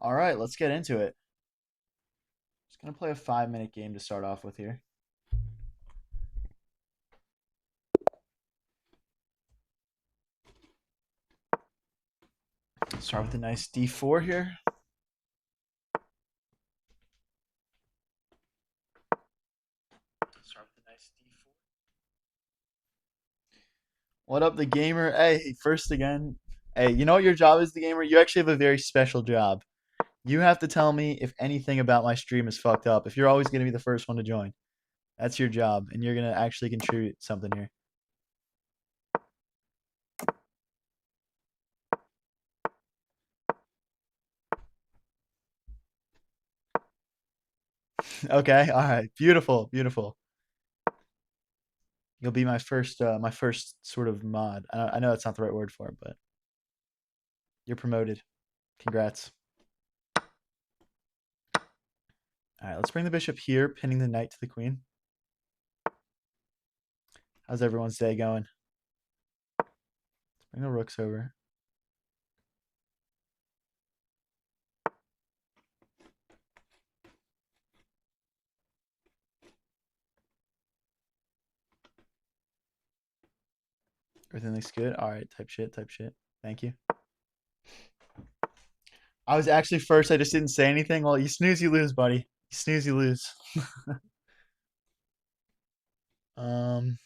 All right, let's get into it. Just gonna play a 5-minute game to start off with here. Start with a nice D4 here. Start with a nice D4. What up, the gamer? Hey, first again. Hey, you know what your job is, the gamer? You actually have a very special job. You have to tell me if anything about my stream is fucked up. If you're always gonna be the first one to join, that's your job, and you're gonna actually contribute something here. Okay, all right, beautiful, beautiful. You'll be my first sort of mod. I know that's not the right word for it, but you're promoted. Congrats. All right, let's bring the bishop here, pinning the knight to the queen. How's everyone's day going? Let's bring the rooks over. Everything looks good. All right, type shit, type shit. Thank you. I was actually first. I just didn't say anything. Well, you snooze, you lose, buddy. You snooze, you lose. um,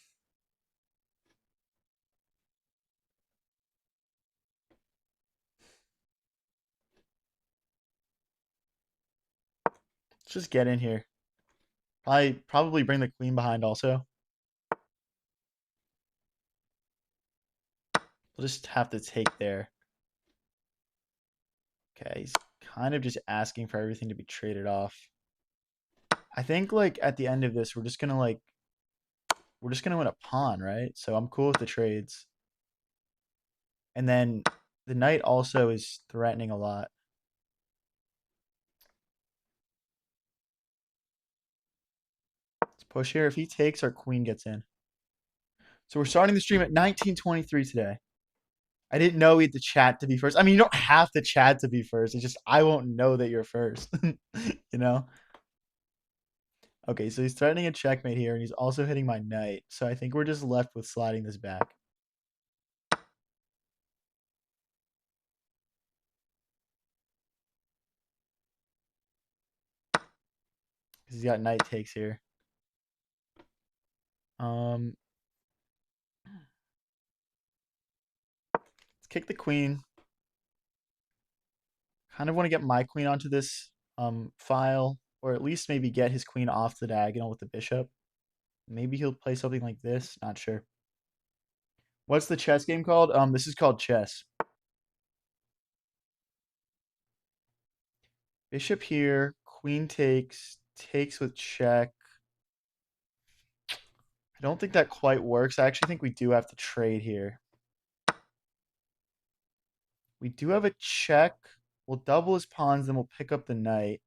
let's just get in here. Probably bring the queen behind also. We'll just have to take there. Okay, he's kind of just asking for everything to be traded off. I think like at the end of this, we're just gonna win a pawn, right? So I'm cool with the trades. And then the knight also is threatening a lot. Let's push here. If he takes, our queen gets in. So we're starting the stream at 19:23 today. I didn't know we had to chat to be first. I mean, you don't have to chat to be first. It's just I won't know that you're first. you know? Okay, so he's threatening a checkmate here, and he's also hitting my knight. So I think we're just left with sliding this back. Because he's got knight takes here. Let's kick the queen. Kind of want to get my queen onto this file, or at least maybe get his queen off the diagonal with the bishop. Maybe he'll play something like this. Not sure. What's the chess game called? This is called chess. Bishop here, queen takes with check. I don't think that quite works. I actually think we do have to trade here. We do have a check. We'll double his pawns, then we'll pick up the knight.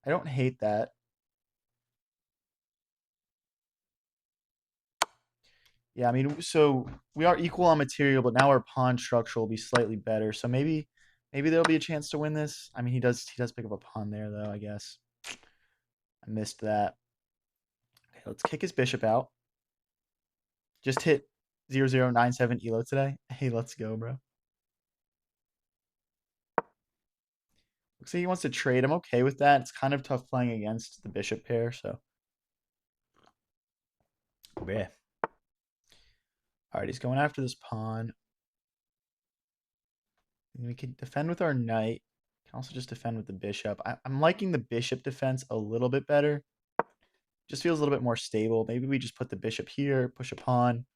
I don't hate that. Yeah, I mean, so we are equal on material, but now our pawn structure will be slightly better. So maybe there'll be a chance to win this. I mean, he does pick up a pawn there, though, I guess. I missed that. Okay, let's kick his bishop out. Just hit 0097 elo today. Hey, let's go, bro. Looks like he wants to trade. I'm okay with that. It's kind of tough playing against the bishop pair, so. Yeah. All right, he's going after this pawn. And we can defend with our knight. Can also just defend with the bishop. I'm liking the bishop defense a little bit better. Just feels a little bit more stable. Maybe we just put the bishop here, push a pawn,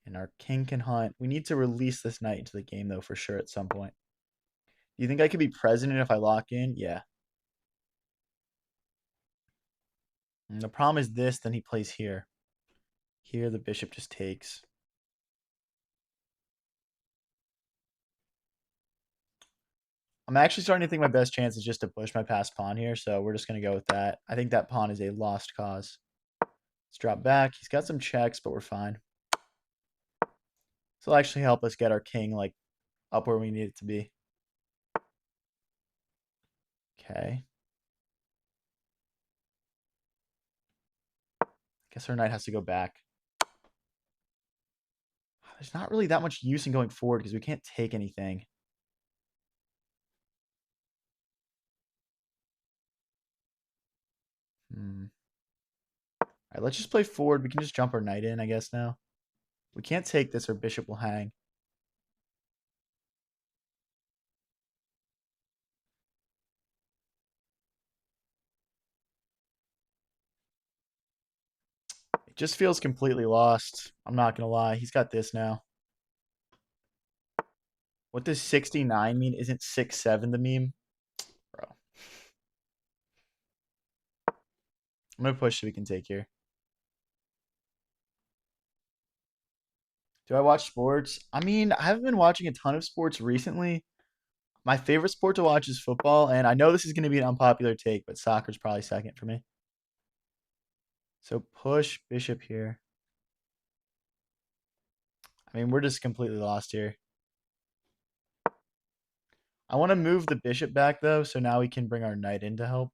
and our king can hunt. We need to release this knight into the game, though, for sure at some point. Do you think I could be president if I lock in? Yeah. And the problem is this, then he plays here. Here, the bishop just takes. I'm actually starting to think my best chance is just to push my passed pawn here, so we're just going to go with that. I think that pawn is a lost cause. Let's drop back. He's got some checks, but we're fine. This will actually help us get our king like up where we need it to be. Okay. Guess our knight has to go back. There's not really that much use in going forward because we can't take anything. All right, let's just play forward. We can just jump our knight in, I guess, now. We can't take this or bishop will hang. It just feels completely lost. I'm not going to lie. He's got this now. What does 69 mean? Isn't 6-7 the meme? Bro. I'm going to push so we can take here. Do I watch sports? I mean, I haven't been watching a ton of sports recently. My favorite sport to watch is football, and I know this is going to be an unpopular take, but soccer's probably second for me. So push bishop here. I mean, we're just completely lost here. I want to move the bishop back, though, so now we can bring our knight in to help.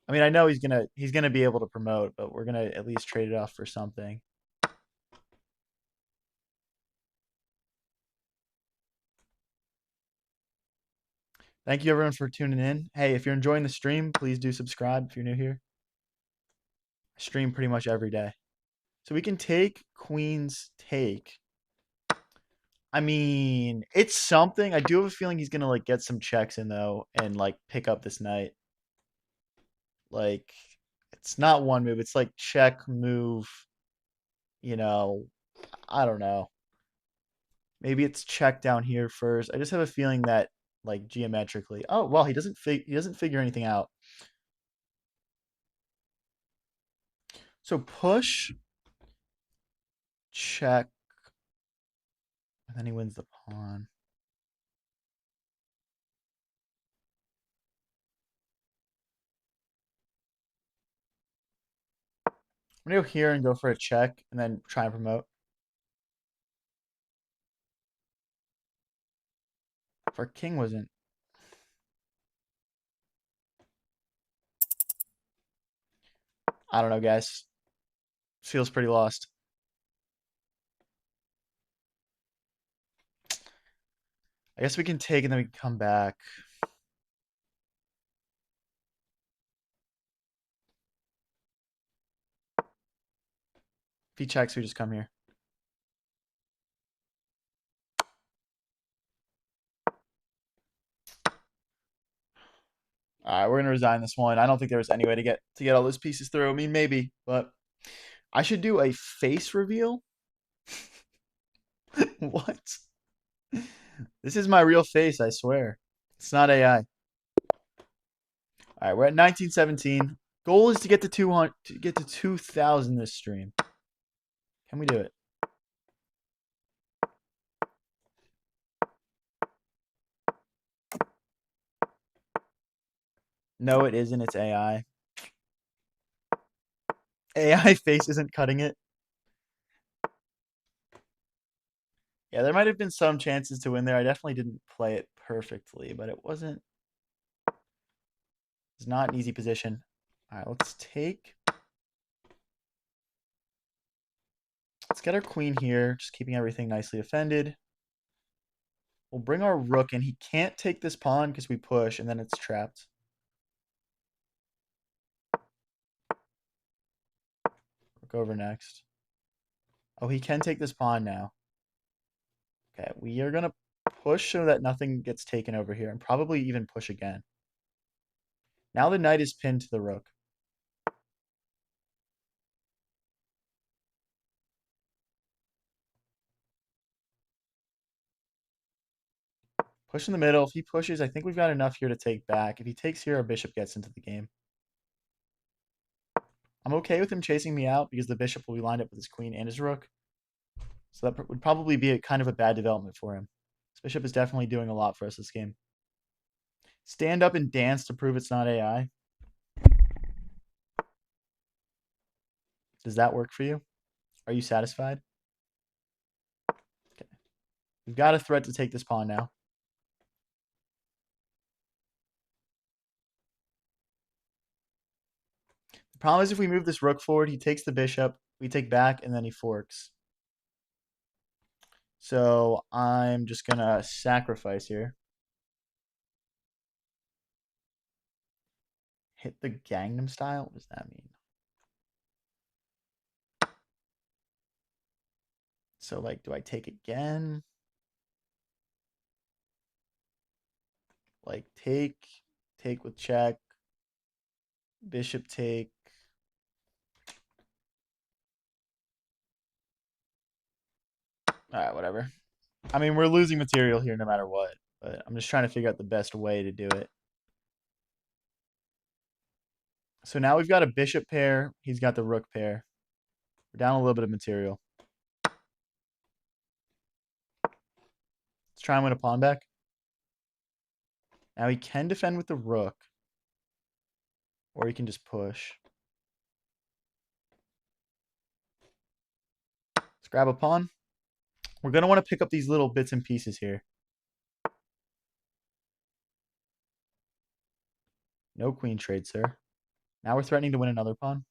I mean, I know he's gonna be able to promote, but we're gonna at least trade it off for something. Thank you everyone for tuning in. Hey, if you're enjoying the stream, please do subscribe if you're new here. I stream pretty much every day. So we can take queen's take. I mean, it's something. I do have a feeling he's gonna like get some checks in though and like pick up this knight. Like it's not one move, it's like check move, you know, I don't know. Maybe it's check down here first. I just have a feeling that like geometrically. Oh, well, he doesn't figure anything out. So push, check, and then he wins the pawn. I'm gonna go here and go for a check and then try and promote. If our king wasn't. I don't know, guys. Feels pretty lost. I guess we can take and then we can come back. If he checks, we just come here. All right, we're gonna resign this one. I don't think there was any way to get all those pieces through. I mean, maybe, but I should do a face reveal. What? This is my real face, I swear. It's not AI. All right, we're at 1917. Goal is to get to 200, to get to 2,000 this stream. Can we do it? No, it isn't. It's AI. AI face isn't cutting it. Yeah, there might have been some chances to win there. I definitely didn't play it perfectly, but it wasn't. It's not an easy position. All right, let's take. Let's get our queen here, just keeping everything nicely offended. We'll bring our rook in. He can't take this pawn because we push, and then it's trapped. Rook over next. Oh, he can take this pawn now. Okay, we are going to push so that nothing gets taken over here, and probably even push again. Now the knight is pinned to the rook. Push in the middle. If he pushes, I think we've got enough here to take back. If he takes here, our bishop gets into the game. I'm okay with him chasing me out because the bishop will be lined up with his queen and his rook. So that would probably be a kind of a bad development for him. This bishop is definitely doing a lot for us this game. Stand up and dance to prove it's not AI. Does that work for you? Are you satisfied? Okay. We've got a threat to take this pawn now. problem is if we move this rook forward, he takes the bishop, we take back, and then he forks. So I'm just going to sacrifice here. Hit the Gangnam Style? What does that mean? So, like, do I take again? Like, take with check, bishop take. All right, whatever. I mean, we're losing material here no matter what, but I'm just trying to figure out the best way to do it. So now we've got a bishop pair. He's got the rook pair. We're down a little bit of material. Let's try and win a pawn back. Now he can defend with the rook, or he can just push. Let's grab a pawn. We're going to want to pick up these little bits and pieces here. No queen trade, sir. Now we're threatening to win another pawn.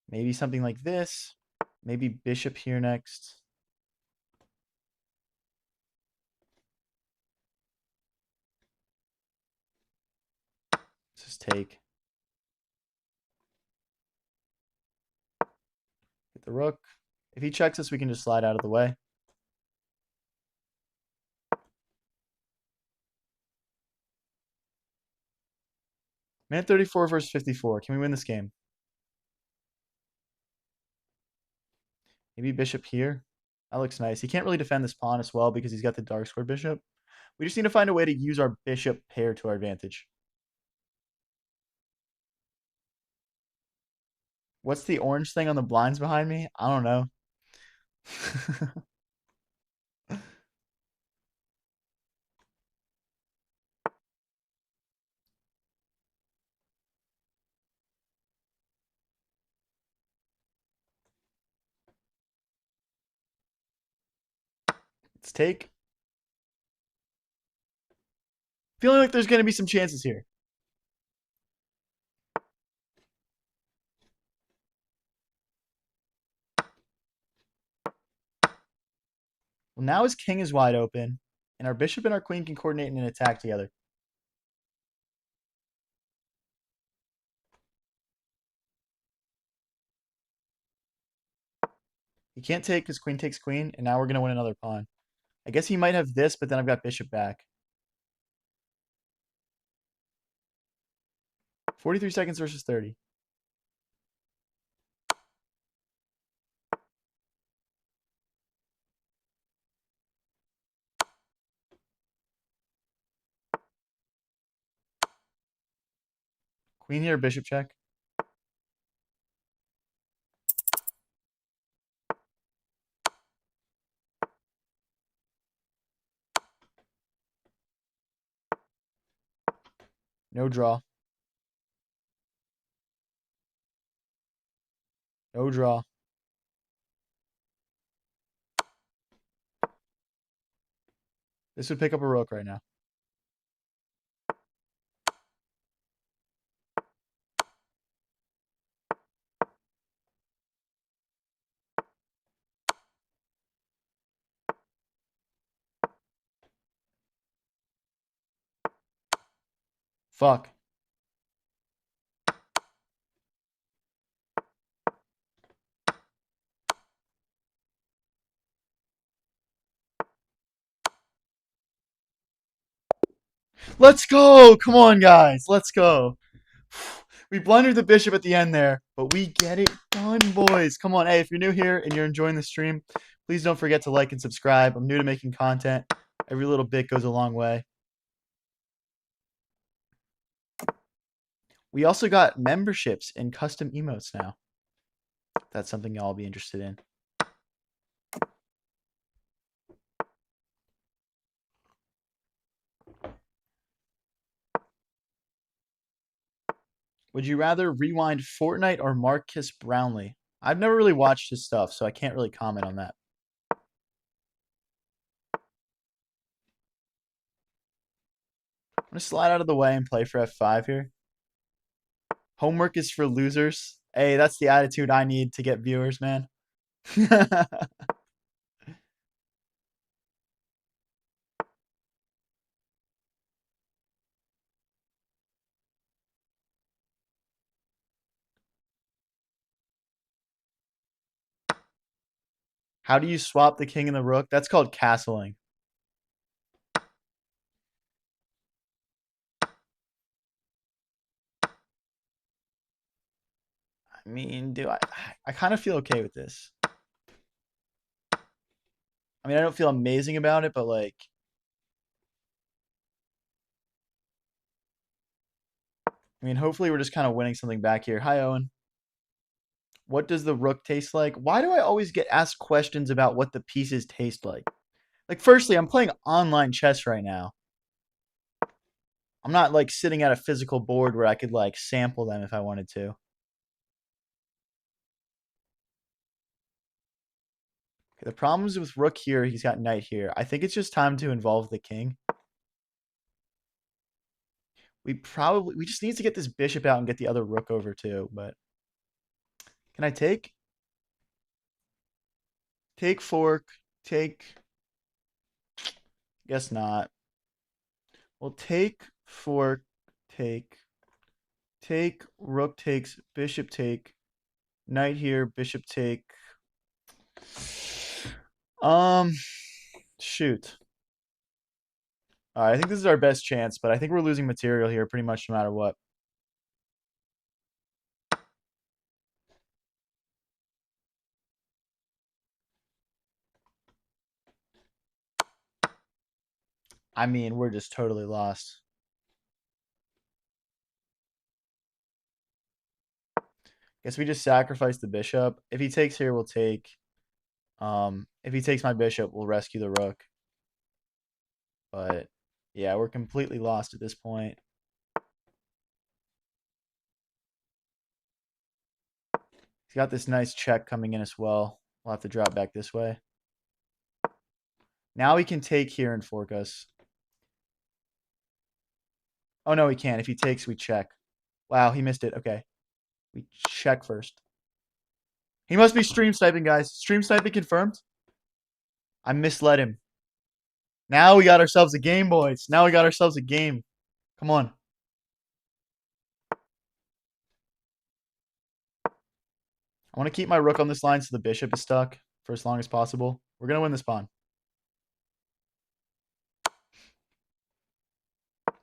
Maybe something like this. Maybe bishop here next. Let's just take. Hit the rook. If he checks us, we can just slide out of the way. Minute 34 versus 54. Can we win this game? Maybe bishop here. That looks nice. He can't really defend this pawn as well because he's got the dark square bishop. We just need to find a way to use our bishop pair to our advantage. What's the orange thing on the blinds behind me? I don't know. Let's take. Feeling like there's going to be some chances here. Well, now his king is wide open, and our bishop and our queen can coordinate in an attack together. He can't take because queen takes queen, and now we're going to win another pawn. I guess he might have this, but then I've got bishop back. 43 seconds versus 30. Queen here, bishop check. No draw. No draw. This would pick up a rook right now. Fuck. Let's go. Come on, guys. Let's go. We blundered the bishop at the end there, but we get it done, boys. Come on. Hey, if you're new here and you're enjoying the stream, please don't forget to like and subscribe. I'm new to making content. Every little bit goes a long way. We also got memberships and custom emotes now. That's something y'all be interested in. Would you rather rewind Fortnite or Marcus Brownlee? I've never really watched his stuff, so I can't really comment on that. gonna slide out of the way and play for f5 here. Homework is for losers. Hey, that's the attitude I need to get viewers, man. How do you swap the king and the rook? That's called castling. I mean, I kind of feel okay with this. I mean, I don't feel amazing about it, but like, I mean, hopefully we're just kind of winning something back here. Hi, Owen. What does the rook taste like? Why do I always get asked questions about what the pieces taste like? Like, firstly, I'm playing online chess right now. I'm not like sitting at a physical board where I could like sample them if I wanted to. Okay, the problem is with rook here, he's got knight here. I think it's just time to involve the king. We just need to get this bishop out and get the other rook over too, but can I take? Take fork, take, guess not. Well, take fork, take, rook takes, bishop take, knight here, bishop take. Shoot. All right, I think this is our best chance, but I think we're losing material here pretty much no matter what. I mean, we're just totally lost. Guess we just sacrifice the bishop. If he takes here, we'll take. If he takes my bishop, we'll rescue the rook. But yeah, we're completely lost at this point. He's got this nice check coming in as well. We'll have to drop back this way. Now he can take here and fork us. Oh, no, he can't. If he takes, we check. Wow, he missed it. Okay. We check first. He must be stream sniping, guys. Stream sniping confirmed. I misled him. Now we got ourselves a game, boys. Now we got ourselves a game. Come on. I want to keep my rook on this line so the bishop is stuck for as long as possible. We're going to win this pawn.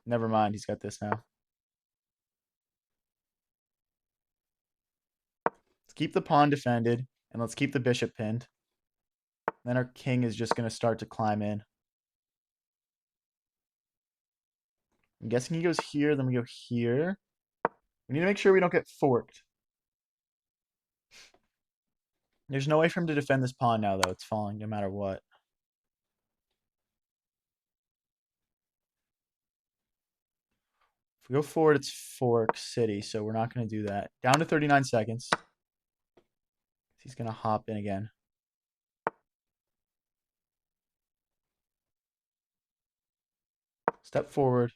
Never mind. He's got this now. Let's keep the pawn defended, and let's keep the bishop pinned. Then our king is just going to start to climb in. I'm guessing he goes here, then we go here. We need to make sure we don't get forked. There's no way for him to defend this pawn now, though. It's falling no matter what. If we go forward, it's fork city, so we're not going to do that. Down to 39 seconds. He's going to hop in again. Step forward.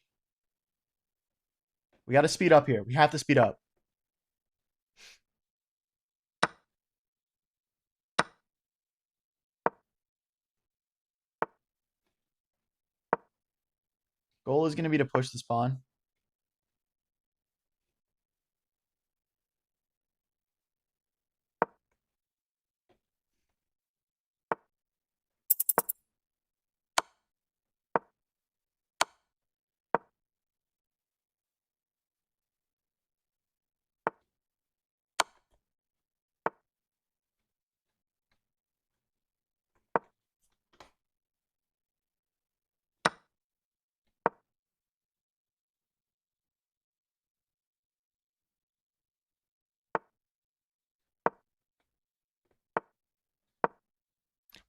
We got to speed up here. We have to speed up. Goal is going to be to push this pawn.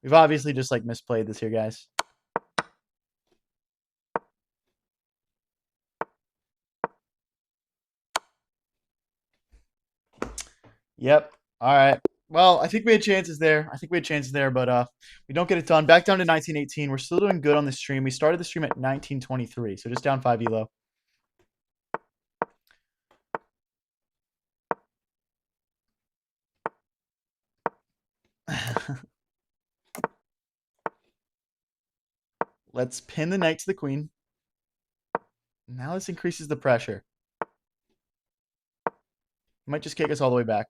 We've obviously just like misplayed this here, guys. Yep. All right. Well, I think we had chances there. But we don't get it done. Back down to 1918. We're still doing good on the stream. We started the stream at 1923, so just down 5 elo. Let's pin the knight to the queen. Now this increases the pressure. Might just kick us all the way back.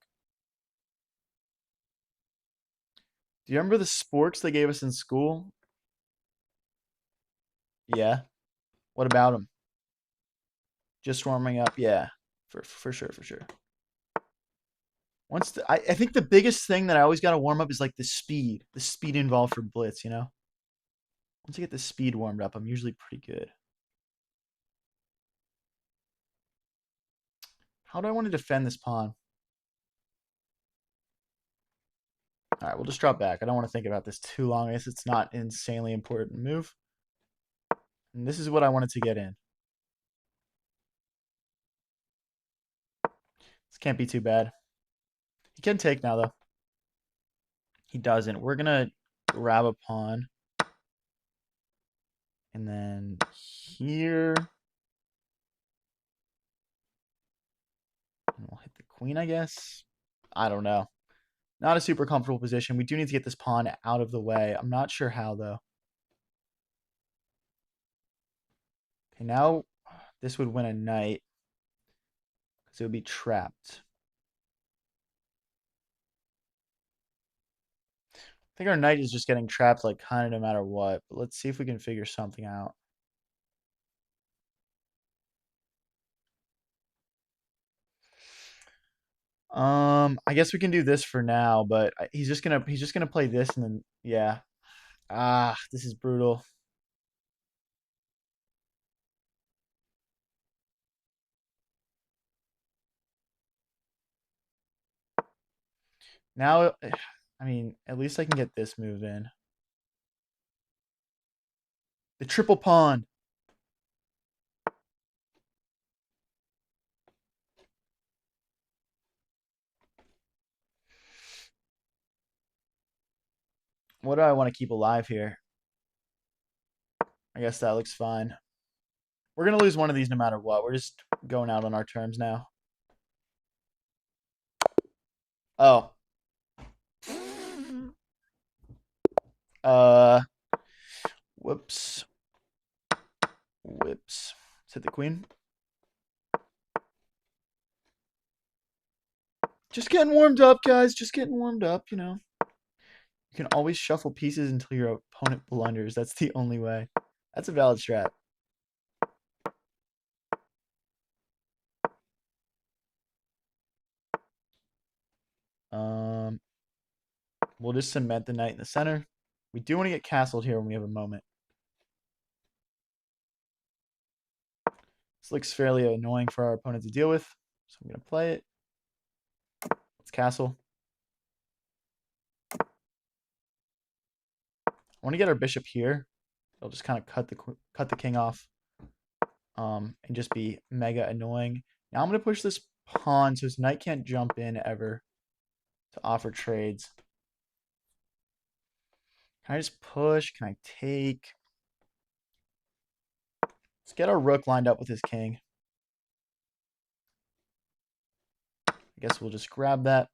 Do you remember the sporks they gave us in school? Yeah. What about them? Just warming up. Yeah. For sure, for sure. I think the biggest thing that I always got to warm up is like the speed involved for Blitz, you know? Once I get the speed warmed up, I'm usually pretty good. How do I want to defend this pawn? All right, we'll just drop back. I don't want to think about this too long. I guess it's not an insanely important move. And this is what I wanted to get in. This can't be too bad. He can take now, though. He doesn't. We're going to grab a pawn. And then here. And we'll hit the queen, I guess. I don't know. Not a super comfortable position. We do need to get this pawn out of the way. I'm not sure how, though. Okay, now this would win a knight. Because it would be trapped. I think our knight is just getting trapped, like, kind of no matter what. But let's see if we can figure something out. I guess we can do this for now, but he's just gonna play this and then yeah. Ah, this is brutal. Now, I mean, at least I can get this move in. The triple pawn. What do I want to keep alive here? I guess that looks fine. We're gonna lose one of these no matter what. We're just going out on our terms now. Oh. Uh. Whoops. Whoops. Let's hit the queen. Just getting warmed up, guys. Just getting warmed up, you know. You can always shuffle pieces until your opponent blunders. That's the only way. That's a valid strat. Um, we'll just cement the knight in the center. We do want to get castled here when we have a moment. This looks fairly annoying for our opponent to deal with, so I'm going to play it. Let's castle. I want to get our bishop here. I'll just kind of cut the king off, and just be mega annoying. Now I'm going to push this pawn so his knight can't jump in ever to offer trades. Can I just push? Can I take? Let's get our rook lined up with his king. I guess we'll just grab that.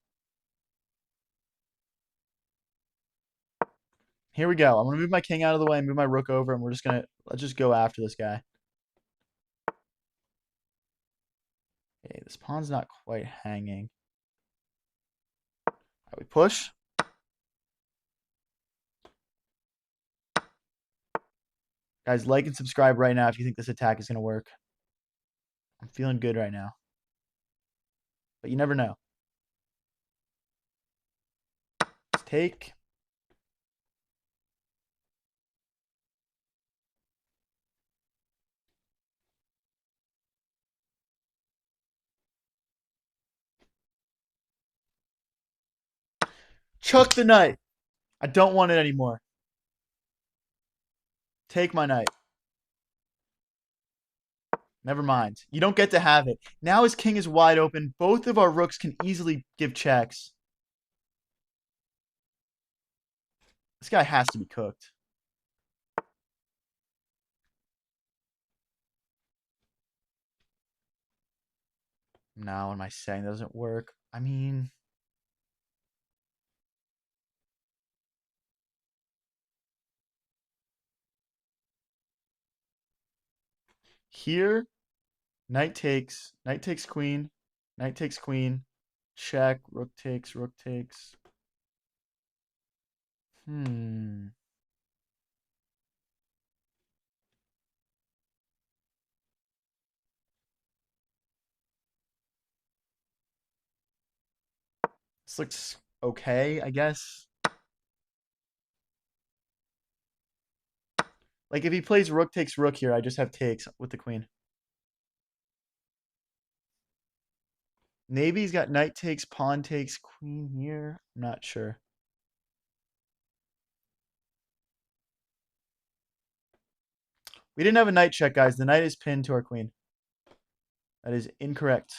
Here we go. I'm going to move my king out of the way and move my rook over, and let's just go after this guy. Okay, this pawn's not quite hanging. All right, we push. Guys, like and subscribe right now if you think this attack is going to work. I'm feeling good right now. But you never know. Let's take. Chuck the knight. I don't want it anymore. Take my knight. Never mind. You don't get to have it. Now his king is wide open. Both of our rooks can easily give checks. This guy has to be cooked. No, what am I saying? That doesn't work. I mean... Here, knight takes queen, knight takes queen, check, rook takes, rook takes. Hmm. This looks okay, I guess. Like if he plays rook takes rook here, I just have takes with the queen. Maybe he's got knight takes, pawn takes, queen here. I'm not sure. We didn't have a knight check, guys. The knight is pinned to our queen. That is incorrect.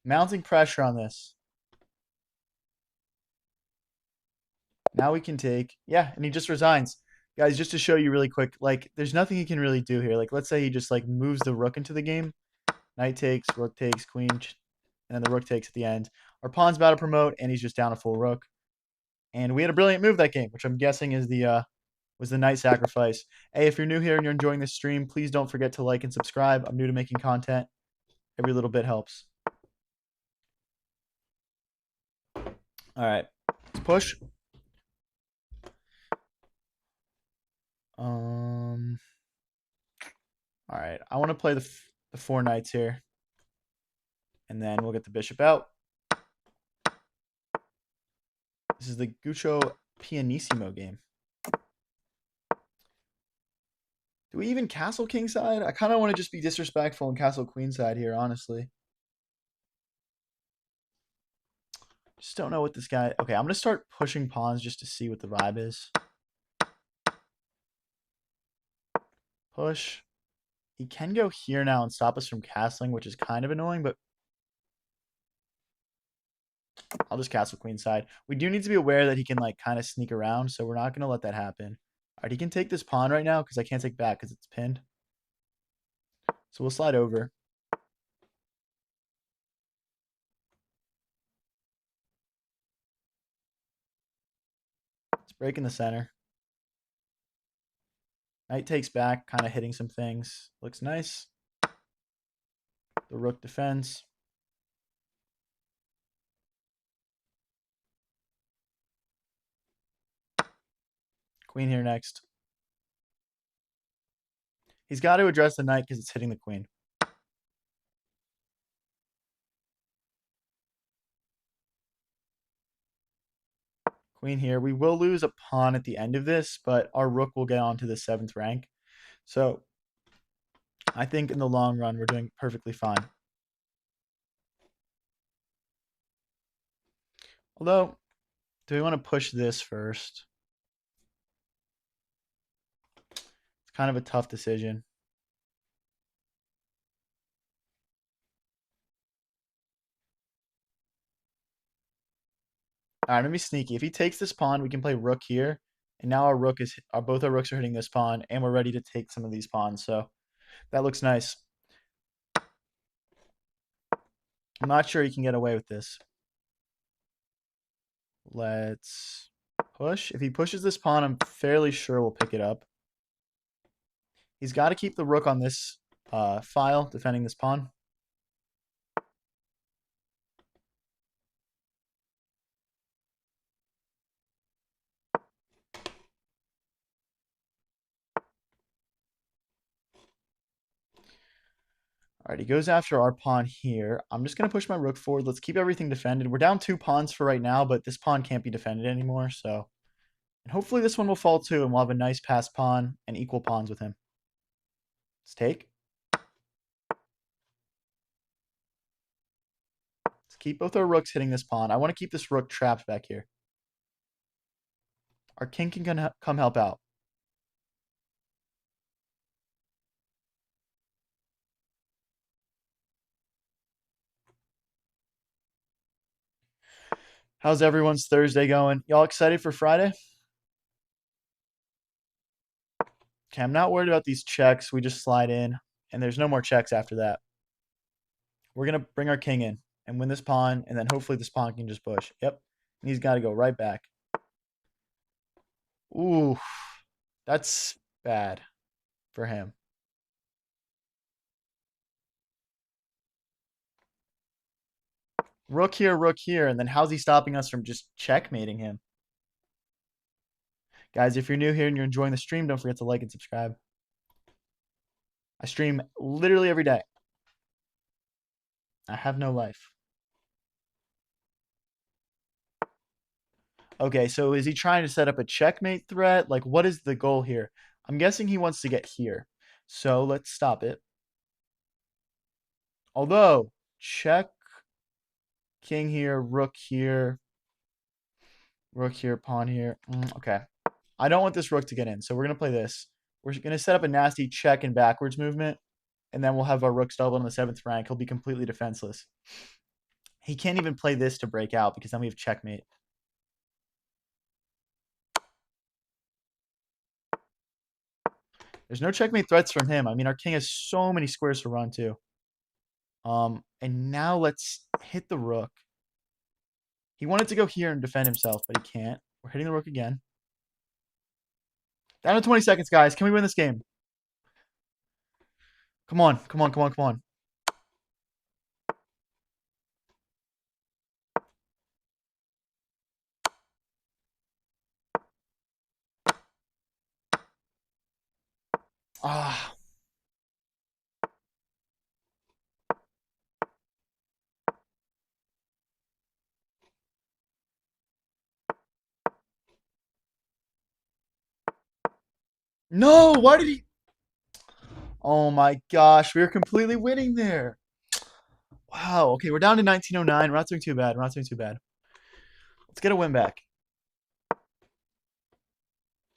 Mounting pressure on this. Now we can take. Yeah, and he just resigns. Guys, just to show you really quick, like, there's nothing he can really do here. Like, let's say he just, like, moves the rook into the game. Knight takes, rook takes, queen, and then the rook takes at the end. Our pawn's about to promote, and he's just down a full rook. And we had a brilliant move that game, which I'm guessing is the was the knight sacrifice. Hey, if you're new here and you're enjoying this stream, please don't forget to like and subscribe. I'm new to making content. Every little bit helps. All right, let's push. Um. All right, I want to play the four knights here, and then we'll get the bishop out. This is the Guccio Pianissimo game. Do we even castle kingside? I kind of want to just be disrespectful and castle queenside here, honestly. Just don't know what this guy... Okay, I'm going to start pushing pawns just to see what the vibe is. Push. He can go here now and stop us from castling, which is kind of annoying, but I'll just castle queenside. We do need to be aware that he can, like, kind of sneak around, so we're not going to let that happen. All right, he can take this pawn right now because I can't take back because it's pinned. So we'll slide over. It's breaking the center. Knight takes back, kind of hitting some things. Looks nice. The rook defends. Queen here next. He's got to address the knight because it's hitting the queen. Queen here. We will lose a pawn at the end of this, but our rook will get onto the 7th rank. So I think in the long run, we're doing perfectly fine. Although, do we want to push this first? It's kind of a tough decision. All right, let me sneaky. If he takes this pawn, we can play rook here. And now both our rooks are hitting this pawn, and we're ready to take some of these pawns. So that looks nice. I'm not sure he can get away with this. Let's push. If he pushes this pawn, I'm fairly sure we'll pick it up. He's got to keep the rook on this file, defending this pawn. All right, he goes after our pawn here. I'm just going to push my rook forward. Let's keep everything defended. We're down 2 pawns for right now, but this pawn can't be defended anymore. So, and hopefully this one will fall too, and we'll have a nice passed pawn and equal pawns with him. Let's take. Let's keep both our rooks hitting this pawn. I want to keep this rook trapped back here. Our king can come help out. How's everyone's Thursday going? Y'all excited for Friday? Okay, I'm not worried about these checks. We just slide in, and there's no more checks after that. We're going to bring our king in and win this pawn, and then hopefully this pawn can just push. Yep. And he's got to go right back. Ooh, that's bad for him. Rook here, and then how's he stopping us from just checkmating him? Guys, if you're new here and you're enjoying the stream, don't forget to like and subscribe. I stream literally every day. I have no life. Okay, so is he trying to set up a checkmate threat? Like, what is the goal here? I'm guessing he wants to get here. So let's stop it. Although, check, king here, rook here, pawn here. Okay. I don't want this rook to get in, so we're going to play this. We're going to set up a nasty check and backwards movement, and then we'll have our rooks doubled in the 7th rank. He'll be completely defenseless. He can't even play this to break out because then we have checkmate. There's no checkmate threats from him. I mean, our king has so many squares to run too. And now let's hit the rook. He wanted to go here and defend himself, but he can't. We're hitting the rook again. Down to 20 seconds, guys. Can we win this game? Come on. Ah. No, why did he? Oh my gosh, we are completely winning there. Wow. Okay, we're down to 1909. We're not doing too bad. Let's get a win back.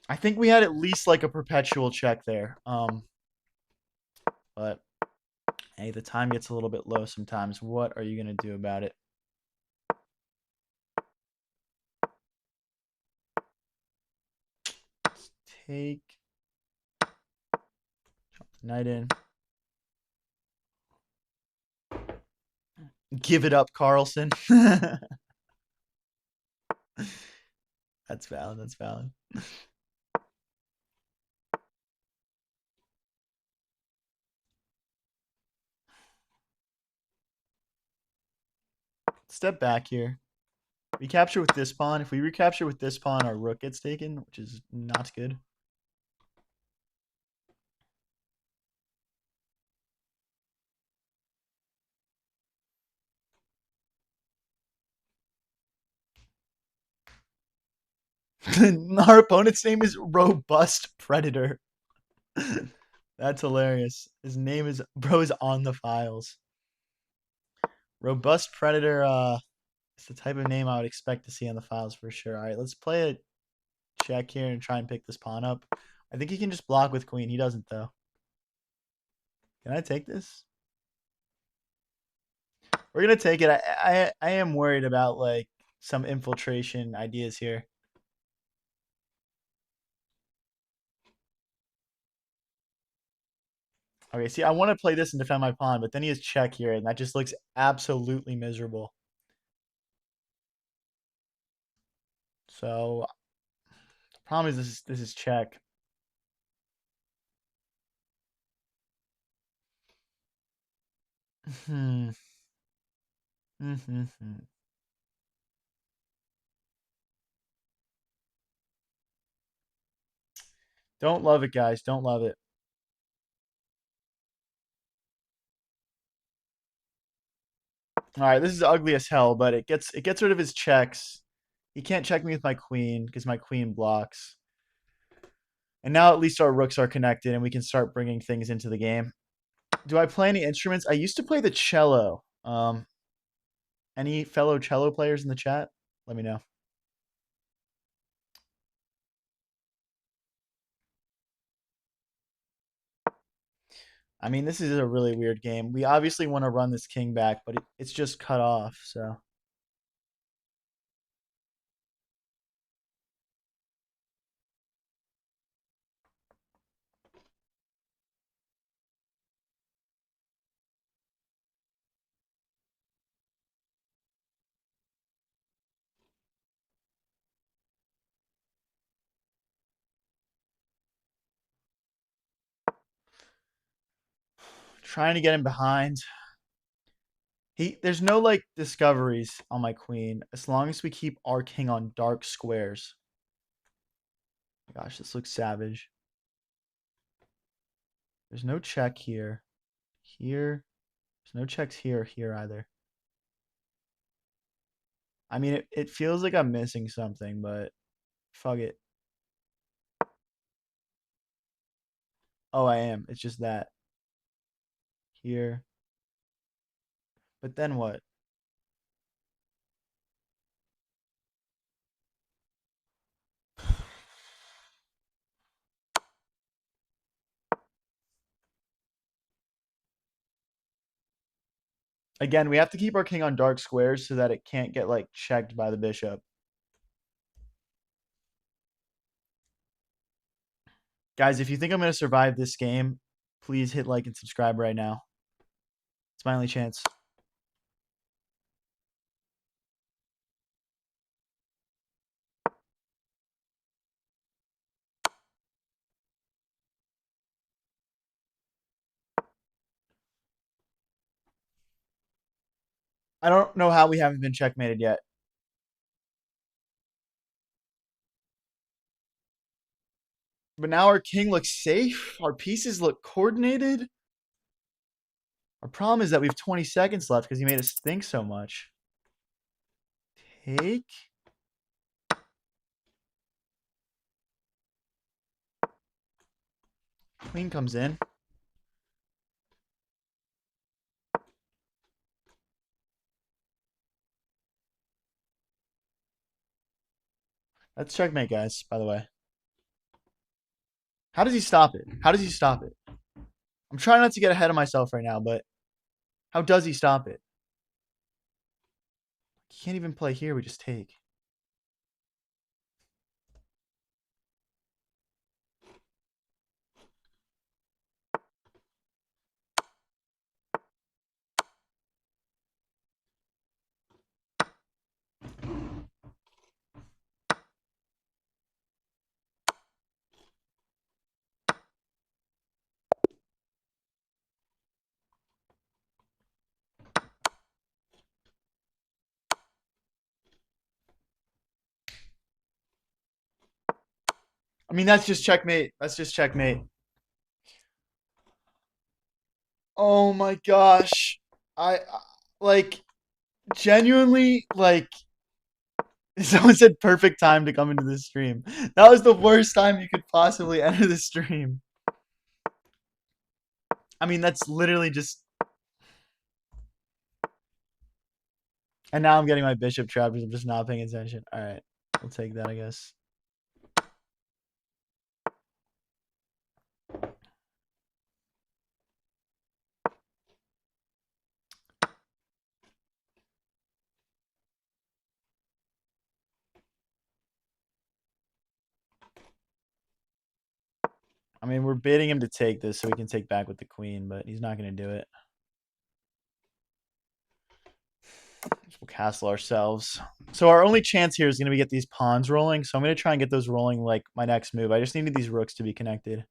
I think we had at least like a perpetual check there. But hey, the time gets a little bit low sometimes. What are you gonna do about it? Let's take knight in. Give it up, Carlson. That's valid. Step back here. Recapture with this pawn. If we recapture with this pawn, our rook gets taken, which is not good. Our opponent's name is Robust Predator. That's hilarious. His name is bro's on the files. Robust Predator is the type of name I would expect to see on the files for sure. All right, let's play a check here and try and pick this pawn up. I think he can just block with queen. He doesn't though. Can I take this? We're gonna take it. I am worried about like some infiltration ideas here. Okay, see, I want to play this and defend my pawn, but then he has check here, and that just looks absolutely miserable. So, the problem is this is check. Hmm. Don't love it, guys. Don't love it. All right, this is ugly as hell, but it gets rid of his checks. He can't check me with my queen because my queen blocks. And now at least our rooks are connected and we can start bringing things into the game. Do I play any instruments? I used to play the cello. Any fellow cello players in the chat? Let me know. I mean, this is a really weird game. We obviously want to run this king back, but it's just cut off, so. Trying to get him behind. There's no like discoveries on my queen as long as we keep our king on dark squares. Gosh, this looks savage. There's no check here. Here. There's no checks here or here either. I mean, it feels like I'm missing something, but fuck it. Oh, I am. It's just that. Here. But then what? Again, we have to keep our king on dark squares so that it can't get like checked by the bishop. Guys, if you think I'm going to survive this game, please hit like and subscribe right now. It's my only chance. I don't know how we haven't been checkmated yet. But now our king looks safe. Our pieces look coordinated. Our problem is that we have 20 seconds left because he made us think so much. Take. Queen comes in. That's checkmate, guys, by the way. How does he stop it? How does he stop it? I'm trying not to get ahead of myself right now, but how does he stop it? He can't even play here. We just take. I mean, that's just checkmate. That's just checkmate. Oh my gosh. I like genuinely like someone said perfect time to come into this stream. That was the worst time you could possibly enter the stream. I mean, that's literally just. And now I'm getting my bishop trapped because I'm just not paying attention. All right, we'll take that, I guess. I mean, we're baiting him to take this so we can take back with the queen, but he's not going to do it. We'll castle ourselves. So our only chance here is going to be get these pawns rolling. So I'm going to try and get those rolling like my next move. I just needed these rooks to be connected.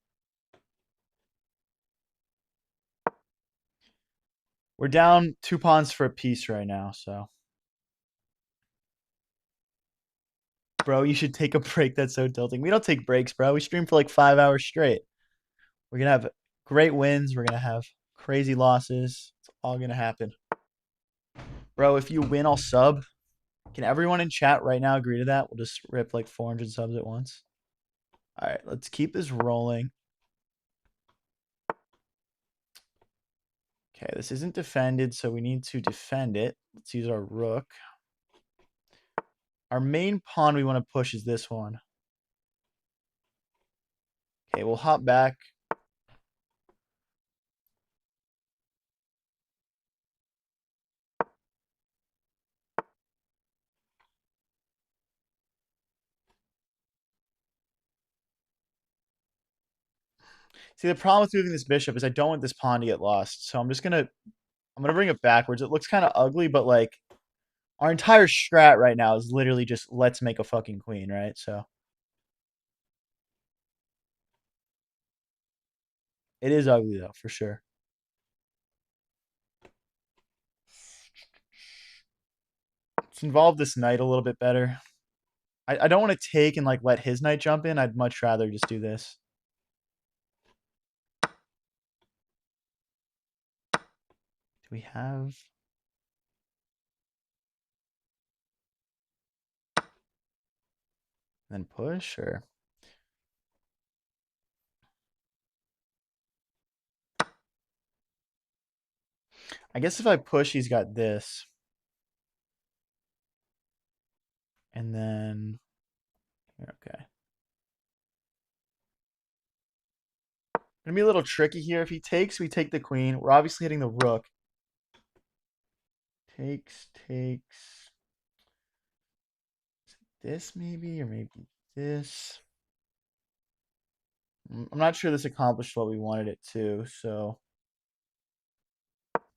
We're down 2 pawns for a piece right now, so. Bro, you should take a break. That's so tilting. We don't take breaks, bro. We stream for like 5 hours straight. We're going to have great wins. We're going to have crazy losses. It's all going to happen. Bro, if you win, I'll sub. Can everyone in chat right now agree to that? We'll just rip like 400 subs at once. All right, let's keep this rolling. Okay, this isn't defended, so we need to defend it. Let's use our rook. Our main pawn we want to push is this one. Okay, we'll hop back. See, the problem with moving this bishop is I don't want this pawn to get lost. So I'm gonna bring it backwards. It looks kind of ugly, but like our entire strat right now is literally just let's make a fucking queen, right? So it is ugly though, for sure. involve this knight a little bit better. I don't want to take and like let his knight jump in. I'd much rather just do this. Do we have... then push, or... I guess if I push, he's got this. And then... okay. Gonna be a little tricky here. If he takes, we take the queen. We're obviously hitting the rook. Takes. This maybe, or maybe this. I'm not sure this accomplished what we wanted it to, so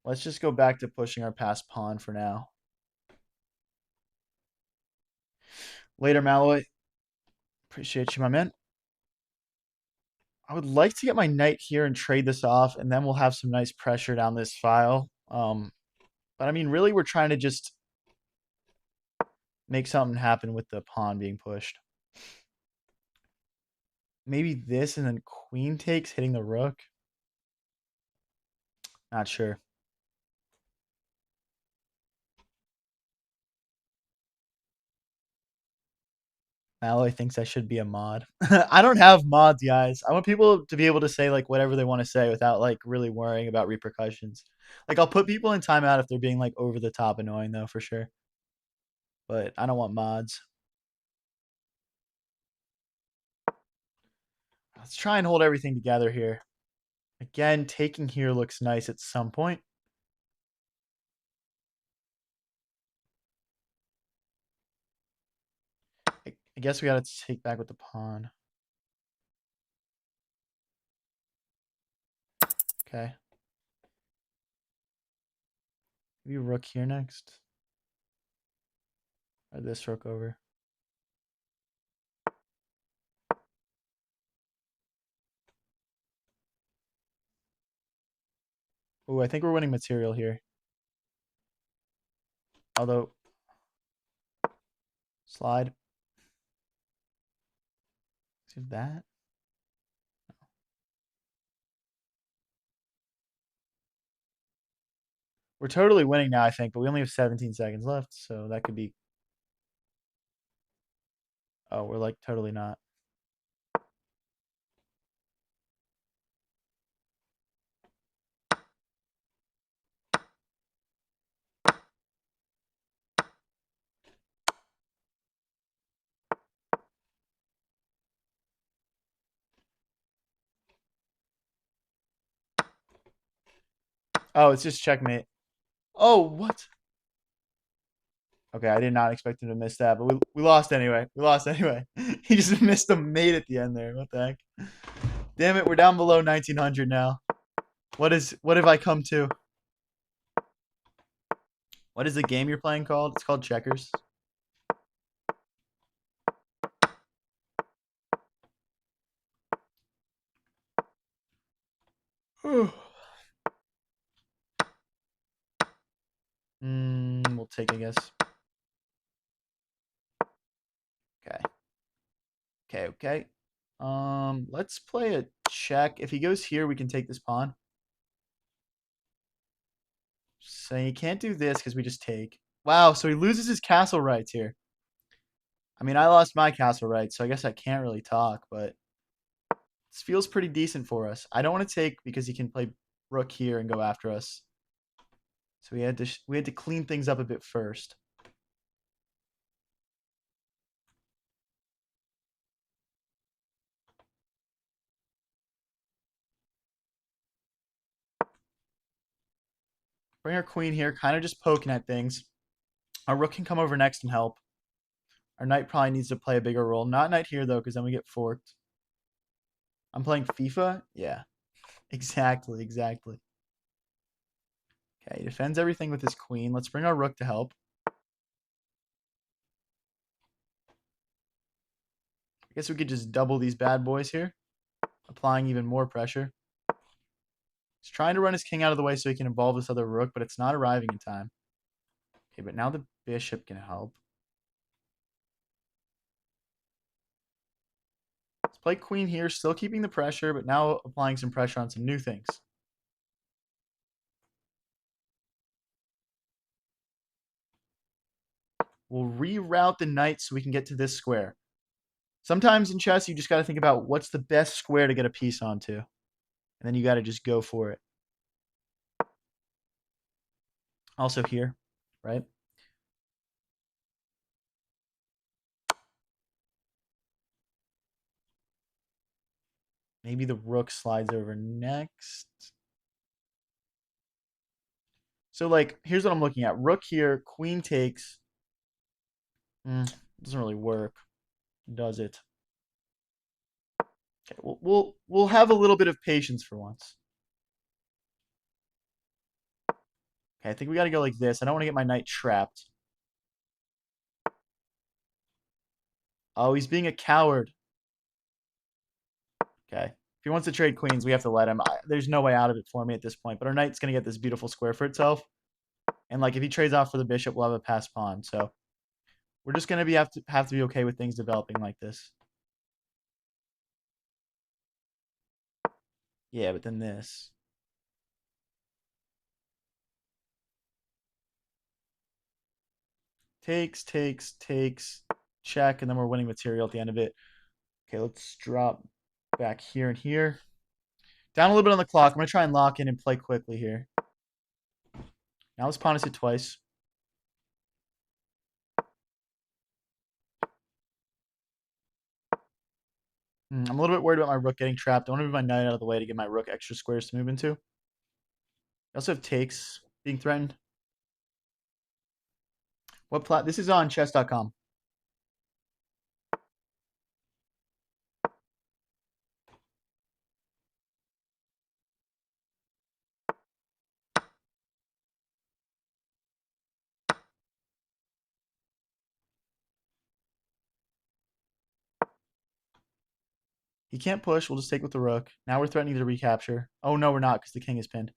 let's just go back to pushing our passed pawn for now. Later, Malloy. Appreciate you, my man. I would like to get my knight here and trade this off, and then we'll have some nice pressure down this file. But I mean, really, we're trying to just make something happen with the pawn being pushed. Maybe this, and then queen takes, hitting the rook. Not sure. Malloy thinks I should be a mod. I don't have mods, guys. I want people to be able to say like whatever they want to say without like really worrying about repercussions. Like I'll put people in timeout if they're being like over the top annoying though, for sure. But I don't want mods. Let's try and hold everything together here. Again, taking here looks nice at some point. I guess we got to take back with the pawn. Okay. Maybe rook here next. Or this rook over. Oh, I think we're winning material here. Although, slide. See that? We're totally winning now, I think, but we only have 17 seconds left, so that could be... oh, we're like totally not. Oh, it's just checkmate. Oh, what? Okay, I did not expect him to miss that, but we lost anyway. We lost anyway. He just missed a mate at the end there. What the heck? Damn it, we're down below 1900 now. What have I come to? What is the game you're playing called? It's called Checkers. We'll take, I guess. Okay. Okay. Let's play a check. If he goes here, we can take this pawn. So he can't do this because we just take. Wow, so he loses his castle rights here. I mean, I lost my castle rights, so I guess I can't really talk, but this feels pretty decent for us. I don't want to take because he can play rook here and go after us. So we had to clean things up a bit first. Bring our queen here, kind of just poking at things. Our rook can come over next and help. Our knight probably needs to play a bigger role. Not knight here, though, because then we get forked. I'm playing FIFA? Yeah. Exactly. Okay, he defends everything with his queen. Let's bring our rook to help. I guess we could just double these bad boys here, applying even more pressure. He's trying to run his king out of the way so he can involve this other rook, but it's not arriving in time. Okay, but now the bishop can help. Let's play queen here, still keeping the pressure, but now applying some pressure on some new things. We'll reroute the knight so we can get to this square. Sometimes in chess, you just got to think about what's the best square to get a piece onto. And then you got to just go for it. Also here, right? Maybe the rook slides over next. So, like, here's what I'm looking at. Rook here, queen takes. Doesn't really work, does it? Okay, we'll have a little bit of patience for once. Okay, I think we got to go like this. I don't want to get my knight trapped. Oh, he's being a coward. Okay. If he wants to trade queens, we have to let him. There's no way out of it for me at this point. But our knight's going to get this beautiful square for itself. And, like, if he trades off for the bishop, we'll have a passed pawn. So we're just going to have to be okay with things developing like this. Yeah, but then this. Takes, check, and then we're winning material at the end of it. Okay, let's drop back here and here. Down a little bit on the clock. I'm going to try and lock in and play quickly here. Now this pawn is hit twice. I'm a little bit worried about my rook getting trapped. I want to move my knight out of the way to give my rook extra squares to move into. I also have takes being threatened. This is on chess.com. He can't push. We'll just take with the rook. Now we're threatening to recapture. Oh, no, we're not because the king is pinned.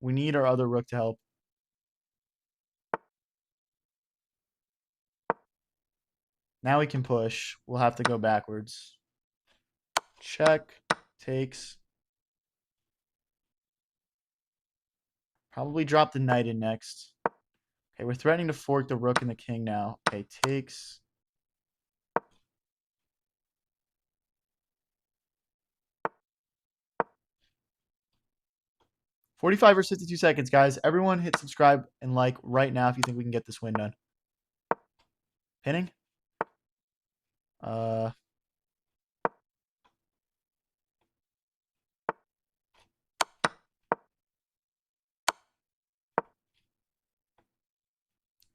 We need our other rook to help. Now we can push. We'll have to go backwards. Check. Takes. Probably drop the knight in next. Okay, we're threatening to fork the rook and the king now. Okay, takes. $45 or 52 seconds, guys. Everyone hit subscribe and like right now if you think we can get this win done. Pinning.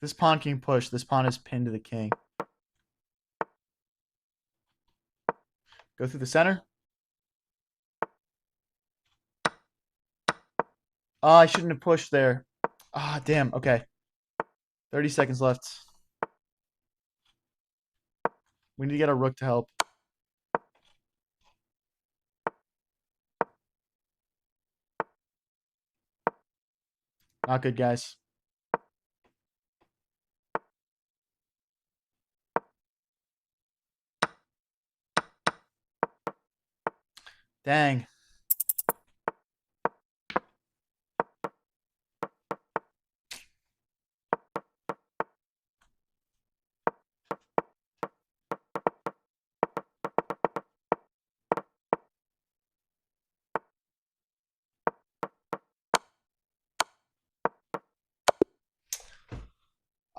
This pawn can push. This pawn is pinned to the king. Go through the center. Oh, I shouldn't have pushed there. Ah, damn. Okay. 30 seconds left. We need to get our rook to help. Not good, guys. Dang.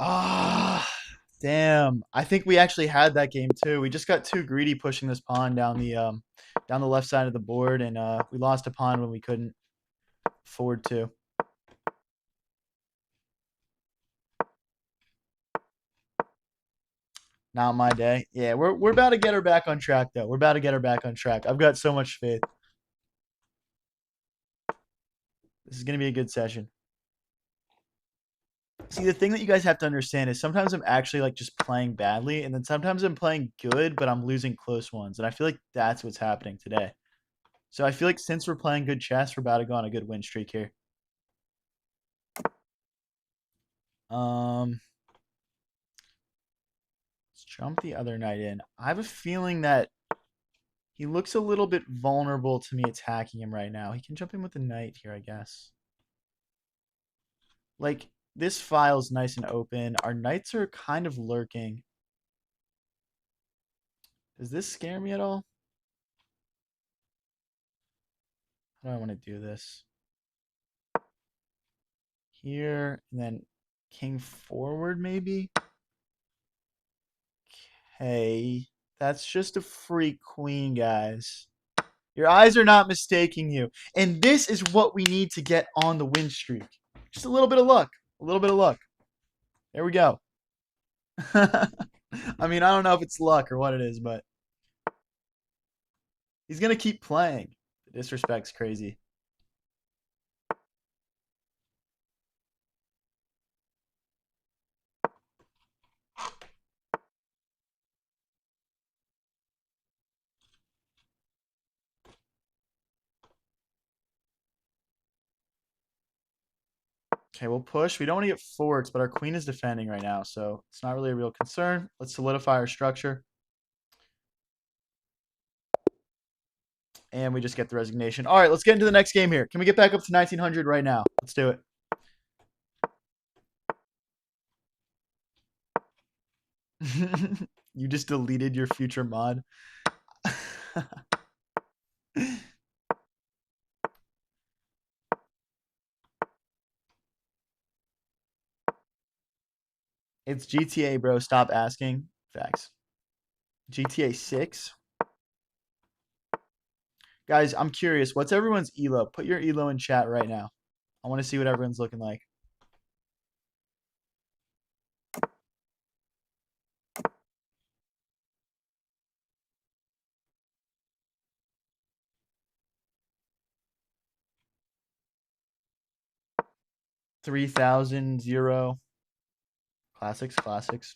Ah, damn. I think we actually had that game too. We just got too greedy pushing this pawn down the left side of the board, and we lost a pawn when we couldn't afford to. Not my day. Yeah, we're about to get her back on track though. We're about to get her back on track. I've got so much faith. This is gonna be a good session. See, the thing that you guys have to understand is sometimes I'm actually like just playing badly, and then sometimes I'm playing good, but I'm losing close ones. And I feel like that's what's happening today. So I feel like since we're playing good chess, we're about to go on a good win streak here. Let's jump the other knight in. I have a feeling that he looks a little bit vulnerable to me attacking him right now. He can jump in with the knight here, I guess. Like, this file's nice and open. Our knights are kind of lurking. Does this scare me at all? How do I want to do this? Here, and then king forward, maybe? Okay. That's just a free queen, guys. Your eyes are not mistaking you. And this is what we need to get on the win streak. Just a little bit of luck. A little bit of luck. There we go. I mean, I don't know if it's luck or what it is, but he's going to keep playing. The disrespect's crazy. Okay, we'll push. We don't want to get forwards, but our queen is defending right now, so it's not really a real concern. Let's solidify our structure. And we just get the resignation. All right, let's get into the next game here. Can we get back up to 1900 right now? Let's do it. You just deleted your future mod. It's GTA, bro. Stop asking. Facts. GTA 6. Guys, I'm curious. What's everyone's elo? Put your elo in chat right now. I want to see what everyone's looking like. $3,000, 0. Classics, classics.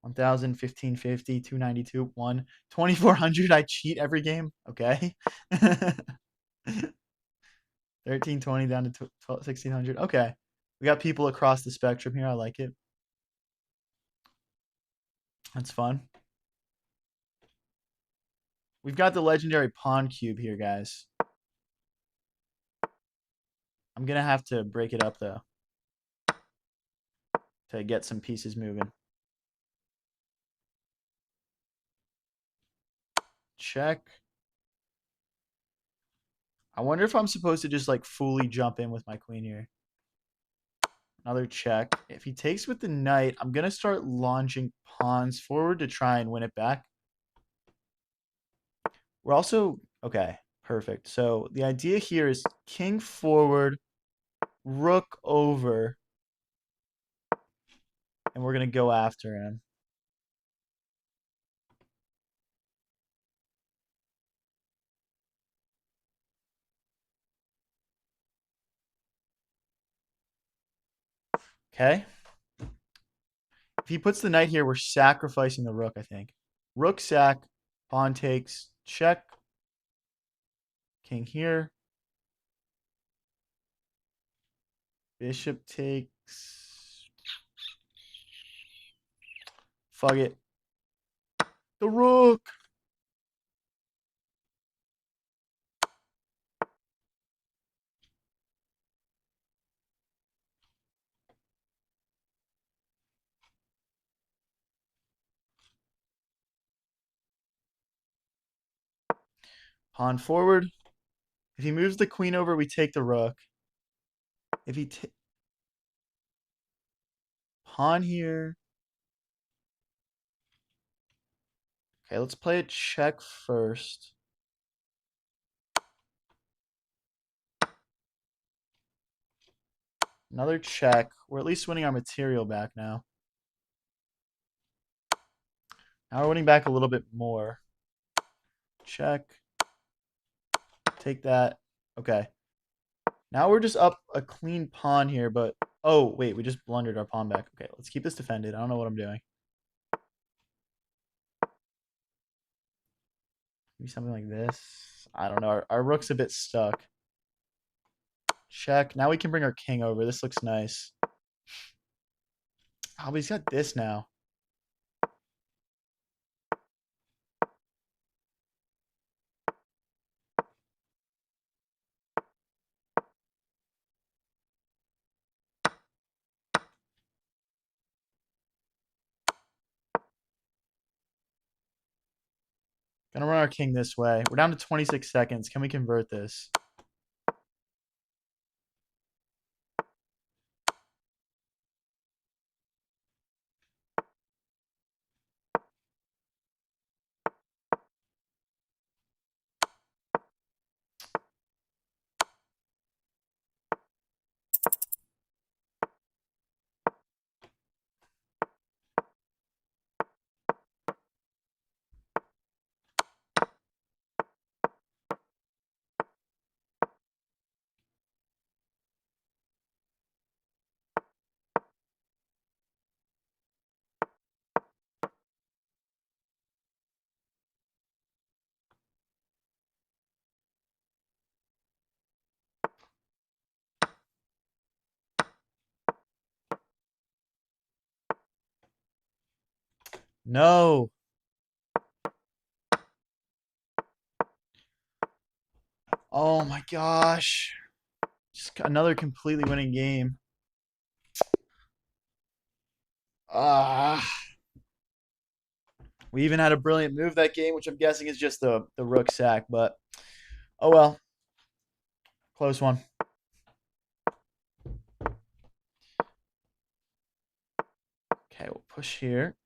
1,000, 1,550, 292, 1. 2,400, I cheat every game. Okay. 1,320 down to 1,600. Okay. We got people across the spectrum here. I like it. That's fun. We've got the legendary pawn cube here, guys. I'm going to have to break it up, though, to get some pieces moving. Check. I wonder if I'm supposed to just, like, fully jump in with my queen here. Another check. If he takes with the knight, I'm going to start launching pawns forward to try and win it back. We're also... Okay, perfect. So the idea here is king forward, rook over, and we're going to go after him. Okay. If he puts the knight here, we're sacrificing the rook, I think. Rook sack, pawn takes, check. King here. Bishop takes. Fuck it. The rook. Pawn forward. If he moves the queen over, we take the rook. If he pawn here. Okay, let's play a check first. Another check. We're at least winning our material back now. Now we're winning back a little bit more. Check. Take that. Okay. Now we're just up a clean pawn here, but... Oh, wait, we just blundered our pawn back. Okay, let's keep this defended. I don't know what I'm doing. Maybe something like this. I don't know. Our rook's a bit stuck. Check. Now we can bring our king over. This looks nice. Oh, but he's got this now. Gonna run our king this way. We're down to 26 seconds. Can we convert this? No. Oh my gosh. Just another completely winning game. Ah. We even had a brilliant move that game, which I'm guessing is just the rook sack, but oh well. Close one. Okay, we'll push here.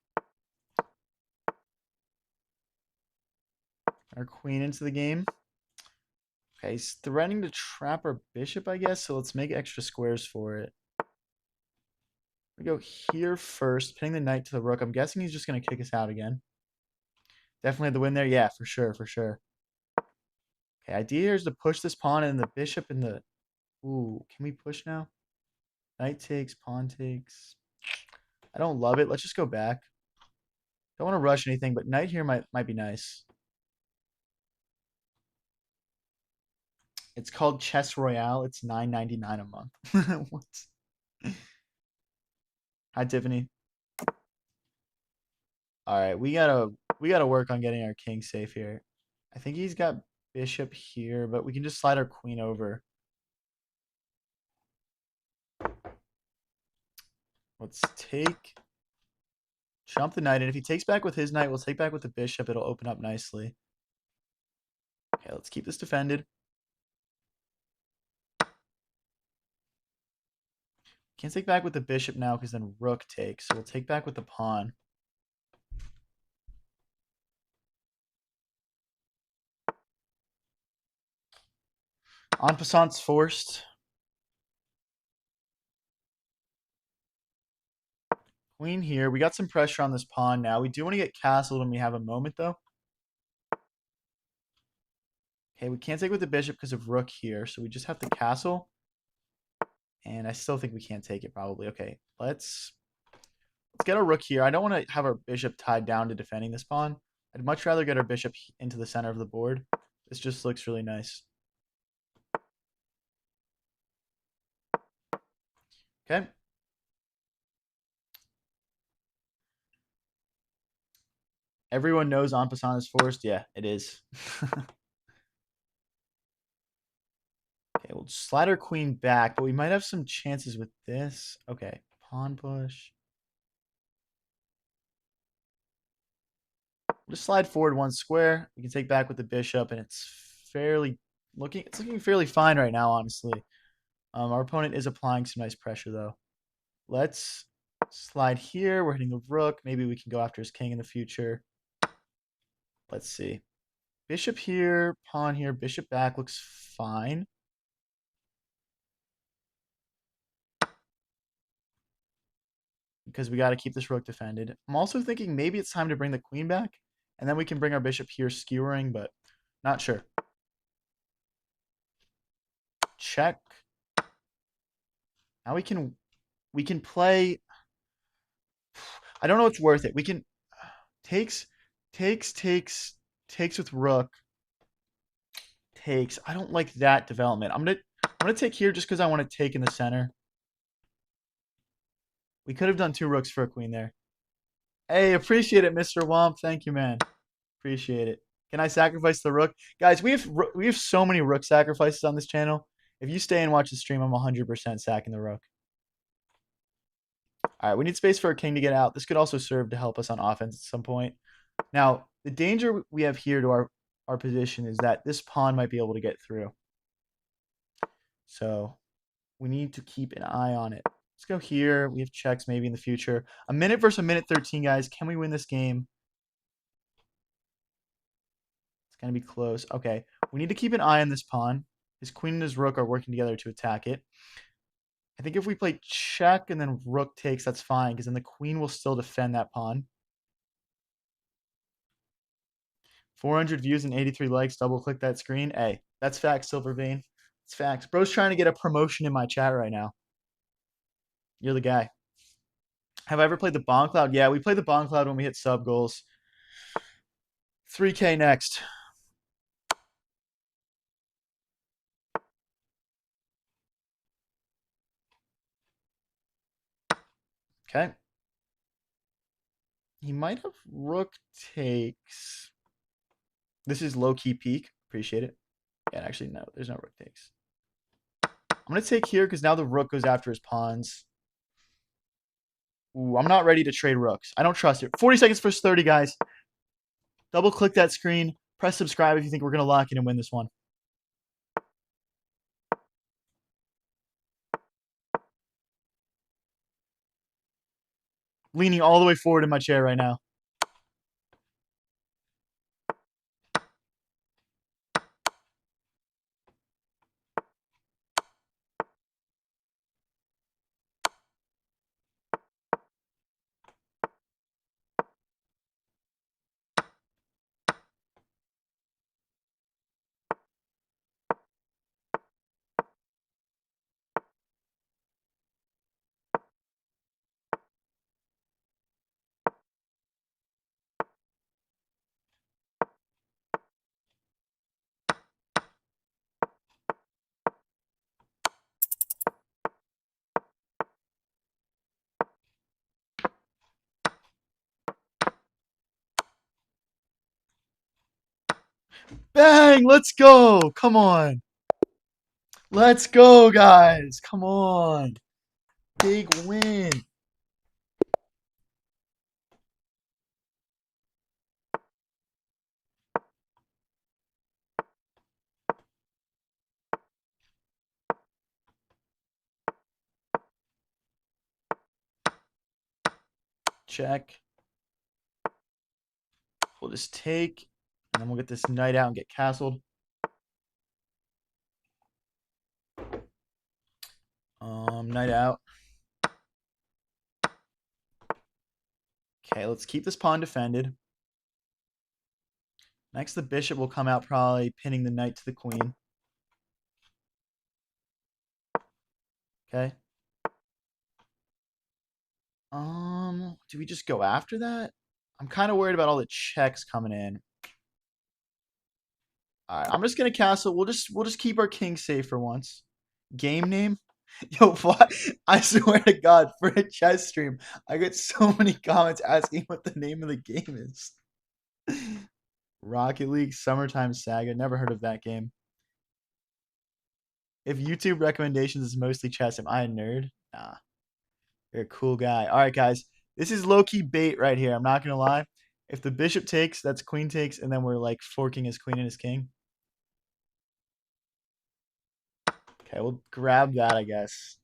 Our queen into the game. Okay, he's threatening to trap our bishop, I guess, so let's make extra squares for it. We go here first, pinning the knight to the rook. I'm guessing he's just going to kick us out again. Definitely had the win there. Yeah, for sure, for sure. Okay, idea here is to push this pawn and the bishop and the... Ooh, can we push now? Knight takes, pawn takes. I don't love it. Let's just go back. Don't want to rush anything, but knight here might be nice. It's called Chess Royale. It's $9.99 a month. What? Hi, Tiffany. All right, we gotta work on getting our king safe here. I think he's got bishop here, but we can just slide our queen over. Let's take, jump the knight, and if he takes back with his knight, we'll take back with the bishop. It'll open up nicely. Okay, let's keep this defended. Can't take back with the bishop now because then rook takes. So we'll take back with the pawn. En passant's forced. Queen here. We got some pressure on this pawn now. We do want to get castled when we have a moment, though. Okay, we can't take with the bishop because of rook here, so we just have to castle. And I still think we can't take it, probably. Okay, let's get a rook here. I don't want to have our bishop tied down to defending this pawn. I'd much rather get our bishop into the center of the board. This just looks really nice. Okay. Everyone knows en passant is forced. Yeah, it is. Okay, we'll slide our queen back, but we might have some chances with this. Okay, pawn push. We'll just slide forward one square. We can take back with the bishop, and it's looking fairly fine right now, honestly. Our opponent is applying some nice pressure, though. Let's slide here. We're hitting the rook. Maybe we can go after his king in the future. Let's see. Bishop here, pawn here, bishop back looks fine. Because we got to keep this rook defended. I'm also thinking maybe it's time to bring the queen back, and then we can bring our bishop here skewering, but not sure. Check. Now we can play. I don't know what's worth it. We can takes with rook. Takes. I don't like that development. I'm gonna take here just because I want to take in the center. We could have done 2 rooks for a queen there. Hey, appreciate it, Mr. Womp. Thank you, man. Appreciate it. Can I sacrifice the rook? Guys, we have so many rook sacrifices on this channel. If you stay and watch the stream, I'm 100% sacking the rook. All right, we need space for a king to get out. This could also serve to help us on offense at some point. Now, the danger we have here to our position is that this pawn might be able to get through. So we need to keep an eye on it. Let's go here. We have checks maybe in the future. A minute versus a minute 13, guys. Can we win this game? It's going to be close. Okay, we need to keep an eye on this pawn. His queen and his rook are working together to attack it. I think if we play check and then rook takes, that's fine, because then the queen will still defend that pawn. 400 views and 83 likes. Double click that screen. Hey, that's facts, Silvervein. It's facts. Bro's trying to get a promotion in my chat right now. You're the guy. Have I ever played the Bomb Cloud? Yeah, we play the Bomb Cloud when we hit sub goals. 3K next. Okay. He might have rook takes. This is low-key peak. Appreciate it. Yeah, actually, no. There's no rook takes. I'm going to take here because now the rook goes after his pawns. Ooh, I'm not ready to trade rooks. I don't trust it. 40 seconds versus 30, guys. Double click that screen. Press subscribe if you think we're going to lock in and win this one. Leaning all the way forward in my chair right now. Bang! Let's go! Come on. Let's go, guys. Come on. Big win. Check. We'll just take, and then we'll get this knight out and get castled. Knight out. Okay, let's keep this pawn defended. Next, the bishop will come out, probably pinning the knight to the queen. Okay. Do we just go after that? I'm kind of worried about all the checks coming in. All right, I'm just gonna castle. We'll just keep our king safe for once. Game name? Yo, what? I swear to God, for a chess stream, I get so many comments asking what the name of the game is. Rocket League Summertime Saga. Never heard of that game. If YouTube recommendations is mostly chess, am I a nerd? Nah. You're a cool guy. All right, guys. This is low-key bait right here. I'm not going to lie. If the bishop takes, that's queen takes, and then we're like forking his queen and his king. Okay, we'll grab that, I guess.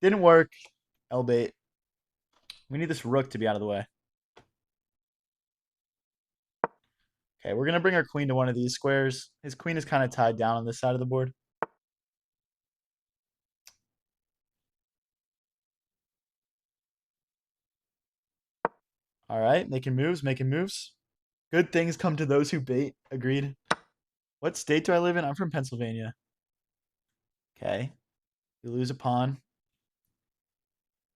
Didn't work. L-bait. We need this rook to be out of the way. Okay, we're going to bring our queen to one of these squares. His queen is kind of tied down on this side of the board. All right, making moves, making moves. Good things come to those who bait. Agreed. What state do I live in? I'm from Pennsylvania. Okay. We lose a pawn.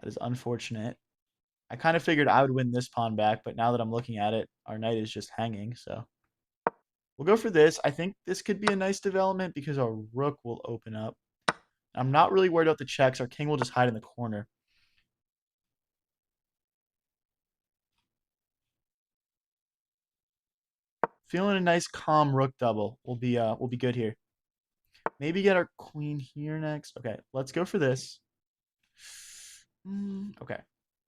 That is unfortunate. I kind of figured I would win this pawn back, but now that I'm looking at it, our knight is just hanging, so. We'll go for this. I think this could be a nice development because our rook will open up. I'm not really worried about the checks. Our king will just hide in the corner. feeling a nice calm rook double. We'll be good here. Maybe get our queen here next. Okay, let's go for this. Okay.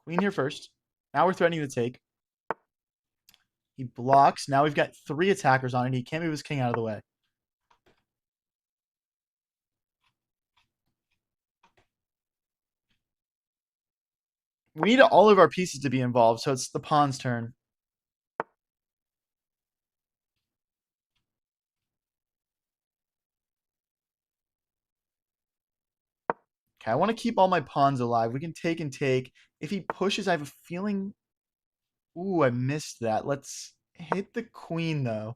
Queen here first. Now we're threatening the take. He blocks. Now we've got 3 attackers on it. He can't move his king out of the way. We need all of our pieces to be involved, so it's the pawn's turn. Okay, I want to keep all my pawns alive. We can take and take. If he pushes, I have a feeling... Ooh, I missed that. Let's hit the queen, though.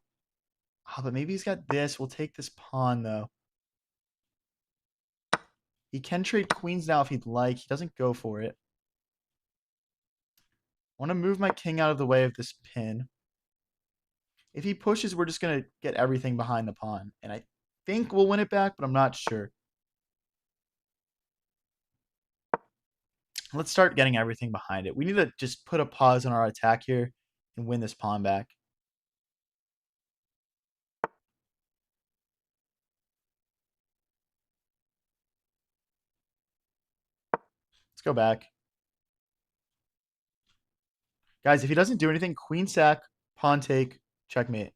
Oh, but maybe he's got this. We'll take this pawn, though. He can trade queens now if he'd like. He doesn't go for it. I want to move my king out of the way of this pin. If he pushes, we're just going to get everything behind the pawn. And I think we'll win it back, but I'm not sure. Let's start getting everything behind it. We need to just put a pause on our attack here and win this pawn back. Let's go back. Guys, if he doesn't do anything, queen sack, pawn take, checkmate.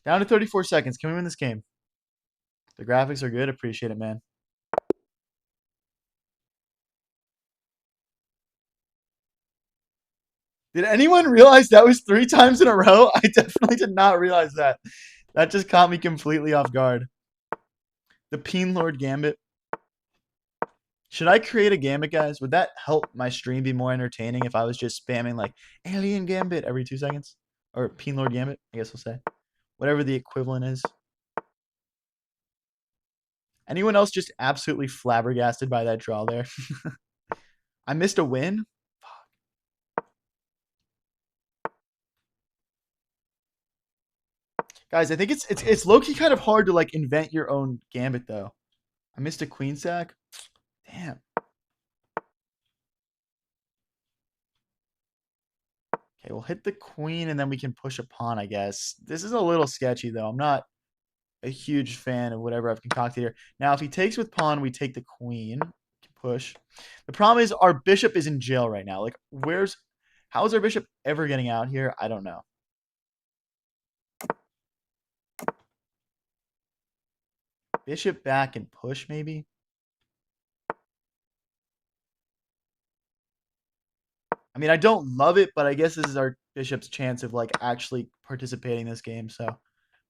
Down to 34 seconds. Can we win this game? The graphics are good. Appreciate it, man. Did anyone realize that was 3 times in a row? I definitely did not realize that. That just caught me completely off guard. The Peen Lord Gambit. Should I create a gambit, guys? Would that help my stream be more entertaining if I was just spamming like Alien Gambit every 2 seconds? Or Peen Lord Gambit, I guess we'll say. Whatever the equivalent is. Anyone else just absolutely flabbergasted by that draw there? I missed a win? Guys, I think it's low-key kind of hard to like invent your own gambit though. I missed a queen sack. Damn. Okay, we'll hit the queen and then we can push a pawn, I guess. This is a little sketchy though. I'm not a huge fan of whatever I've concocted here. Now, if he takes with pawn, we take the queen. Push. The problem is our bishop is in jail right now. Like, how is our bishop ever getting out here? I don't know. Bishop back and push, maybe? I mean, I don't love it, but I guess this is our bishop's chance of, like, actually participating in this game, so.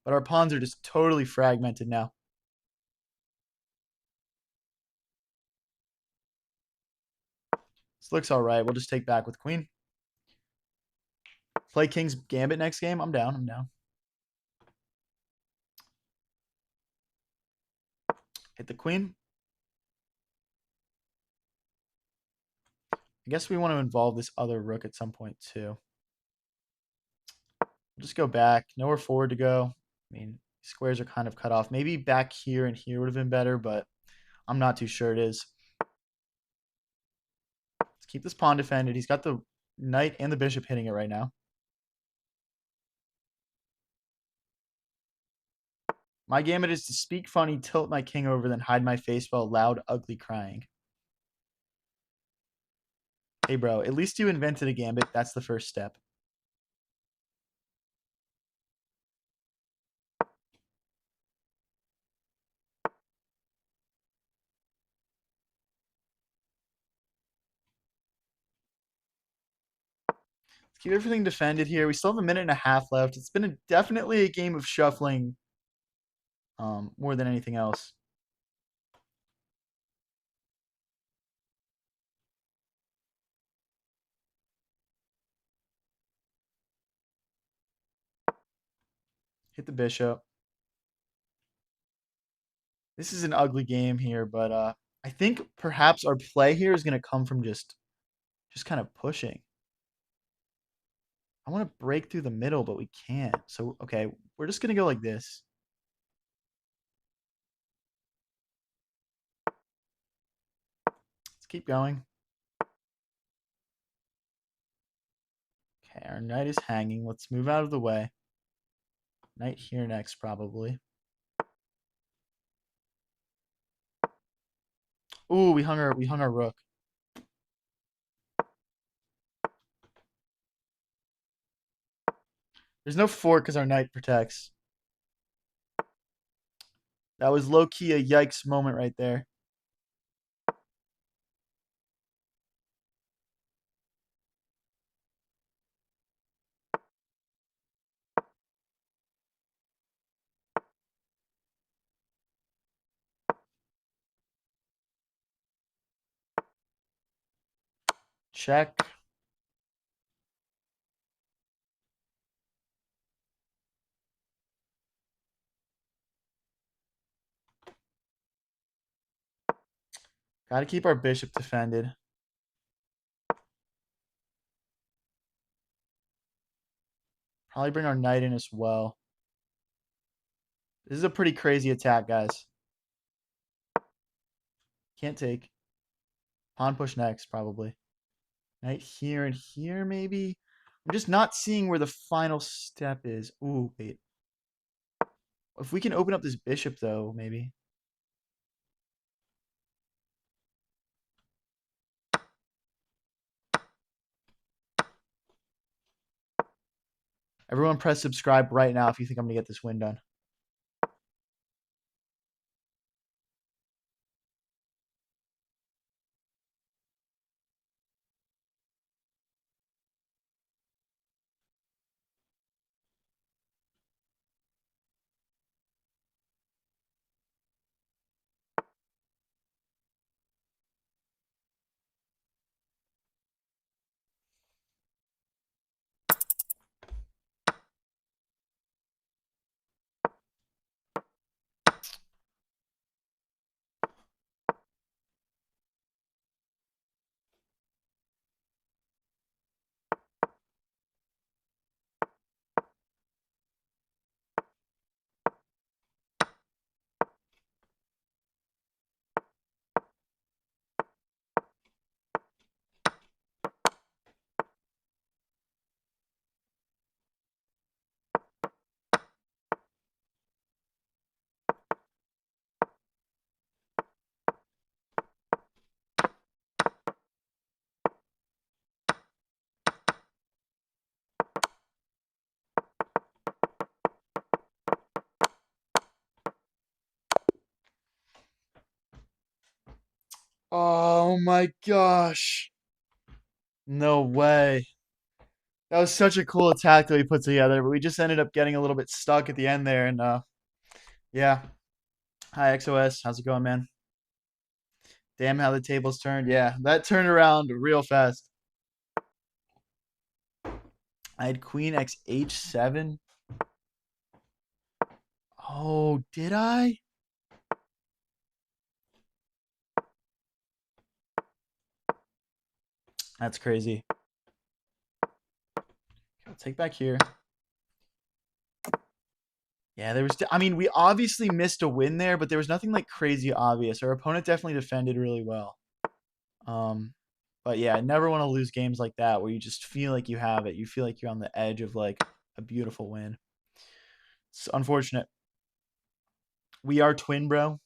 But our pawns are just totally fragmented now. This looks all right. We'll just take back with queen. Play King's Gambit next game. I'm down. I'm down. Hit the queen. I guess we want to involve this other rook at some point too. We'll just go back. Nowhere forward to go. I mean, squares are kind of cut off. Maybe back here and here would have been better, but I'm not too sure it is. Let's keep this pawn defended. He's got the knight and the bishop hitting it right now. My gambit is to speak funny, tilt my king over, then hide my face while loud, ugly crying. Hey, bro, at least you invented a gambit. That's the first step. Let's keep everything defended here. We still have a minute and a half left. It's been definitely a game of shuffling more than anything else. Hit the bishop. This is an ugly game here, but I think perhaps our play here is going to come from just kind of pushing. I want to break through the middle, but we can't. So, okay, we're just going to go like this. Let's keep going. Okay, our knight is hanging. Let's move out of the way. Knight here next, probably. Ooh, we hung our rook. There's no fork because our knight protects. That was low-key a yikes moment right there. Check. Got to keep our bishop defended. Probably bring our knight in as well. This is a pretty crazy attack, guys. Can't take. Pawn push next, probably. Knight here and here, maybe? I'm just not seeing where the final step is. Ooh, wait. If we can open up this bishop, though, maybe. Everyone press subscribe right now if you think I'm going to get this win done. Oh my gosh. No way. That was such a cool attack that we put together, but we just ended up getting a little bit stuck at the end there. And yeah. Hi, XOS. How's it going, man? Damn how the tables turned. Yeah, that turned around real fast. I had queen x h7. Oh, did I? That's crazy. I'll take back here. Yeah, there was. I mean, we obviously missed a win there, but there was nothing like crazy obvious. Our opponent definitely defended really well. Um, but yeah, I never want to lose games like that where you just feel like you have it. You feel like you're on the edge of like a beautiful win. It's unfortunate. We are twin, bro.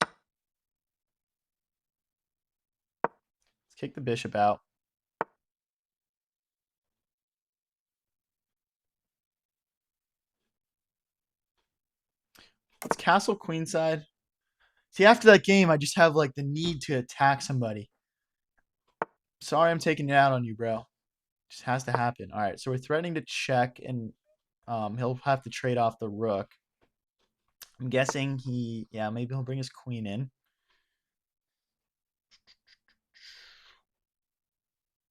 Let's kick the bishop out. Let's castle queenside. See, after that game, I just have like the need to attack somebody. Sorry, I'm taking it out on you, bro. Just has to happen. All right, so we're threatening to check, and he'll have to trade off the rook. I'm guessing yeah, maybe he'll bring his queen in.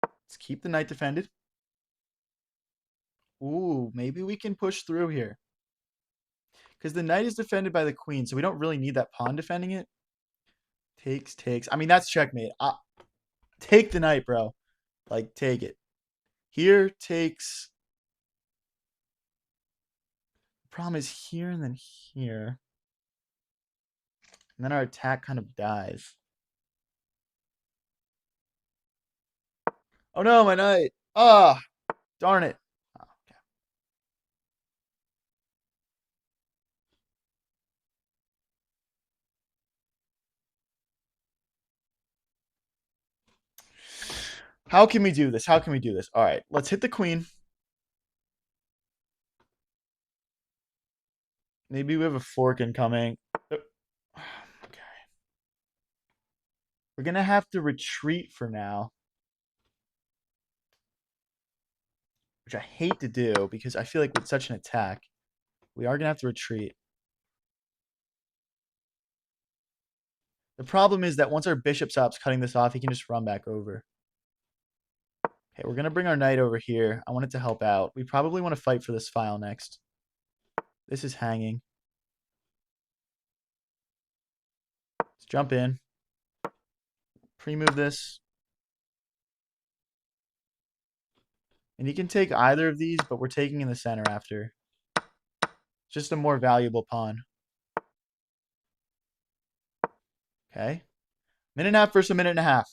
Let's keep the knight defended. Ooh, maybe we can push through here. Because the knight is defended by the queen, so we don't really need that pawn defending it. Takes. I mean, that's checkmate. Take the knight, bro. Like, take it. Here takes. Problem is here and then here. And then our attack kind of dies. Oh no, my knight. Ah, darn it. Oh, okay. How can we do this? How can we do this? All right, let's hit the queen. Maybe we have a fork incoming. Okay. We're going to have to retreat for now, which I hate to do because I feel like with such an attack, we are going to have to retreat. The problem is that once our bishop stops cutting this off, he can just run back over. Okay, we're going to bring our knight over here. I want it to help out. We probably want to fight for this file next. This is hanging. Let's jump in. Pre-move this. And he can take either of these, but we're taking in the center after. Just a more valuable pawn. Okay. Minute and a half versus a minute and a half.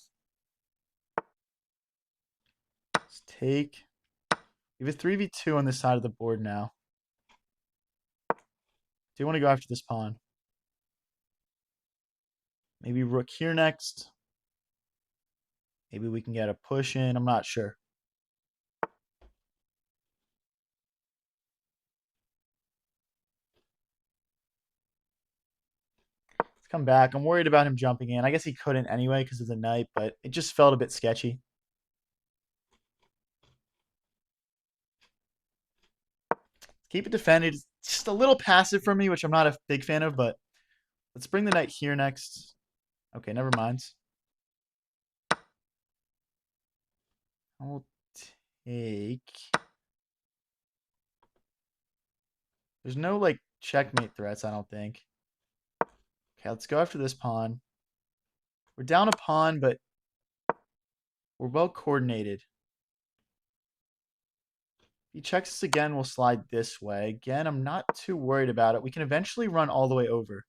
Let's take. We have a 3v2 on this side of the board now. Do you want to go after this pawn? Maybe rook here next. Maybe we can get a push in. I'm not sure. Let's come back. I'm worried about him jumping in. I guess he couldn't anyway because of the knight, but it just felt a bit sketchy. Keep it defended. It's just a little passive for me, which I'm not a big fan of, but let's bring the knight here next. Okay, never mind. I'll take. There's no like checkmate threats, I don't think. Okay, let's go after this pawn. We're down a pawn, but we're well coordinated. If he checks us again, we'll slide this way. Again, I'm not too worried about it. We can eventually run all the way over.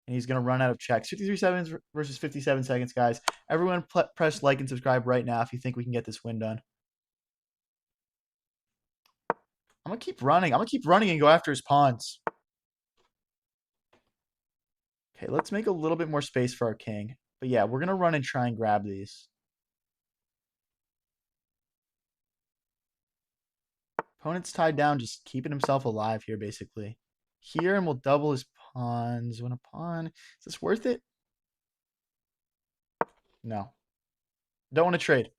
And he's going to run out of checks. 53 seconds versus 57 seconds, guys. Everyone press like and subscribe right now if you think we can get this win done. I'm going to keep running. I'm going to keep running and go after his pawns. Okay, let's make a little bit more space for our king. But yeah, we're going to run and try and grab these. Opponent's tied down, just keeping himself alive here, basically. Here, and we'll double his pawns. Win a pawn. Is this worth it? No. Don't want to trade.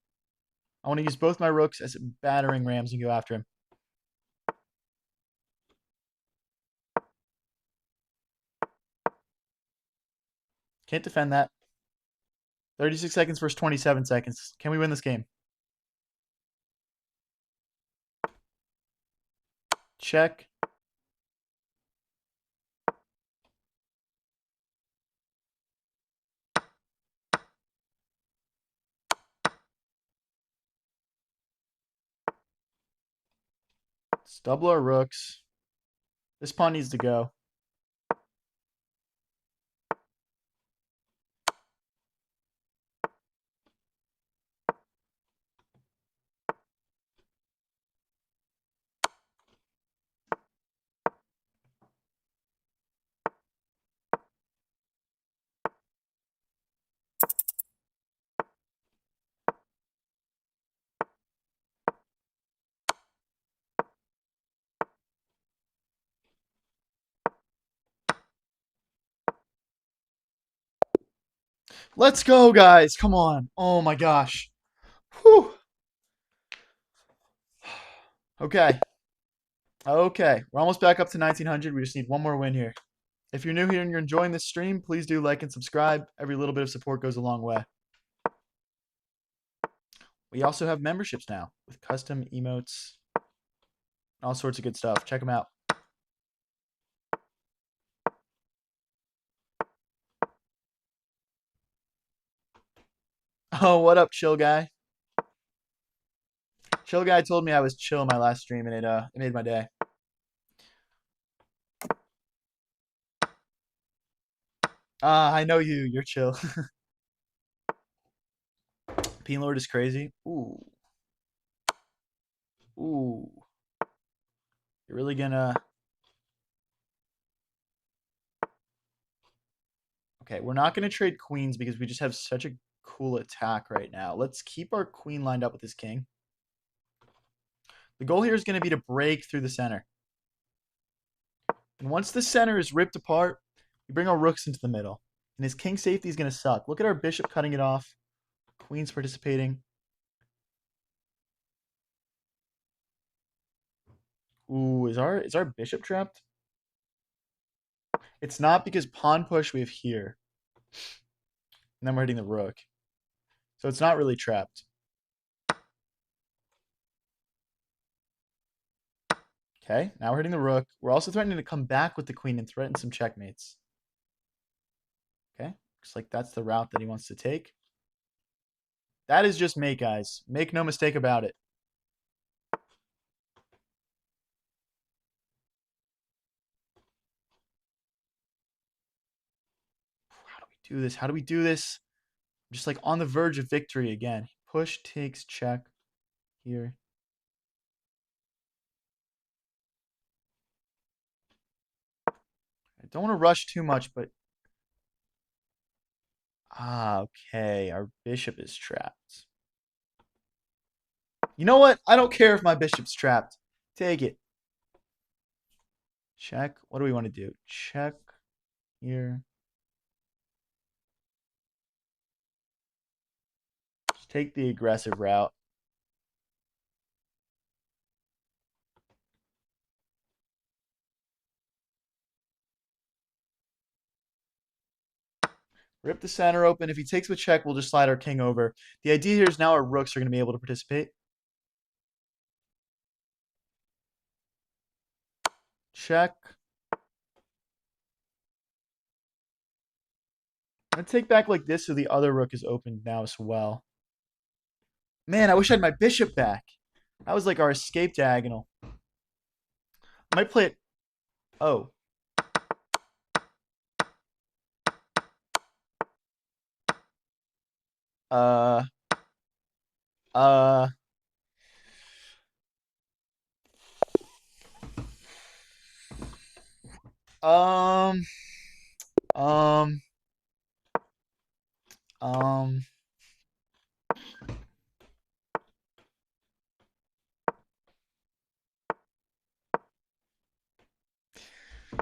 I want to use both my rooks as battering rams and go after him. Can't defend that. 36 seconds versus 27 seconds. Can we win this game? Check. Let's double our rooks. This pawn needs to go. Let's go, guys. Come on. Oh, my gosh. Whew. Okay. Okay. We're almost back up to 1900. We just need one more win here. If you're new here and you're enjoying this stream, please do like and subscribe. Every little bit of support goes a long way. We also have memberships now with custom emotes, all sorts of good stuff. Check them out. Oh, what up, chill guy? Chill guy told me I was chill in my last stream, and it made my day. I know you. You're chill. Peen Lord is crazy. Ooh, ooh. You're really gonna. Okay, we're not gonna trade queens because we just have such a cool attack right now. Let's keep our queen lined up with this king. The goal here is gonna be to break through the center. And once the center is ripped apart, we bring our rooks into the middle. And his king safety is gonna suck. Look at our bishop cutting it off. Queen's participating. Ooh, is our bishop trapped? It's not because pawn push we have here. And then we're hitting the rook. So it's not really trapped. Okay, now we're hitting the rook. We're also threatening to come back with the queen and threaten some checkmates. Okay, looks like that's the route that he wants to take. That is just mate, guys. Make no mistake about it. How do we do this? How do we do this? I'm just like on the verge of victory again. Push, takes, check here. I don't want to rush too much, but okay. Our bishop is trapped. You know what? I don't care if my bishop's trapped. Take it. Check. What do we want to do? Check here. Just take the aggressive route. Rip the center open. If he takes with check, we'll just slide our king over. The idea here is now our rooks are going to be able to participate. Check. I'm going to take back like this so the other rook is opened now as well. Man, I wish I had my bishop back. That was like our escape diagonal. I might play it. Oh. Uh. Uh. Um. Um. Um.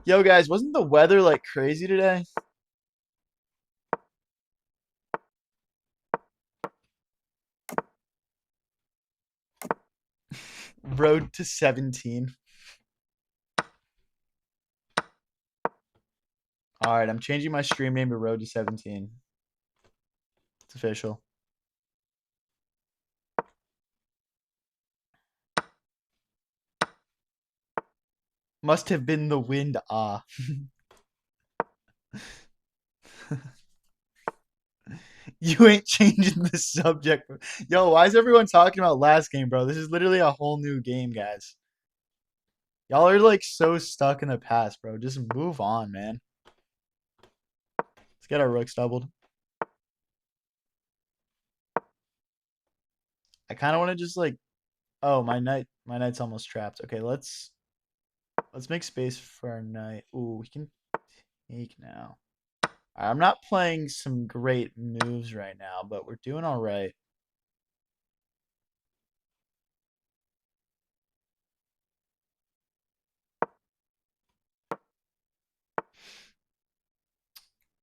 Yo, guys, wasn't the weather like crazy today? Road to 17. All right, I'm changing my stream name to Road to 17. It's official. Must have been the wind. Ah. You ain't changing the subject. Yo, why is everyone talking about last game, bro? This is literally a whole new game, guys. Y'all are like so stuck in the past, bro. Just move on, man. Let's get our rooks doubled. I kind of want to just like, oh, my knight's almost trapped. Okay, let's make space for our knight. Ooh, we can take now. I'm not playing some great moves right now, but we're doing all right.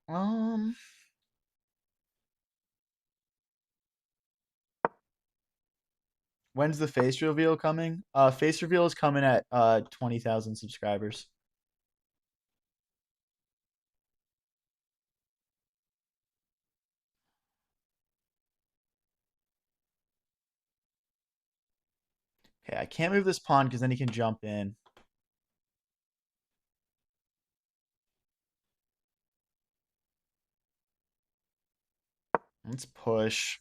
Um, when's the face reveal coming? Face reveal is coming at 20,000 subscribers. Okay, I can't move this pawn because then he can jump in. Let's push.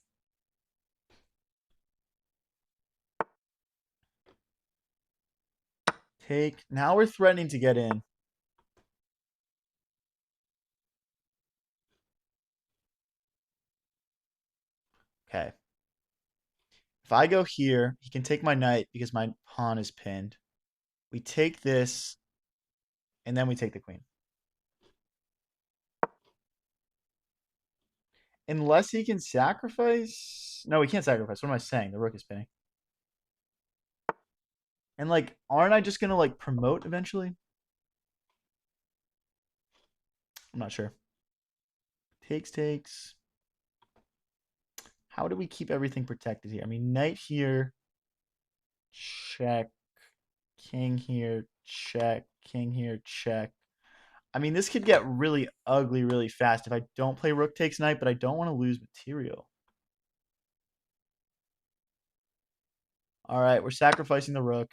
Take. Now we're threatening to get in. Okay. If I go here, he can take my knight because my pawn is pinned. We take this, and then we take the queen. Unless he can sacrifice. No, he can't sacrifice. What am I saying? The rook is pinning. And like, aren't I just gonna like promote eventually? I'm not sure. Takes. How do we keep everything protected here? I mean, knight here. Check. King here. Check. King here. Check. I mean, this could get really ugly really fast if I don't play rook takes knight, but I don't want to lose material. All right, we're sacrificing the rook.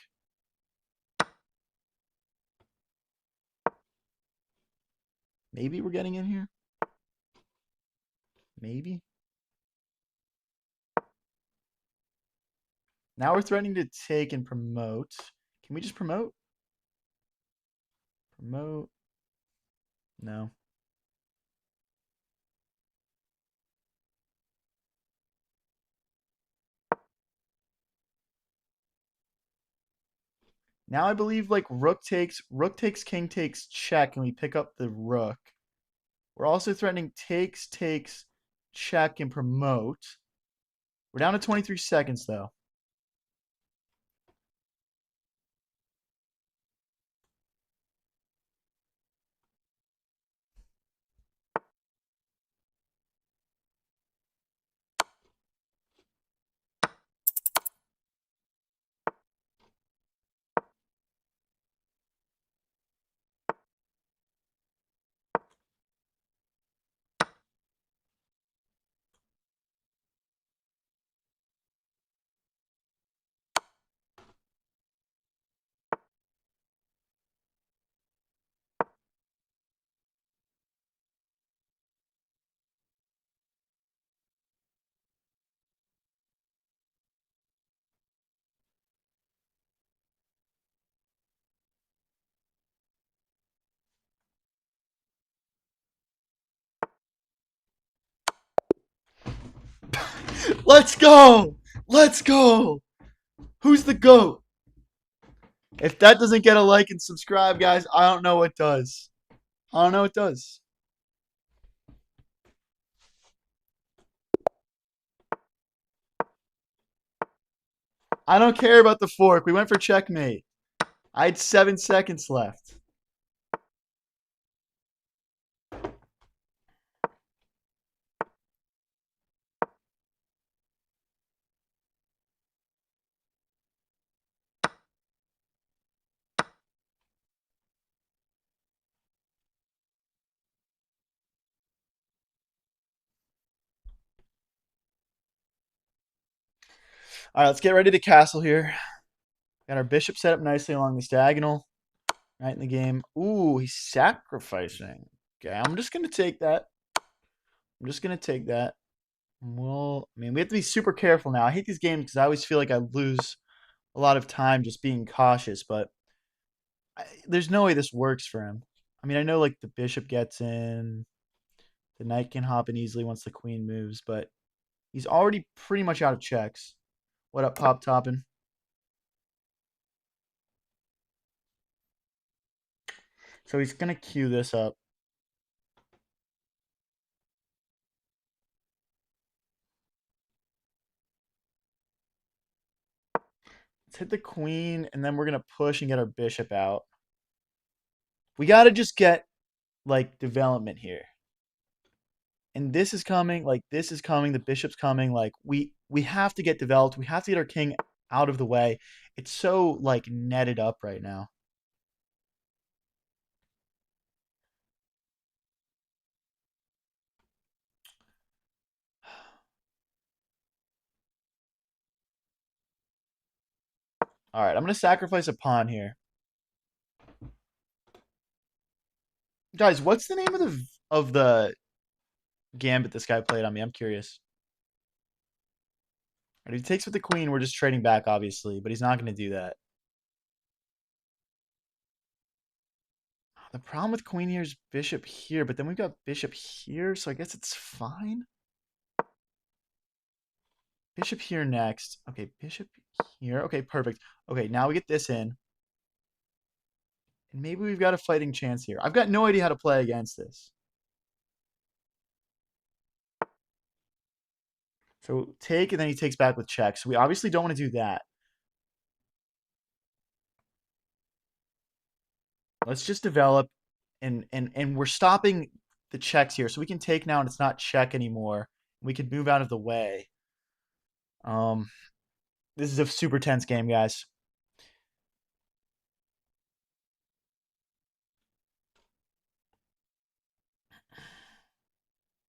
Maybe we're getting in here. Maybe. Now we're threatening to take and promote. Can we just promote? Promote. No. Now I believe like rook takes, king takes, check, and we pick up the rook. We're also threatening takes, check, and promote. We're down to 23 seconds though. Let's go! Let's go! Who's the GOAT? If that doesn't get a like and subscribe, guys, I don't know what does. I don't know what does. I don't care about the fork. We went for checkmate. I had 7 seconds left. All right, let's get ready to castle here. Got our bishop set up nicely along this diagonal. Right in the game. Ooh, he's sacrificing. Okay, I'm just going to take that. I'm just going to take that. Well, I mean, we have to be super careful now. I hate these games because I always feel like I lose a lot of time just being cautious, but there's no way this works for him. I mean, I know like the bishop gets in, the knight can hop in easily once the queen moves, but he's already pretty much out of checks. What up, Pop Toppin'? So he's going to queue this up. Let's hit the queen, and then we're going to push and get our bishop out. We got to just get, like, development here. And this is coming, like, this is coming, the bishop's coming. Like, we have to get developed. We have to get our king out of the way. It's so, like, netted up right now. All right, I'm going to sacrifice a pawn here. Guys, what's the name of the gambit this guy played on me? I'm curious. If he takes with the queen, we're just trading back, obviously, but he's not going to do that. The problem with queen here is bishop here, but then we've got bishop here, so I guess it's fine. Bishop here next. Okay, bishop here. Okay, perfect. Okay, now we get this in. And maybe we've got a fighting chance here. I've got no idea how to play against this. So take, and then he takes back with check. So we obviously don't want to do that. Let's just develop, and we're stopping the checks here. So we can take now, and it's not check anymore. We can move out of the way. Um, this is a super tense game, guys.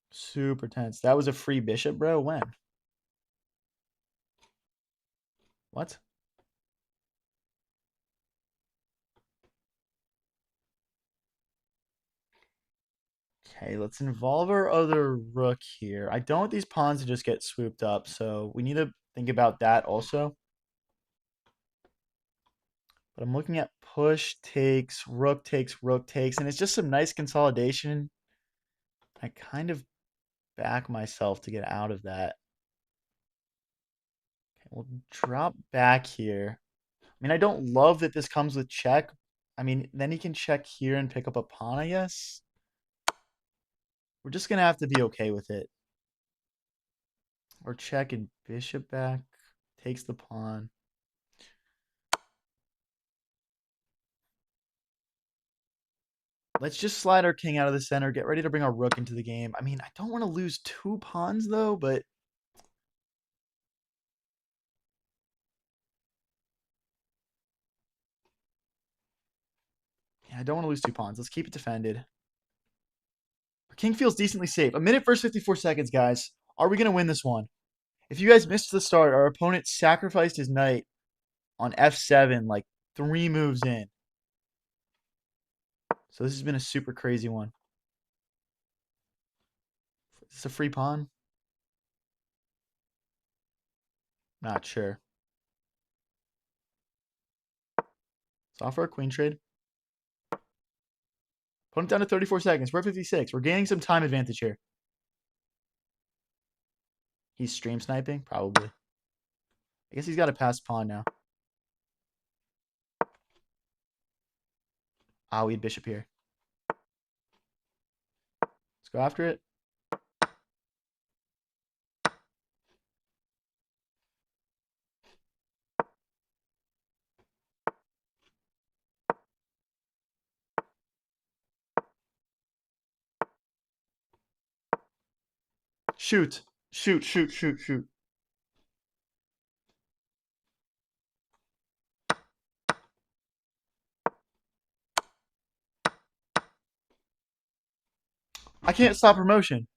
Super tense. That was a free bishop, bro. When? What? Okay, let's involve our other rook here. I don't want these pawns to just get swooped up, so we need to think about that also. But I'm looking at push takes, rook takes, and it's just some nice consolidation. I kind of back myself to get out of that. Okay, we'll drop back here. I mean, I don't love that this comes with check. I mean, then he can check here and pick up a pawn, I guess. We're just going to have to be okay with it. Or check and bishop back. Takes the pawn. Let's just slide our king out of the center. Get ready to bring our rook into the game. I mean, I don't want to lose 2 pawns, though, but... yeah, I don't want to lose 2 pawns. Let's keep it defended. Our king feels decently safe. A minute versus 54 seconds, guys. Are we going to win this one? If you guys missed the start, our opponent sacrificed his knight on f7, like 3 moves in. So this has been a super crazy one. Is this a free pawn? Not sure. Let's offer a queen trade. Opponent down to 34 seconds. We're at 56. We're gaining some time advantage here. He's stream sniping? Probably. I guess he's got to pass pawn now. Ah, we had bishop here. Let's go after it. Shoot. Shoot, shoot, shoot, shoot. I can't stop promotion.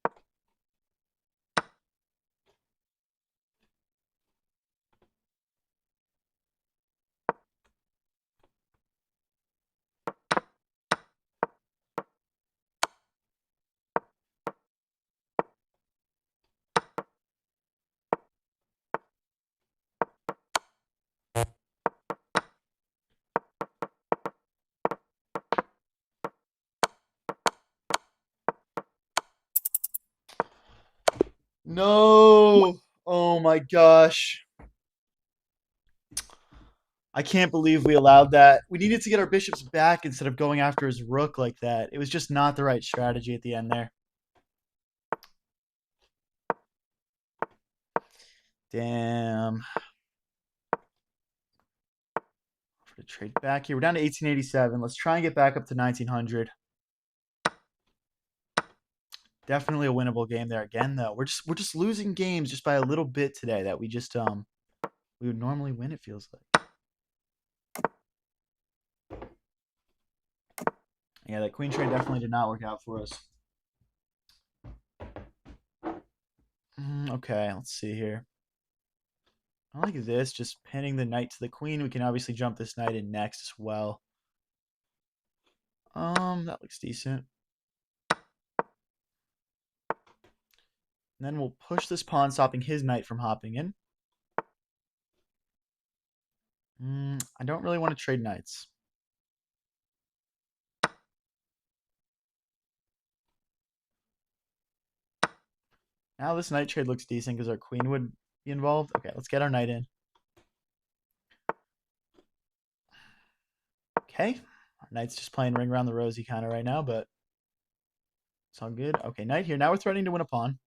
No. Oh my gosh. I can't believe we allowed that. We needed to get our bishops back instead of going after his rook like that. It was just not the right strategy at the end there. Damn. For the trade back here. We're down to 1887. Let's try and get back up to 1900. Definitely a winnable game there again, though. We're just losing games just by a little bit today that we just we would normally win, it feels like. Yeah, that queen trade definitely did not work out for us. Okay, let's see here. I like this, just pinning the knight to the queen. We can obviously jump this knight in next as well. That looks decent. And then we'll push this pawn, stopping his knight from hopping in. I don't really want to trade knights. Now this knight trade looks decent because our queen would be involved. Okay, let's get our knight in. Okay. Our knight's just playing ring around the rosy kind of right now, but it's all good. Okay, knight here. Now we're threatening to win a pawn.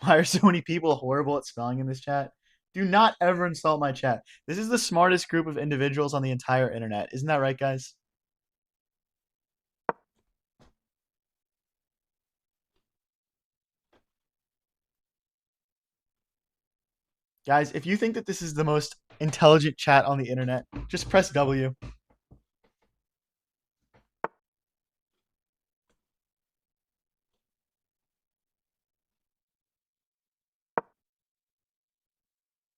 Why are so many people horrible at spelling in this chat? Do not ever insult my chat. This is the smartest group of individuals on the entire internet. Isn't that right, guys? Guys, if you think that this is the most intelligent chat on the internet, just press W.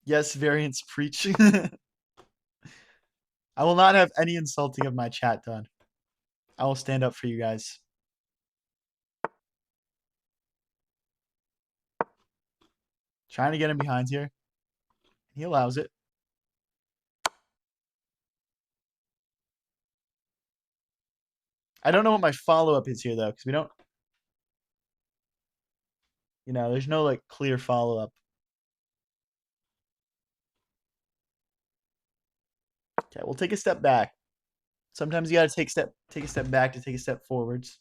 Yes, variance preach. I will not have any insulting of my chat done. I will stand up for you guys. Trying to get him behind here. He allows it. I don't know what my follow-up is here, though, because we don't... there's no, like, clear follow-up. Okay, we'll take a step back. Sometimes you gotta take a step back to take a step forwards.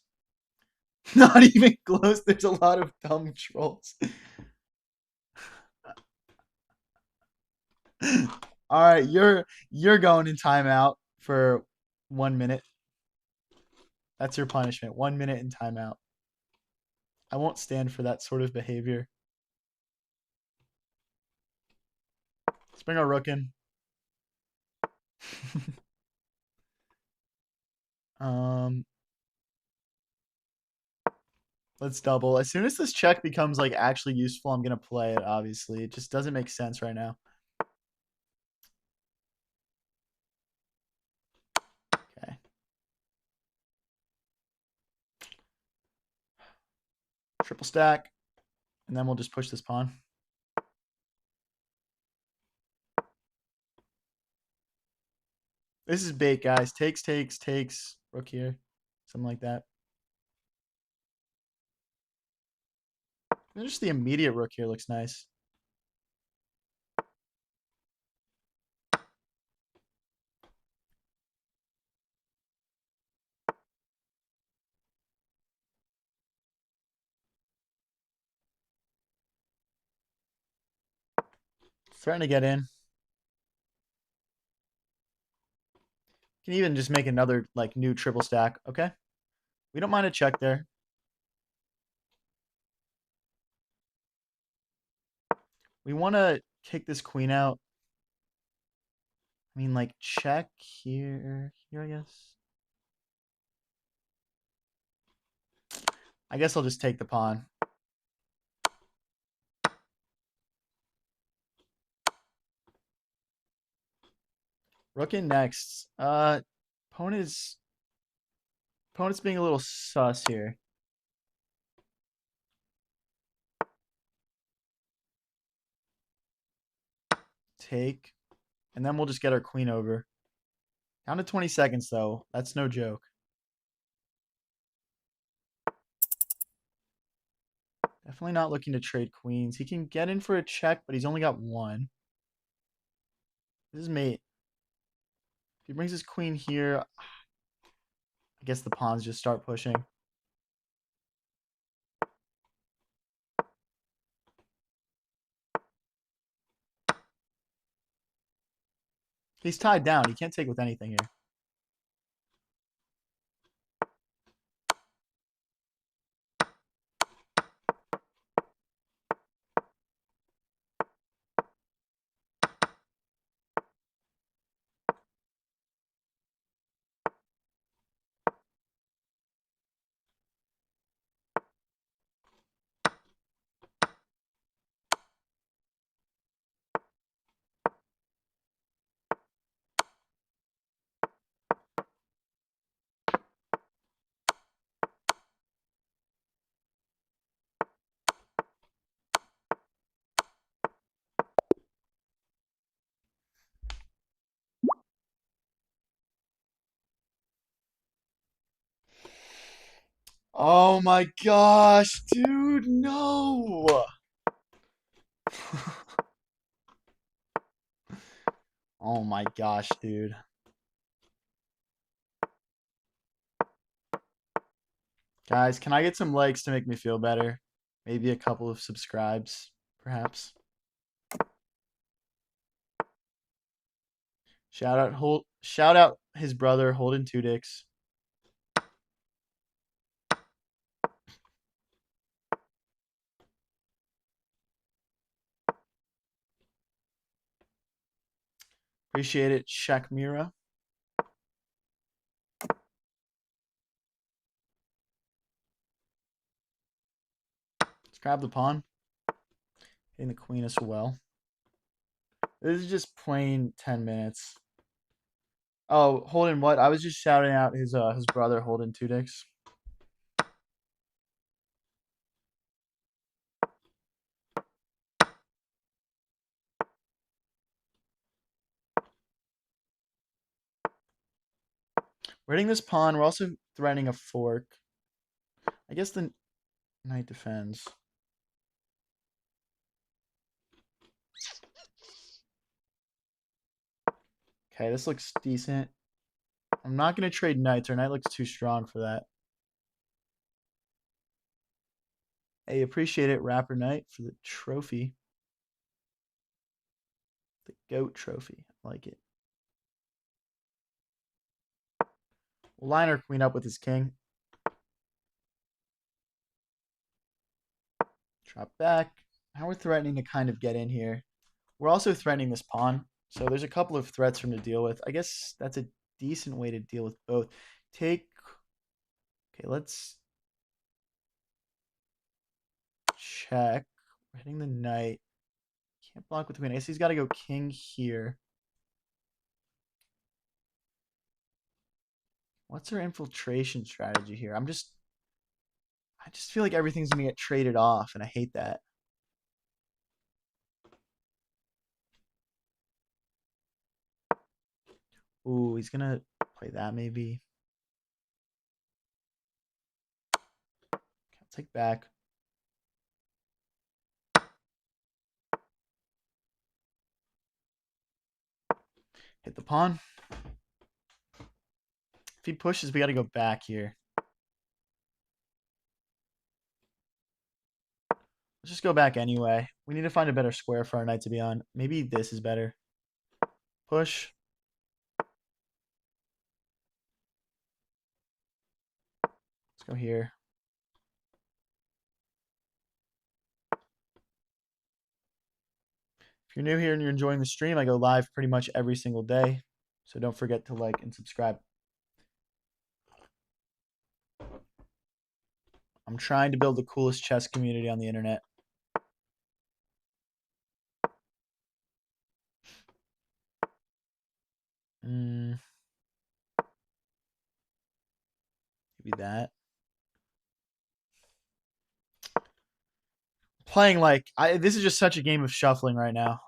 Not even close. There's a lot of dumb trolls. All right, you're going in timeout for 1 minute. That's your punishment. 1 minute in timeout. I won't stand for that sort of behavior. Let's bring our rook in. um, let's double. As soon as this check becomes like actually useful, I'm gonna play it. Obviously, it just doesn't make sense right now. Okay. Triple stack, and then we'll just push this pawn. This is bait, guys. Takes, rook here. Something like that. And just the immediate rook here looks nice. Starting to get in. Can even just make another like new triple stack. Okay. We don't mind a check there. We want to kick this queen out. I mean, like, check here, I guess. I guess I'll just take the pawn. Rook in next. Opponent's being a little sus here. Take. And then we'll just get our queen over. Down to 20 seconds, though. That's no joke. Definitely not looking to trade queens. He can get in for a check, but he's only got one. This is mate. If he brings his queen here, I guess the pawns just start pushing. He's tied down. He can't take with anything here. Oh my gosh, dude, no. Oh my gosh, dude. Guys, can I get some likes to make me feel better? Maybe a couple of subscribes, perhaps. Shout out his brother Holden Two Dicks. Appreciate it, Shaq Mira. Let's grab the pawn. Hitting the queen as well. This is just plain 10 minutes. Oh, Holden what? I was just shouting out his brother Holden Two Dicks. We're hitting this pawn. We're also threatening a fork. I guess the knight defends. Okay, this looks decent. I'm not going to trade knights. Our knight looks too strong for that. Hey, appreciate it, Rapper Knight, for the trophy. The GOAT trophy. I like it. We'll line our queen up with his king. Drop back. Now we're threatening to kind of get in here. We're also threatening this pawn. So there's a couple of threats for him to deal with. I guess that's a decent way to deal with both. Okay, let's check. We're hitting the knight. Can't block with the queen. I guess he's got to go king here. What's our infiltration strategy here? I just feel like everything's going to get traded off, and I hate that. Ooh, he's going to play that maybe. Okay, I'll take back. Hit the pawn. If he pushes, we got to go back here. Let's just go back anyway. We need to find a better square for our knight to be on. Maybe this is better. Push. Let's go here. If you're new here and you're enjoying the stream, I go live pretty much every single day. So don't forget to like and subscribe. I'm trying to build the coolest chess community on the internet. Maybe that. Playing like this is just such a game of shuffling right now.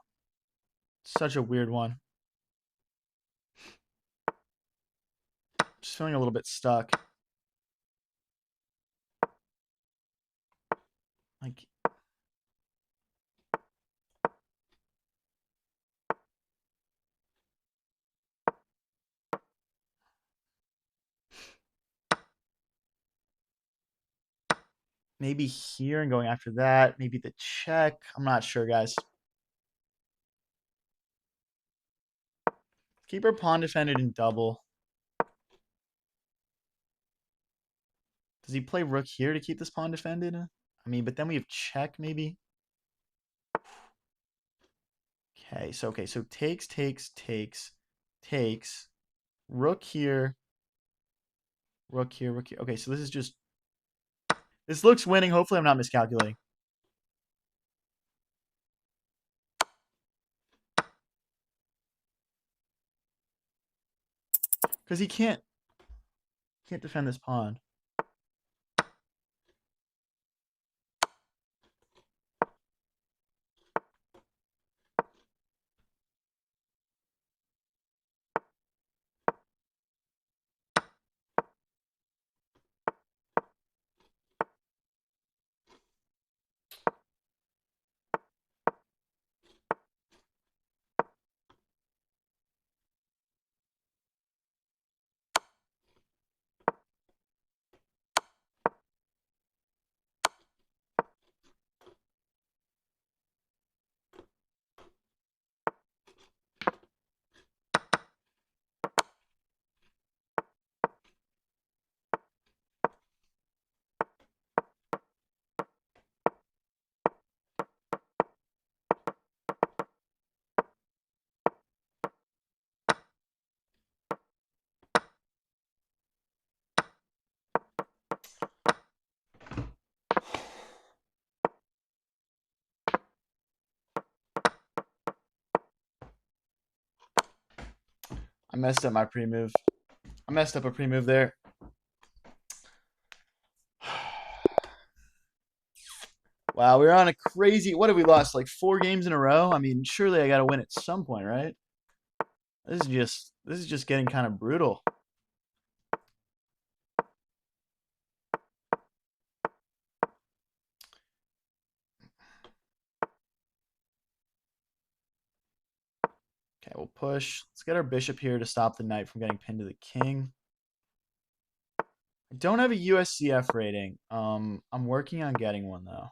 Such a weird one. Just feeling a little bit stuck. Like maybe here and going after that. Maybe the check. I'm not sure, guys. Keep our pawn defended in double. Does he play rook here to keep this pawn defended? I mean, but then we have check maybe. Okay, so takes. Rook here. Rook here, rook here. Okay, so this looks winning. Hopefully I'm not miscalculating. Because he can't defend this pawn. messed up my pre-move. I messed up a pre-move there. Wow, we're on a crazy. What have we lost? Like 4 games in a row? I mean, surely I got to win at some point, right? This is just getting kind of brutal. Okay, we'll push. Let's get our bishop here to stop the knight from getting pinned to the king. I don't have a USCF rating. I'm working on getting one though.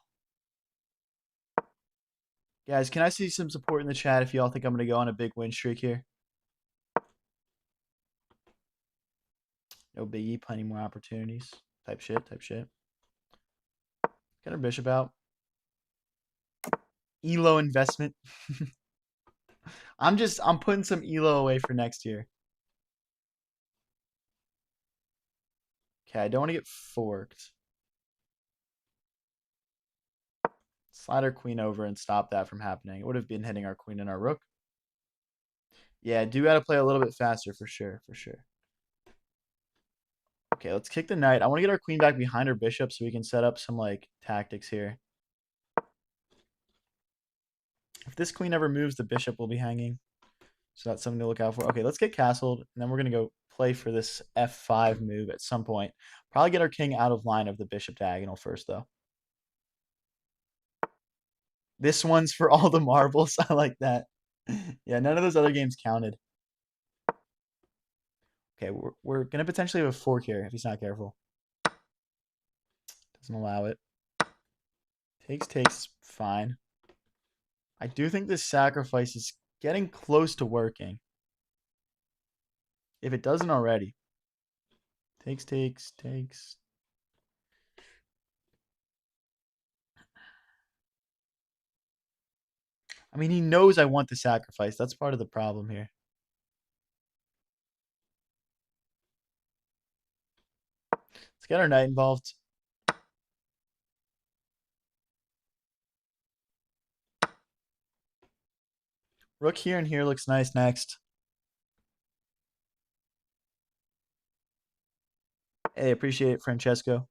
Guys, can I see some support in the chat if y'all think I'm gonna go on a big win streak here? No biggie, plenty more opportunities. Type shit, type shit. Get our bishop out. ELO investment. I'm putting some ELO away for next year. Okay, I don't want to get forked. Slide our queen over and stop that from happening. It would have been hitting our queen and our rook. Yeah, do got to play a little bit faster for sure, for sure. Okay, let's kick the knight. I want to get our queen back behind our bishop so we can set up some like tactics here. If this queen ever moves, the bishop will be hanging. So that's something to look out for. Okay, let's get castled, and then we're going to go play for this f5 move at some point. Probably get our king out of line of the bishop diagonal first, though. This one's for all the marbles. I like that. Yeah, none of those other games counted. Okay, we're going to potentially have a fork here if he's not careful. Doesn't allow it. Takes, fine. I do think this sacrifice is getting close to working. If it doesn't already. Takes. I mean, he knows I want the sacrifice. That's part of the problem here. Let's get our knight involved. Rook here and here looks nice next. Hey, appreciate it, Francesco.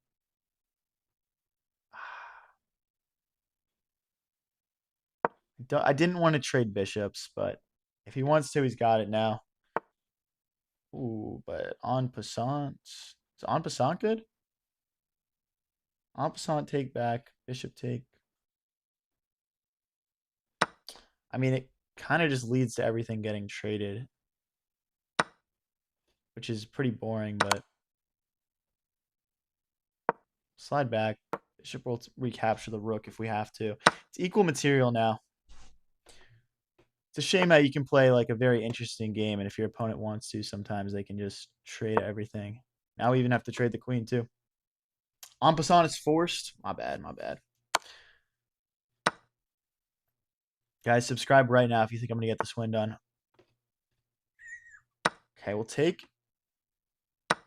I didn't want to trade bishops, but if he wants to, he's got it now. Ooh, but en passant. Is en passant good? En passant take back. Bishop take. I mean, it kind of just leads to everything getting traded. Which is pretty boring, but slide back. Bishop will recapture the rook if we have to. It's equal material now. It's a shame that you can play like a very interesting game, and if your opponent wants to, sometimes they can just trade everything. Now we even have to trade the queen too. En passant is forced. My bad. Guys, subscribe right now if you think I'm going to get this win done. Okay, we'll take. I'm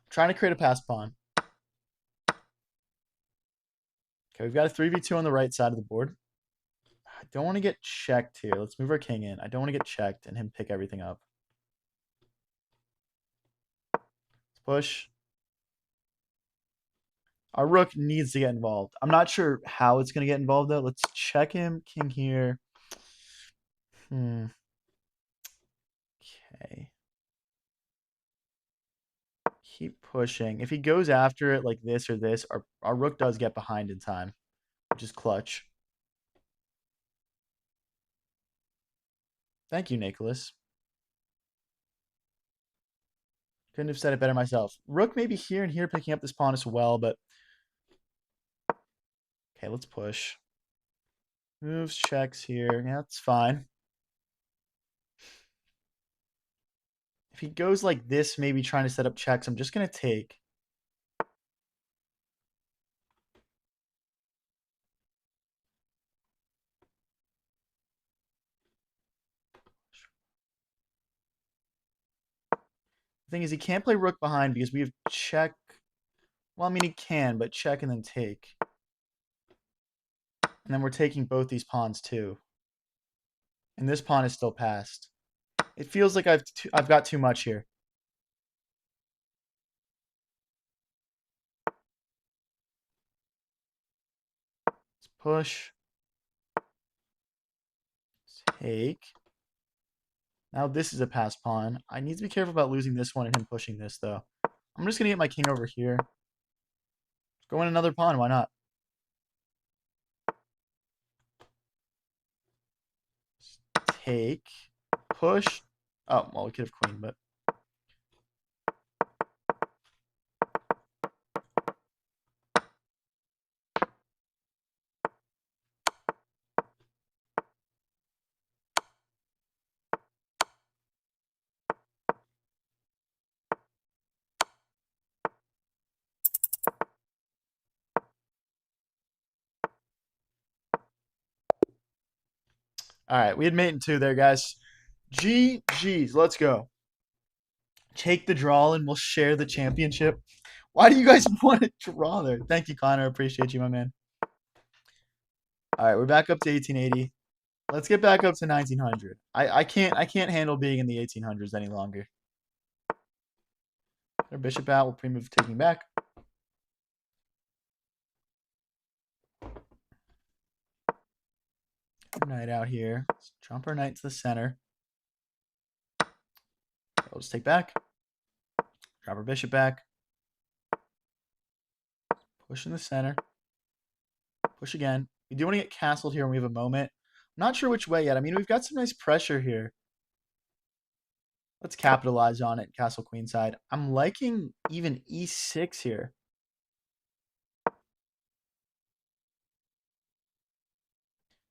trying to create a pass pawn. Okay, we've got a 3v2 on the right side of the board. I don't want to get checked here. Let's move our king in. I don't want to get checked and him pick everything up. Let's push. Our rook needs to get involved. I'm not sure how it's going to get involved, though. Let's check him. King here. Okay. Keep pushing. If he goes after it like this or this, our rook does get behind in time, which is clutch. Thank you, Nicholas. Couldn't have said it better myself. Rook maybe here and here picking up this pawn as well, but... Okay, let's push. Moves, checks here. Yeah, that's fine. If he goes like this, maybe trying to set up checks, I'm just going to take. The thing is, he can't play rook behind because we have check. Well, I mean, he can, but check and then take. And then we're taking both these pawns too. And this pawn is still passed. It feels like I've got too much here. Let's push. Take. Now this is a pass pawn. I need to be careful about losing this one and him pushing this, though. I'm just going to get my king over here. Let's go in another pawn. Why not? Take. Push. Oh, well, we could have queen, but... All right, we had mate in two there, guys. GG's. Let's go. Take the draw and we'll share the championship. Why do you guys want to draw there? Thank you, Connor. Appreciate you, my man. All right, we're back up to 1880. Let's get back up to 1900. I can't handle being in the 1800s any longer. Our bishop out. We'll pre-move taking back. Knight out here. Let's jump our knight to the center. We'll just take back. Drop our bishop back. Push in the center. Push again. We do want to get castled here when we have a moment. I'm not sure which way yet. I mean, we've got some nice pressure here. Let's capitalize on it, castle queenside. I'm liking even e6 here.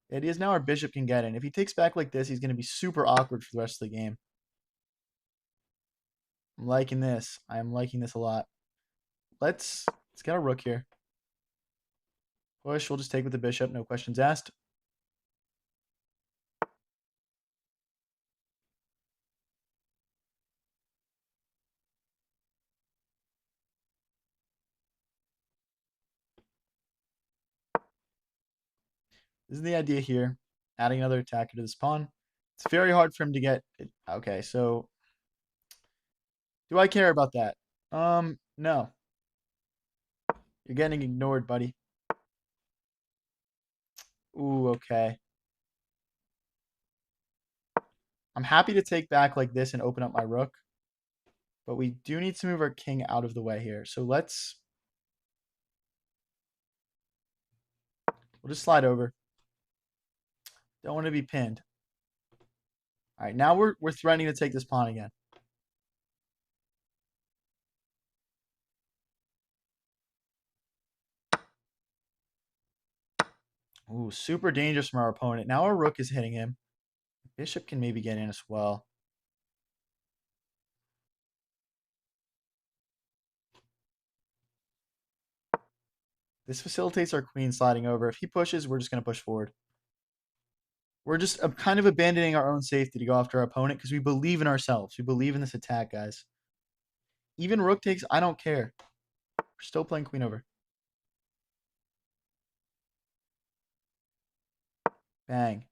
The idea is now our bishop can get in. If he takes back like this, he's going to be super awkward for the rest of the game. I'm liking this. I am liking this a lot. Let's get a rook here. Push. We'll just take with the bishop. No questions asked. This is the idea here. Adding another attacker to this pawn. It's very hard for him to get it. Okay, so do I care about that? No. You're getting ignored, buddy. Ooh, okay. I'm happy to take back like this and open up my rook. But we do need to move our king out of the way here. So we'll just slide over. Don't want to be pinned. All right, now we're threatening to take this pawn again. Ooh, super dangerous from our opponent. Now our rook is hitting him. Bishop can maybe get in as well. This facilitates our queen sliding over. If he pushes, we're just going to push forward. We're just kind of abandoning our own safety to go after our opponent because we believe in ourselves. We believe in this attack, guys. Even rook takes, I don't care. We're still playing queen over. Bang.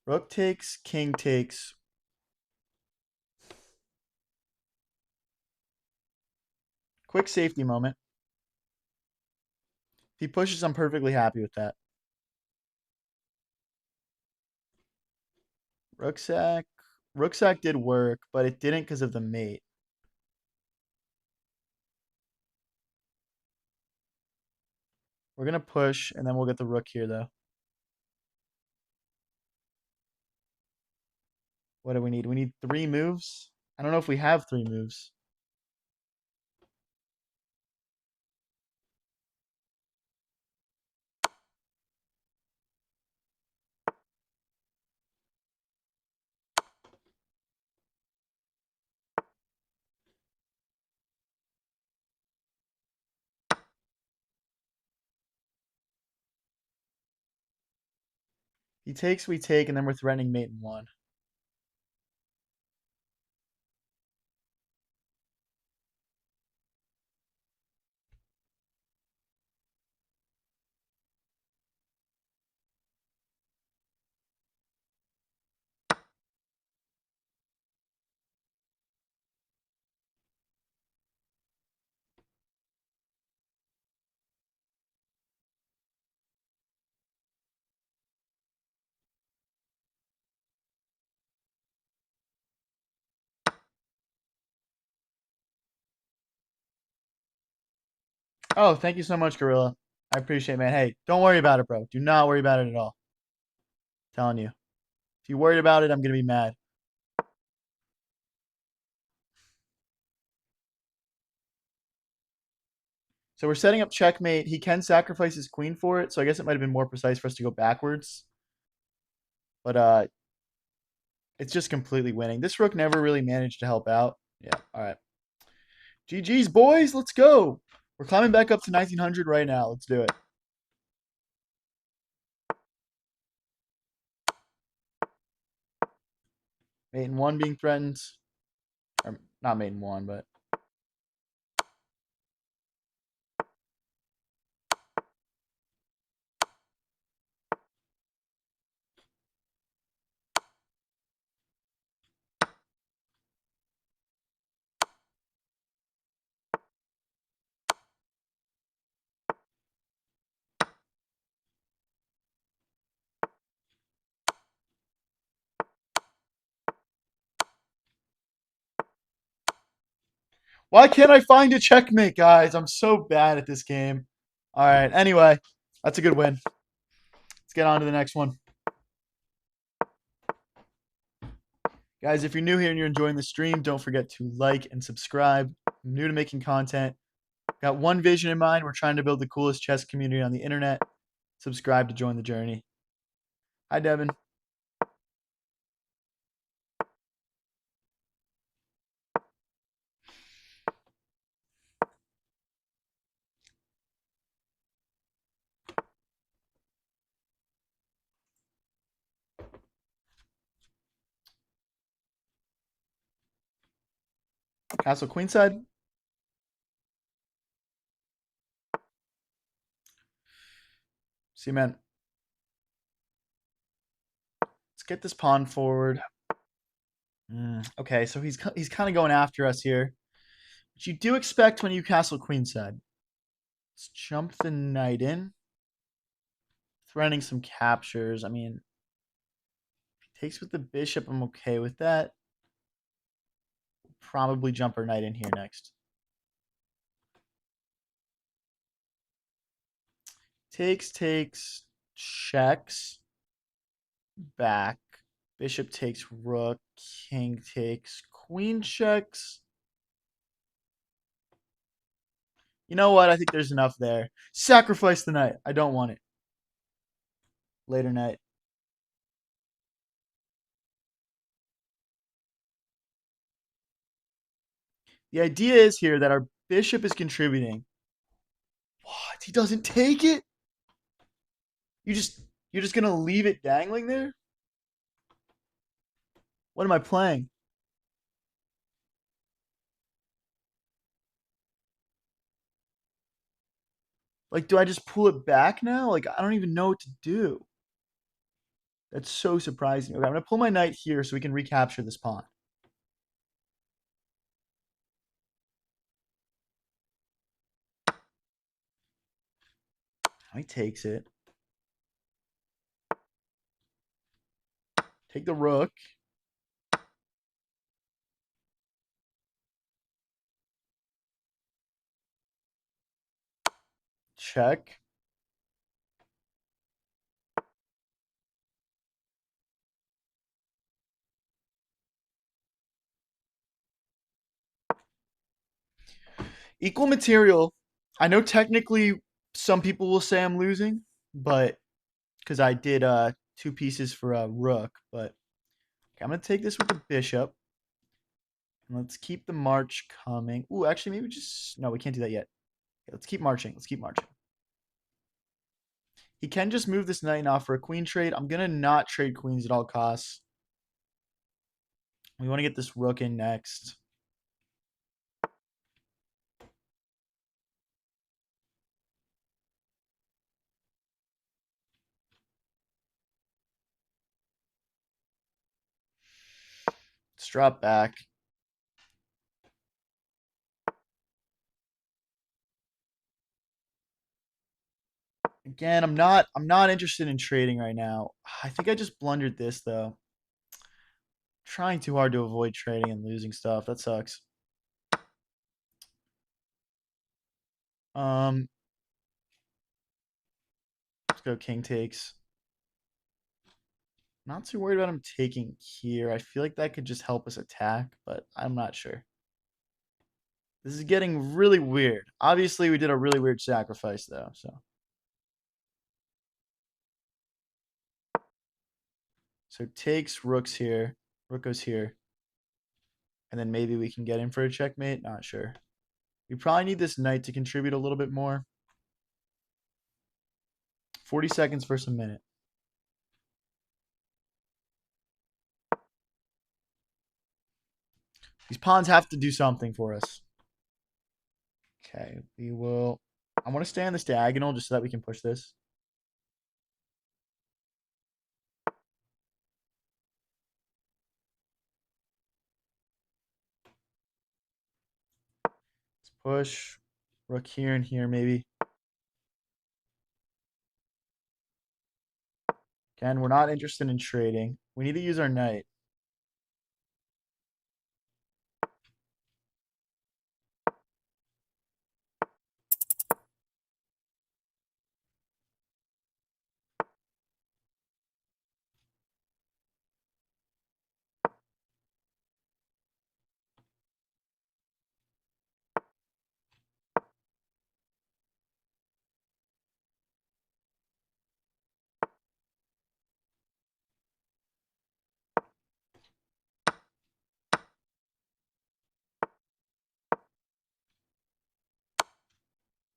Rook takes, king takes. Quick safety moment. If he pushes, I'm perfectly happy with that. Rucksack. Rucksack did work, but it didn't because of the mate. We're going to push, and then we'll get the rook here, though. What do we need? We need 3 moves. I don't know if we have 3 moves. He takes, we take, and then we're threatening mate in one. Oh, thank you so much, Gorilla. I appreciate it, man. Hey, don't worry about it, bro. Do not worry about it at all. I'm telling you. If you're worried about it, I'm gonna be mad. So we're setting up checkmate. He can sacrifice his queen for it, so I guess it might have been more precise for us to go backwards. But it's just completely winning. This rook never really managed to help out. Yeah, all right. GG's, boys. Let's go. We're climbing back up to 1900 right now. Let's do it. Mate in one being threatened. Or not mate in one, but why can't I find a checkmate, guys? I'm so bad at this game. All right. Anyway, that's a good win. Let's get on to the next one. Guys, if you're new here and you're enjoying the stream, don't forget to like and subscribe. I'm new to making content. Got one vision in mind. We're trying to build the coolest chess community on the internet. Subscribe to join the journey. Hi, Devin. Castle queenside. See, man. Let's get this pawn forward. Okay, so he's kind of going after us here, which you do expect when you castle queenside. Let's jump the knight in, threatening some captures. I mean, if he takes with the bishop, I'm okay with that. Probably jump our knight in here next. Takes, checks, back. Bishop takes rook, king takes, queen checks. You know what? I think there's enough there. Sacrifice the knight. I don't want it. Later knight. The idea is here that our bishop is contributing. What? He doesn't take it? You're just gonna leave it dangling there? What am I playing? Like, do I just pull it back now? Like, I don't even know what to do. That's so surprising. Okay, I'm gonna pull my knight here so we can recapture this pawn. He takes it. Take the rook. Check. Equal material. I know technically some people will say I'm losing, but because I did two pieces for a rook, but okay, I'm gonna take this with the bishop. And let's keep the march coming. Ooh, actually, maybe just no, we can't do that yet. Okay, let's keep marching. Let's keep marching. He can just move this knight and offer a queen trade. I'm going to not trade queens at all costs. We want to get this rook in next. Let's drop back. Again, I'm not interested in trading right now. I think I just blundered this though. Trying too hard to avoid trading and losing stuff. That sucks. Let's go king takes. Not too worried about him taking here. I feel like that could just help us attack, but I'm not sure. This is getting really weird. Obviously, we did a really weird sacrifice though, so takes rooks here. Rook goes here. And then maybe we can get in for a checkmate. Not sure. We probably need this knight to contribute a little bit more. 40 seconds versus a minute. These pawns have to do something for us. Okay, we will. I want to stay on this diagonal just so that we can push this. Let's push. Rook here and here, maybe. Again, we're not interested in trading. We need to use our knight.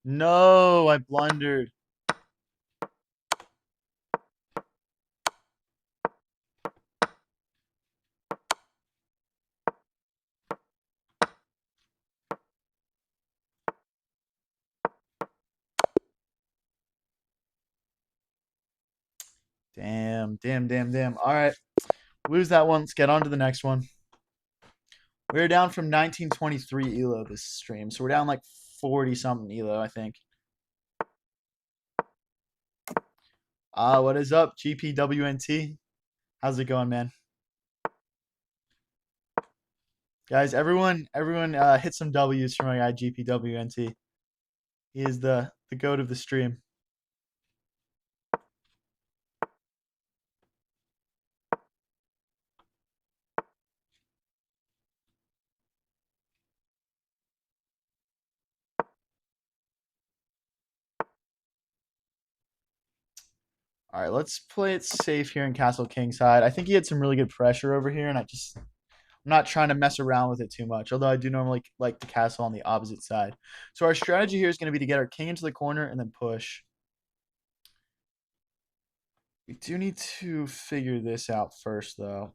No, I blundered. Damn, damn, damn, damn. All right. Lose that one. Let's get on to the next one. We're down from 1923 ELO this stream. So we're down like 40 something ELO, I think. What is up, GPWNT? How's it going, man? Guys, everyone hit some W's for my guy GPWNT. He is the goat of the stream. All right, let's play it safe here in Castle Kingside. I think he had some really good pressure over here, and I'm not trying to mess around with it too much, although I do normally like the castle on the opposite side. So our strategy here is going to be to get our king into the corner and then push. We do need to figure this out first, though.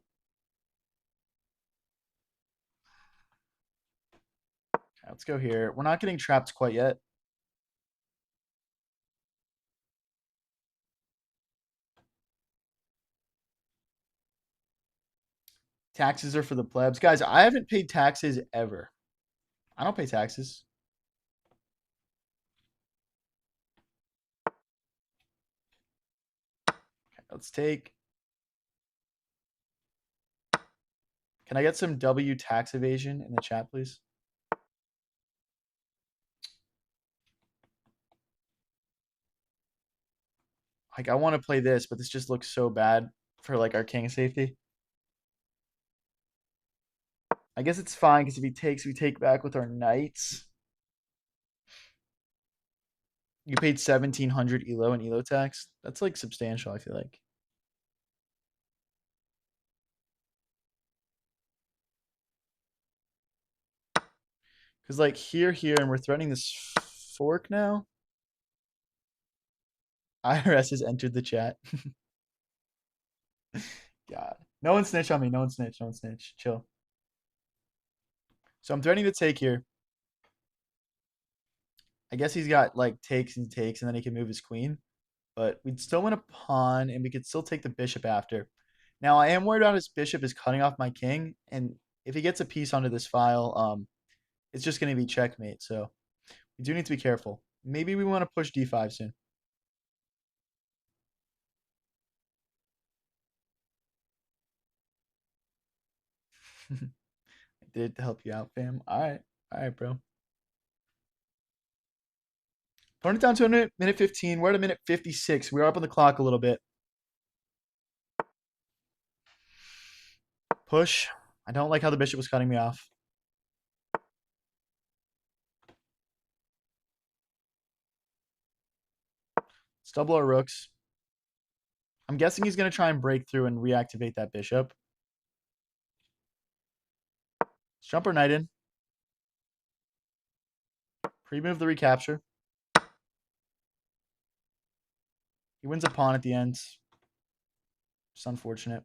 Okay, let's go here. We're not getting trapped quite yet. Taxes are for the plebs. Guys, I haven't paid taxes ever. I don't pay taxes. Okay, let's take. Can I get some W tax evasion in the chat, please? Like, I want to play this, but this just looks so bad for, like, our king safety. I guess it's fine, because if he takes, we take back with our knights. You paid 1,700 ELO and ELO tax. That's, like, substantial, I feel like. Because, like, here, and we're threatening this fork now. IRS has entered the chat. God. No one snitch on me. No one snitch. No one snitch. Chill. So I'm threatening to take here. I guess he's got like takes and takes, and then he can move his queen. But we'd still win a pawn, and we could still take the bishop after. Now I am worried about his bishop is cutting off my king, and if he gets a piece onto this file, it's just going to be checkmate. So we do need to be careful. Maybe we want to push d5 soon. I did it to help you out, fam. All right, bro. Turn it down to a minute 15. We're at a minute 56. We're up on the clock a little bit. Push. I don't like how the bishop was cutting me off. Let's double our rooks. I'm guessing he's going to try and break through and reactivate that bishop. Let's jump our knight in. Pre-move the recapture. He wins a pawn at the end. Just unfortunate.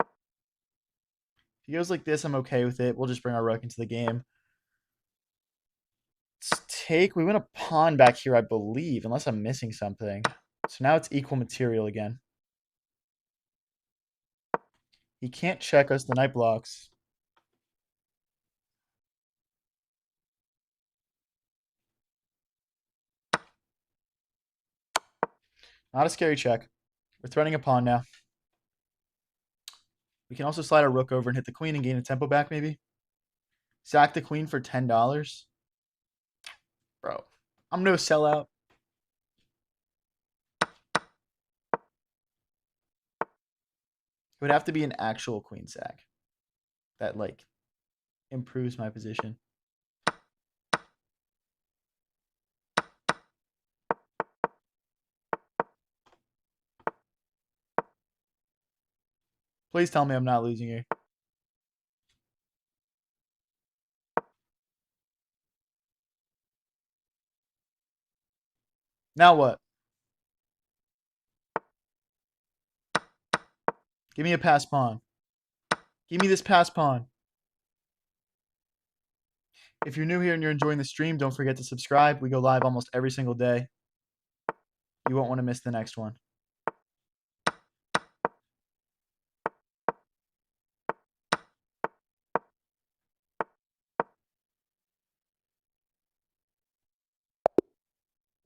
If he goes like this, I'm okay with it. We'll just bring our rook into the game. Let's take. We win a pawn back here, I believe, unless I'm missing something. So now it's equal material again. He can't check us. The knight blocks. Not a scary check. We're threatening a pawn now. We can also slide our rook over and hit the queen and gain a tempo back, maybe. Sack the queen for $10. Bro, I'm no sellout. It would have to be an actual queen sack that, like, improves my position. Please tell me I'm not losing here. Now what? Give me a pass pawn. Give me this pass pawn. If you're new here and you're enjoying the stream, don't forget to subscribe. We go live almost every single day. You won't want to miss the next one.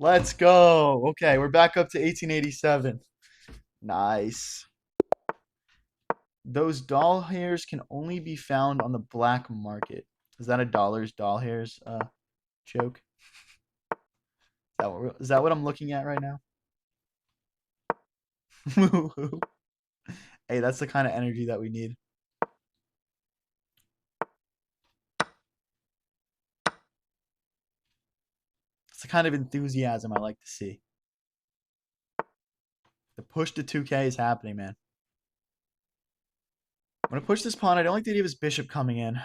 Let's go. Okay, we're back up to 1887. Nice. Those doll hairs can only be found on the black market. Is that a doll hairs joke? Is that what I'm looking at right now? Hey, that's the kind of energy that we need. It's the kind of enthusiasm I like to see. The push to 2K is happening, man. I'm going to push this pawn. I don't like the idea of his bishop coming in.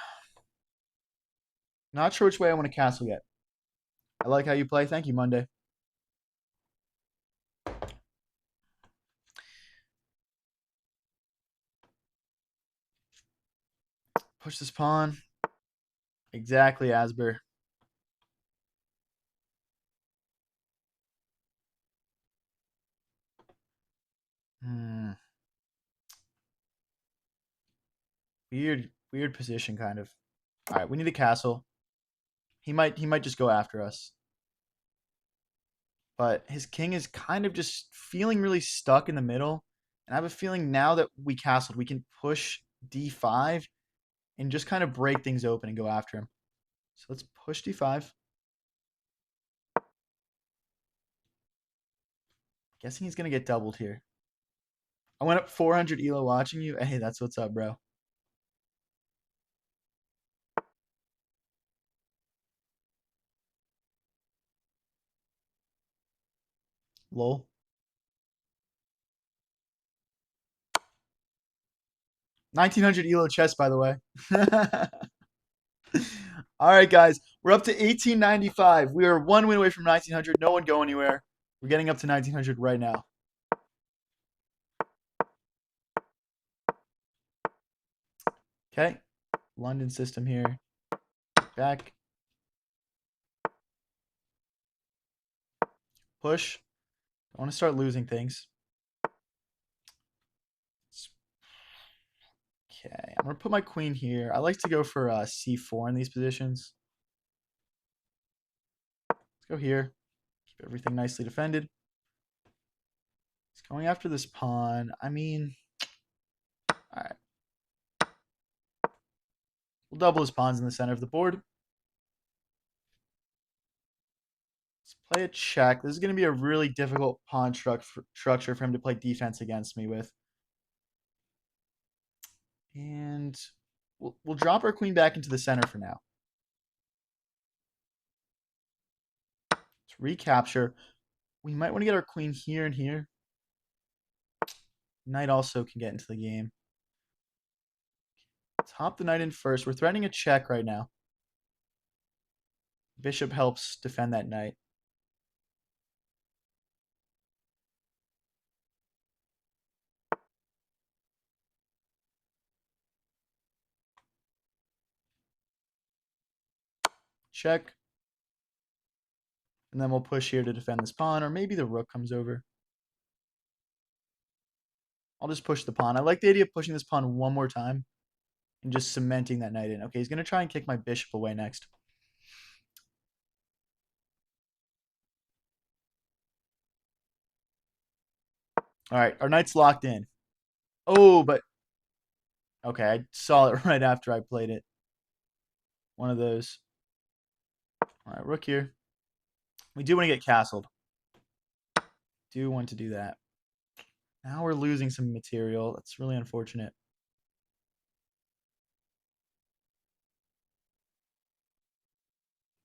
Not sure which way I want to castle yet. I like how you play. Thank you, Monday. Push this pawn. Exactly, Asber. Weird position, kind of. All right, we need a castle. He might just go after us. But his king is kind of just feeling really stuck in the middle. And I have a feeling now that we castled, we can push d5 and just kind of break things open and go after him. So let's push d5. Guessing he's going to get doubled here. I went up 400 elo watching you. Hey, that's what's up, bro. Lol. $1,900 elo chest, by the way. All right, guys. We're up to 1895. We are one win away from 1900. No one go anywhere. We're getting up to 1900 right now. Okay. London system here. Back. Push. I want to start losing things. Okay. I'm going to put my queen here. I like to go for c4 in these positions. Let's go here. Keep everything nicely defended. He's going after this pawn. I mean, all right. We'll double his pawns in the center of the board. Let's play a check. This is going to be a really difficult pawn structure for him to play defense against me with. And we'll drop our queen back into the center for now. Let's recapture. We might want to get our queen here and here. Knight also can get into the game. Top the knight in first. We're threatening a check right now. Bishop helps defend that knight. Check. And then we'll push here to defend this pawn, or maybe the rook comes over. I'll just push the pawn. I like the idea of pushing this pawn one more time and just cementing that knight in. Okay, he's going to try and kick my bishop away next. All right, our knight's locked in. Oh, but okay, I saw it right after I played it. One of those. All right, rook here. We do want to get castled. Do want to do that. Now we're losing some material. That's really unfortunate.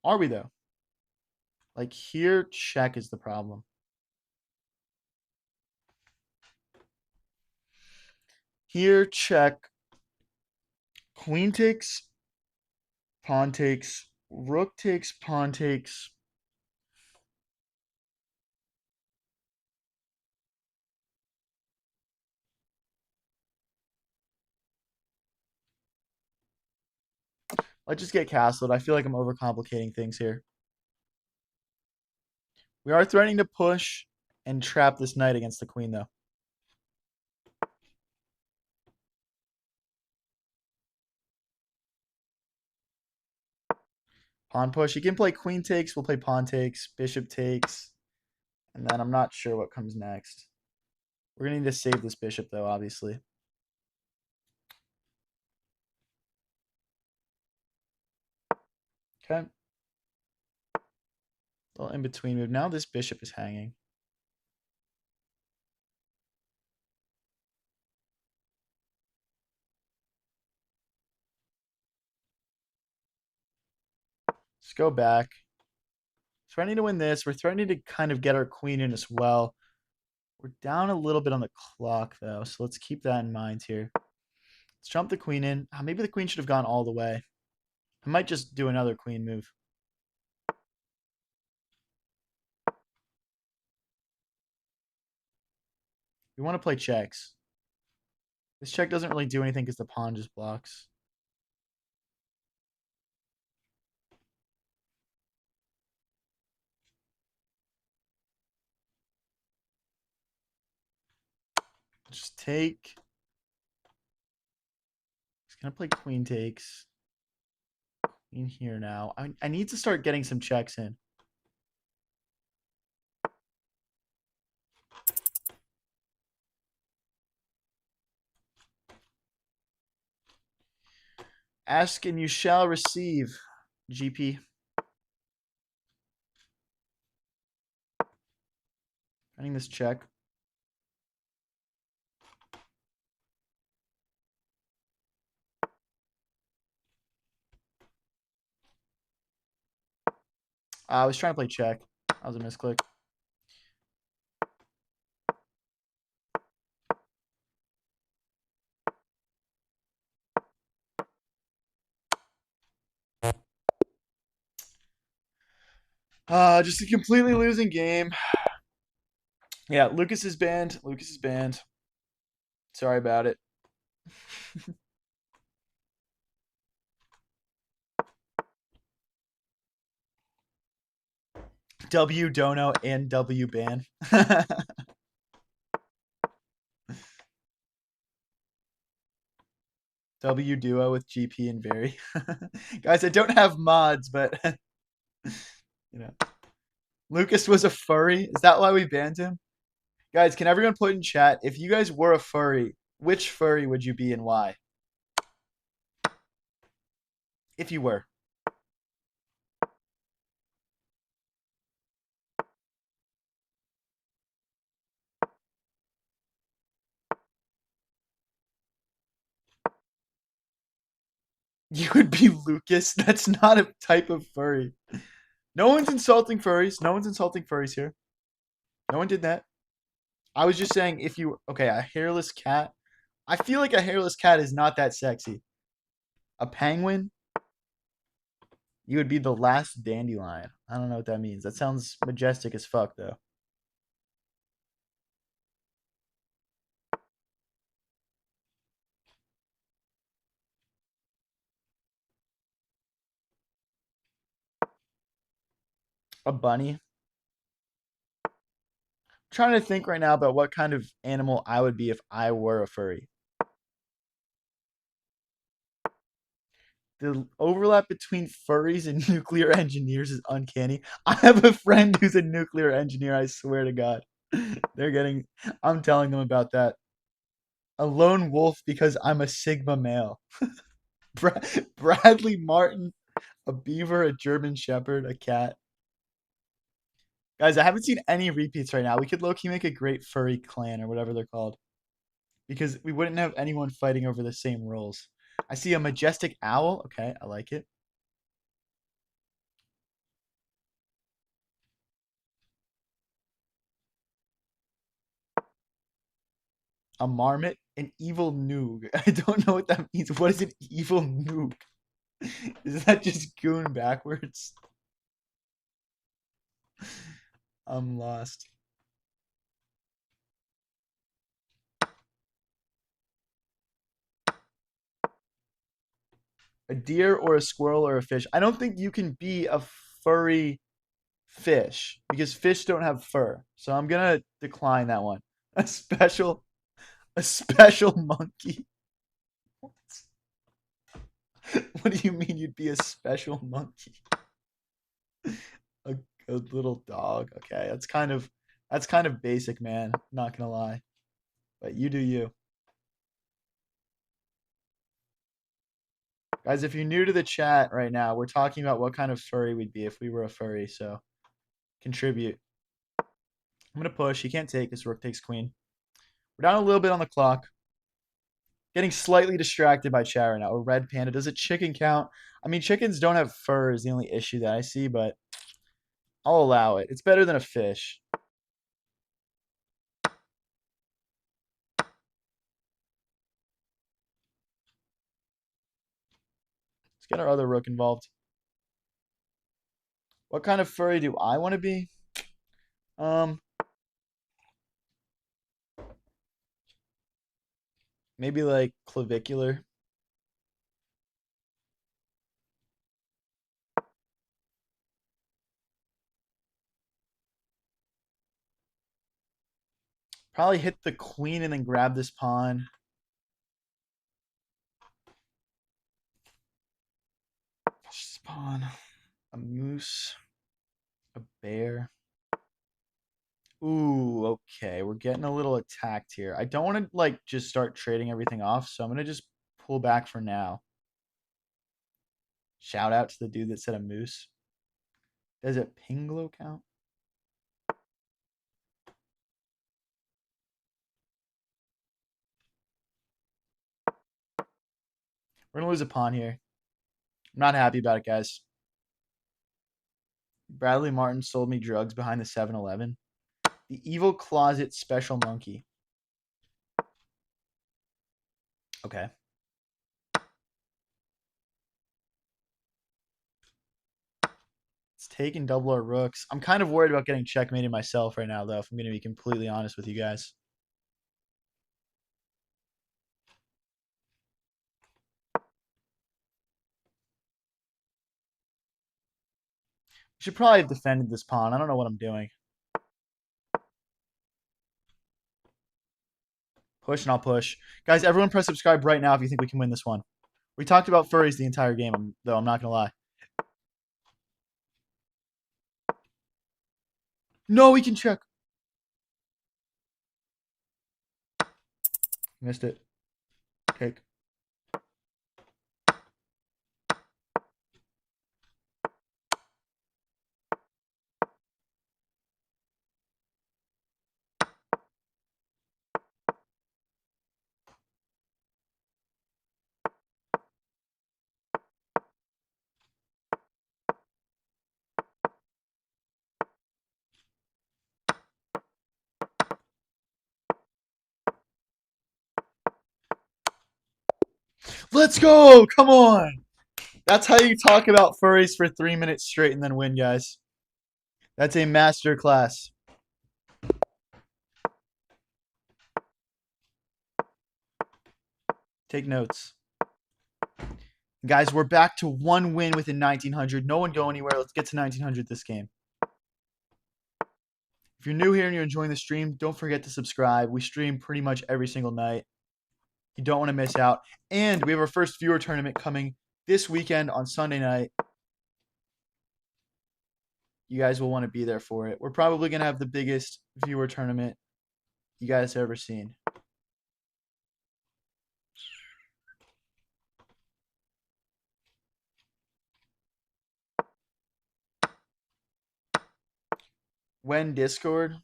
Are we, though? Like, here, check is the problem. Here, check. Queen takes, pawn takes, rook takes, pawn takes. Let's just get castled. I feel like I'm overcomplicating things here. We are threatening to push and trap this knight against the queen, though. Pawn push. You can play queen takes. We'll play pawn takes. Bishop takes. And then I'm not sure what comes next. We're going to need to save this bishop, though, obviously. Okay. Little in-between move. Now this bishop is hanging. Let's go back. Threatening to win this. We're threatening to kind of get our queen in as well. We're down a little bit on the clock, though, so let's keep that in mind here. Let's jump the queen in. Maybe the queen should have gone all the way. I might just do another queen move. We want to play checks. This check doesn't really do anything because the pawn just blocks. Just take. He's going to play queen takes. Queen here now. I need to start getting some checks in. Ask and you shall receive, GP. Running this check. I was trying to play check. That was a misclick. Just a completely losing game. Yeah, Lucas is banned. Lucas is banned. Sorry about it. W Dono and W ban. W duo with GP and Barry. Guys, I don't have mods, but you know. Lucas was a furry. Is that why we banned him? Guys, can everyone put in chat if you guys were a furry, which furry would you be and why? If you were. You would be Lucas. That's not a type of furry. No one's insulting furries. No one's insulting furries here. No one did that. I was just saying if you okay, a hairless cat. I feel like a hairless cat is not that sexy. A penguin, you would be the last dandelion. I don't know what that means. That sounds majestic as fuck though. A bunny. I'm trying to think right now about what kind of animal I would be if I were a furry. The overlap between furries and nuclear engineers is uncanny. I have a friend who's a nuclear engineer, I swear to God. They're getting I'm telling them about that. A lone wolf because I'm a Sigma male. Bradley Martin, a beaver, a German shepherd, a cat. Guys, I haven't seen any repeats right now. We could low key make a great furry clan or whatever they're called. Because we wouldn't have anyone fighting over the same roles. I see a majestic owl. Okay, I like it. A marmot, an evil noog. I don't know what that means. What is an evil noog? Is that just goon backwards? I'm lost. A deer or a squirrel or a fish. I don't think you can be a furry fish because fish don't have fur. So I'm gonna decline that one. A special, a special monkey. What do you mean you'd be a special monkey? A good little dog. Okay, that's kind of basic, man. Not gonna lie, but you do you, guys. If you're new to the chat right now, we're talking about what kind of furry we'd be if we were a furry. So contribute. I'm gonna push. He can't take this. Rook takes queen. We're down a little bit on the clock. Getting slightly distracted by chat right now. A red panda. Does a chicken count? I mean, chickens don't have fur is the only issue that I see, but I'll allow it. It's better than a fish. Let's get our other rook involved. What kind of furry do I want to be? Um, maybe like clavicular. Probably hit the queen and then grab this pawn. This pawn. A moose. A bear. Ooh, okay. We're getting a little attacked here. I don't want to like just start trading everything off, so I'm gonna just pull back for now. Shout out to the dude that said a moose. Does it pinglo count? We're gonna lose a pawn here. I'm not happy about it, guys. Bradley Martin sold me drugs behind the 7-Eleven. The evil closet special monkey. Okay. Let's taking double our rooks. I'm kind of worried about getting checkmated myself right now, though, if I'm going to be completely honest with you guys. Should probably have defended this pawn. I don't know what I'm doing. Push and I'll push. Guys, everyone press subscribe right now if you think we can win this one. We talked about furries the entire game, though. I'm not going to lie. No, we can check. Missed it. Take. Let's go. Come on. That's how you talk about furries for 3 minutes straight and then win, guys. That's a master class. Take notes. Guys, we're back to 1 win within 1900. No one go anywhere. Let's get to 1900 this game. If you're new here and you're enjoying the stream, don't forget to subscribe. We stream pretty much every single night. You don't want to miss out. And we have our first viewer tournament coming this weekend on Sunday night. You guys will want to be there for it. We're probably going to have the biggest viewer tournament you guys have ever seen. When Discord?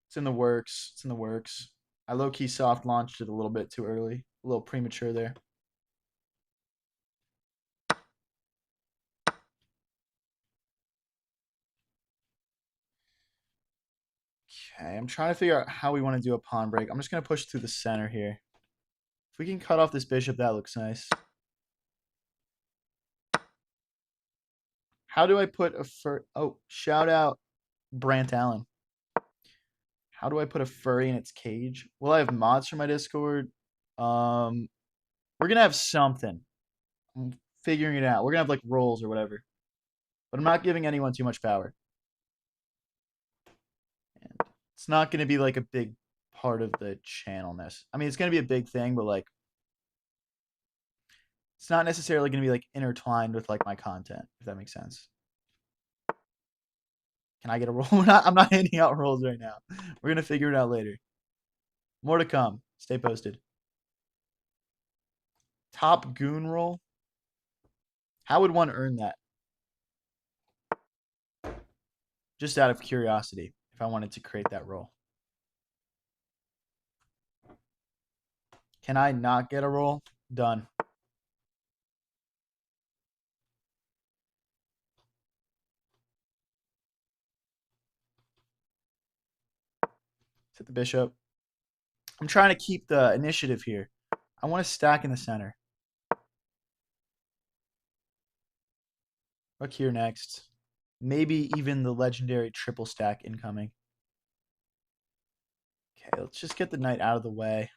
It's in the works. It's in the works. I low-key soft launched it a little bit too early. A little premature there. Okay, I'm trying to figure out how we want to do a pawn break. I'm just going to push through the center here. If we can cut off this bishop, that looks nice. How do I put a fur? Oh, shout out Brant Allen. How do I put a furry in its cage? Will I have mods for my Discord? We're gonna have something. I'm figuring it out. We're gonna have like roles or whatever. But I'm not giving anyone too much power. And it's not gonna be like a big part of the channelness. I mean, it's gonna be a big thing, but like it's not necessarily gonna be like intertwined with like my content, if that makes sense. Can I get a roll? I'm not handing out rolls right now. We're gonna figure it out later. More to come. Stay posted. Top goon roll. How would one earn that? Just out of curiosity, if I wanted to create that role. Can I not get a roll? Done. Hit the bishop. I'm trying to keep the initiative here. I want to stack in the center. Rook here next. Maybe even the legendary triple stack incoming. Okay, let's just get the knight out of the way.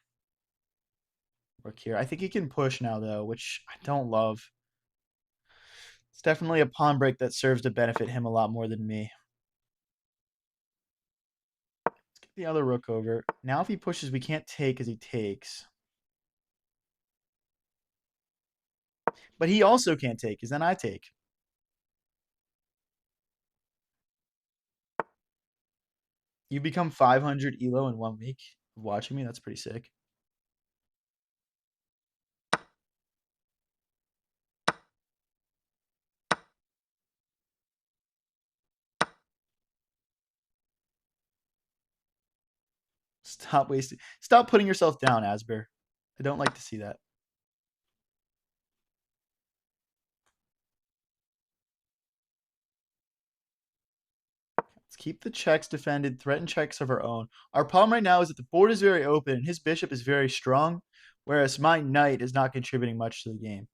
Rook here. I think he can push now, though, which I don't love. It's definitely a pawn break that serves to benefit him a lot more than me. Let's get the other rook over. Now if he pushes, we can't take as he takes. But he also can't take, because then I take. You become 500 elo in 1 week of watching me? That's pretty sick. Stop wasting. Stop putting yourself down, Asber. I don't like to see that. Let's keep the checks defended. Threaten checks of our own. Our problem right now is that the board is very open and his bishop is very strong, whereas my knight is not contributing much to the game.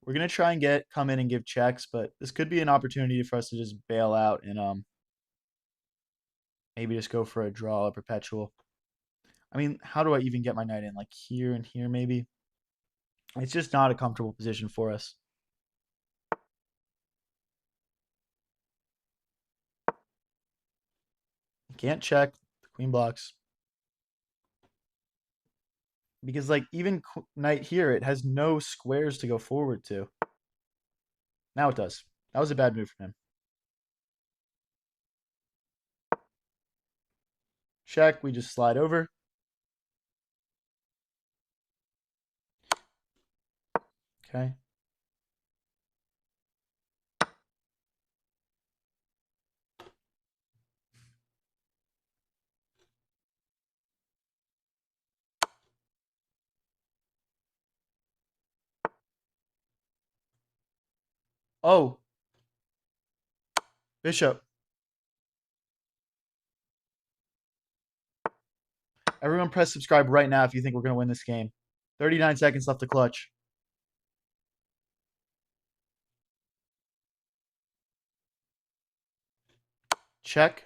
We're gonna try and come in and give checks, but this could be an opportunity for us to just bail out and maybe just go for a draw, a perpetual. I mean, how do I even get my knight in? Like here and here, maybe. It's just not a comfortable position for us. Can't check. The queen blocks. Because like even knight here, it has no squares to go forward to. Now it does. That was a bad move from him. Check. We just slide over. Okay. Oh, bishop. Everyone press subscribe right now if you think we're going to win this game. 39 seconds left to clutch. Check.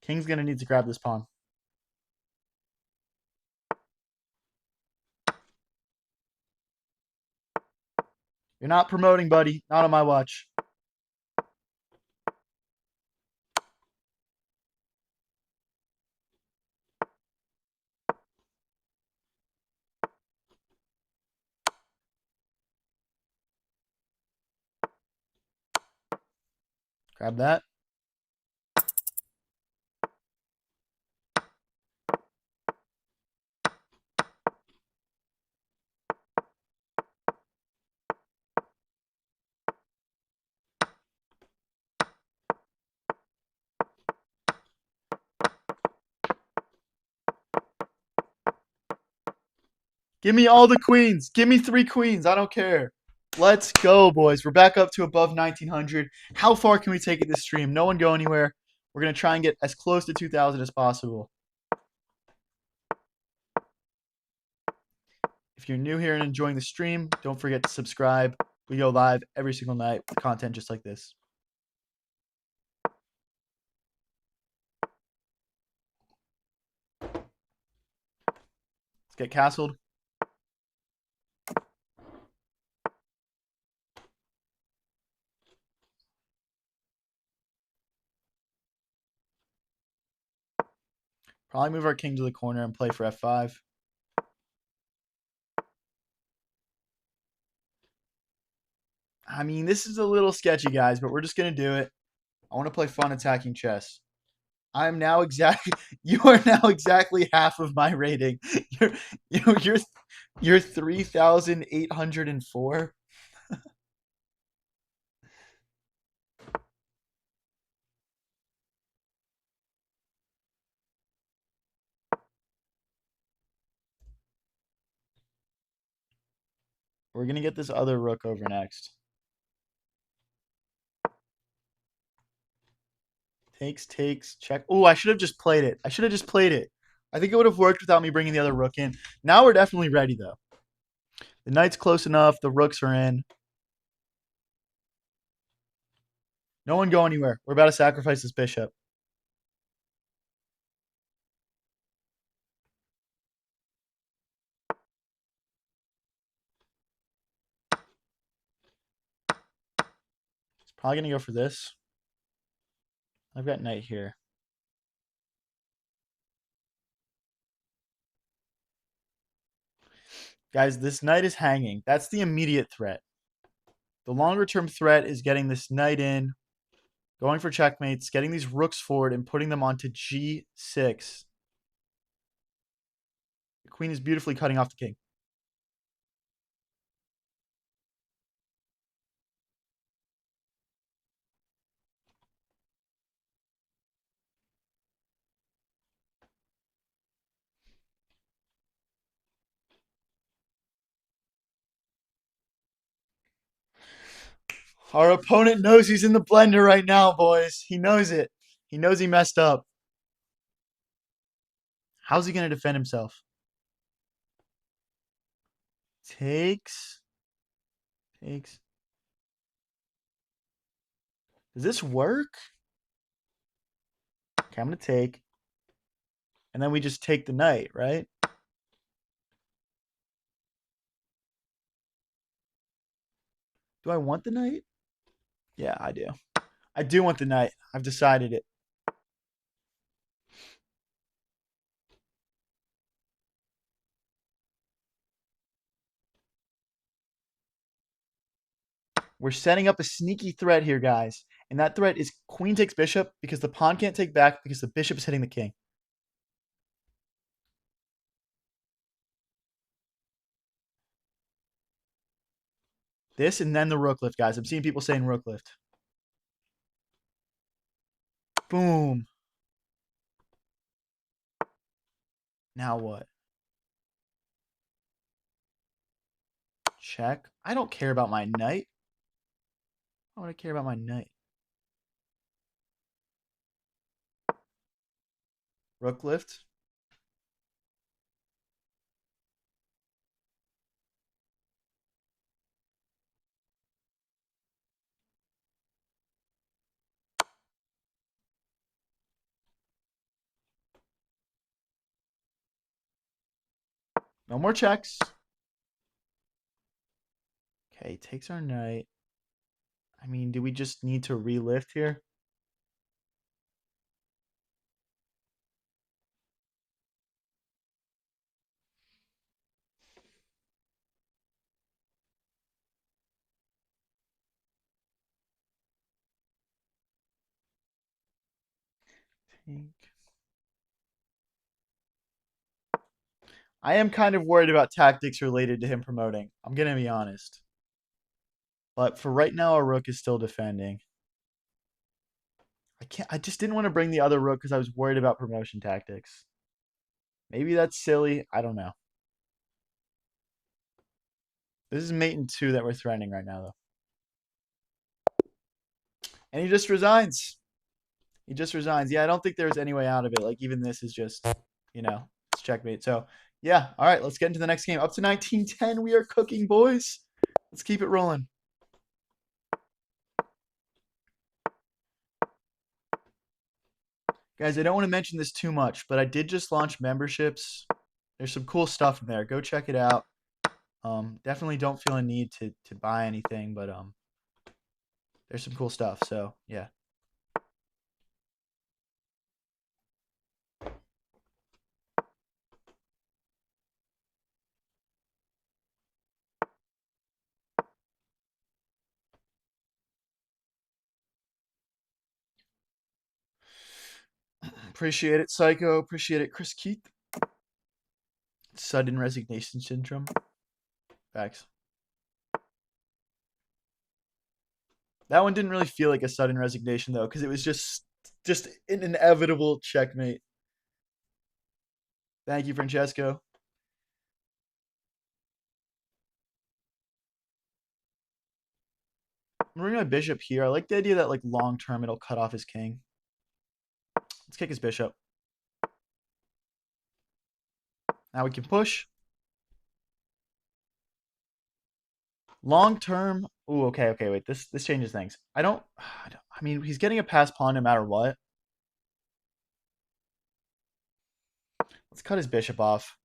King's going to need to grab this pawn. You're not promoting, buddy. Not on my watch. Grab that. Give me all the queens. Give me 3 queens. I don't care. Let's go, boys. We're back up to above 1900. How far can we take it this stream? No one go anywhere. We're going to try and get as close to 2000 as possible. If you're new here and enjoying the stream, don't forget to subscribe. We go live every single night with content just like this. Let's get castled. Probably move our king to the corner and play for f5. I mean, this is a little sketchy, guys, but we're just going to do it. I want to play fun attacking chess. I'm now exactly. You are now exactly half of my rating. You're you're 3,804. We're gonna get this other rook over next. Takes, check. Oh, I should have just played it. I should have just played it. I think it would have worked without me bringing the other rook in. Now we're definitely ready, though. The knight's close enough. The rooks are in. No one go anywhere. We're about to sacrifice this bishop. It's probably going to go for this. I've got knight here. Guys, this knight is hanging. That's the immediate threat. The longer term threat is getting this knight in, going for checkmates, getting these rooks forward, and putting them onto g6. The queen is beautifully cutting off the king. Our opponent knows he's in the blender right now, boys. He knows it. He knows he messed up. How's he going to defend himself? Takes. Takes. Does this work? Okay, I'm going to take. And then we just take the knight, right? Do I want the knight? Yeah, I do. I do want the knight. I've decided it. We're setting up a sneaky threat here, guys. And that threat is queen takes bishop because the pawn can't take back because the bishop is hitting the king. This and then the rook lift, guys. I'm seeing people saying rook lift. Boom. Now what? Check. I don't care about my knight. I want to care about my knight. Rook lift. No more checks. Okay, takes our knight. I mean, do we just need to relift here? Take. I am kind of worried about tactics related to him promoting. I'm going to be honest. But for right now, our rook is still defending. I just didn't want to bring the other rook because I was worried about promotion tactics. Maybe that's silly. I don't know. This is mate in 2 that we're threatening right now, though. And he just resigns. He just resigns. Yeah, I don't think there's any way out of it. Like, even this is just, it's checkmate. So, yeah. All right, let's get into the next game. Up to 19-10. We are cooking, boys. Let's keep it rolling. Guys, I don't want to mention this too much, but I did just launch memberships. There's some cool stuff in there. Go check it out. Definitely don't feel a need to buy anything, but there's some cool stuff. So, yeah. Appreciate it, Psycho. Appreciate it, Chris Keith. Sudden resignation syndrome. Facts. That one didn't really feel like a sudden resignation though, because it was just an inevitable checkmate. Thank you, Francesco. I'm bringing my bishop here. I like the idea that like long term it'll cut off his king. Let's kick his bishop. Now we can push. Long term. Ooh, okay, wait. This changes things. I mean, he's getting a pass pawn no matter what. Let's cut his bishop off.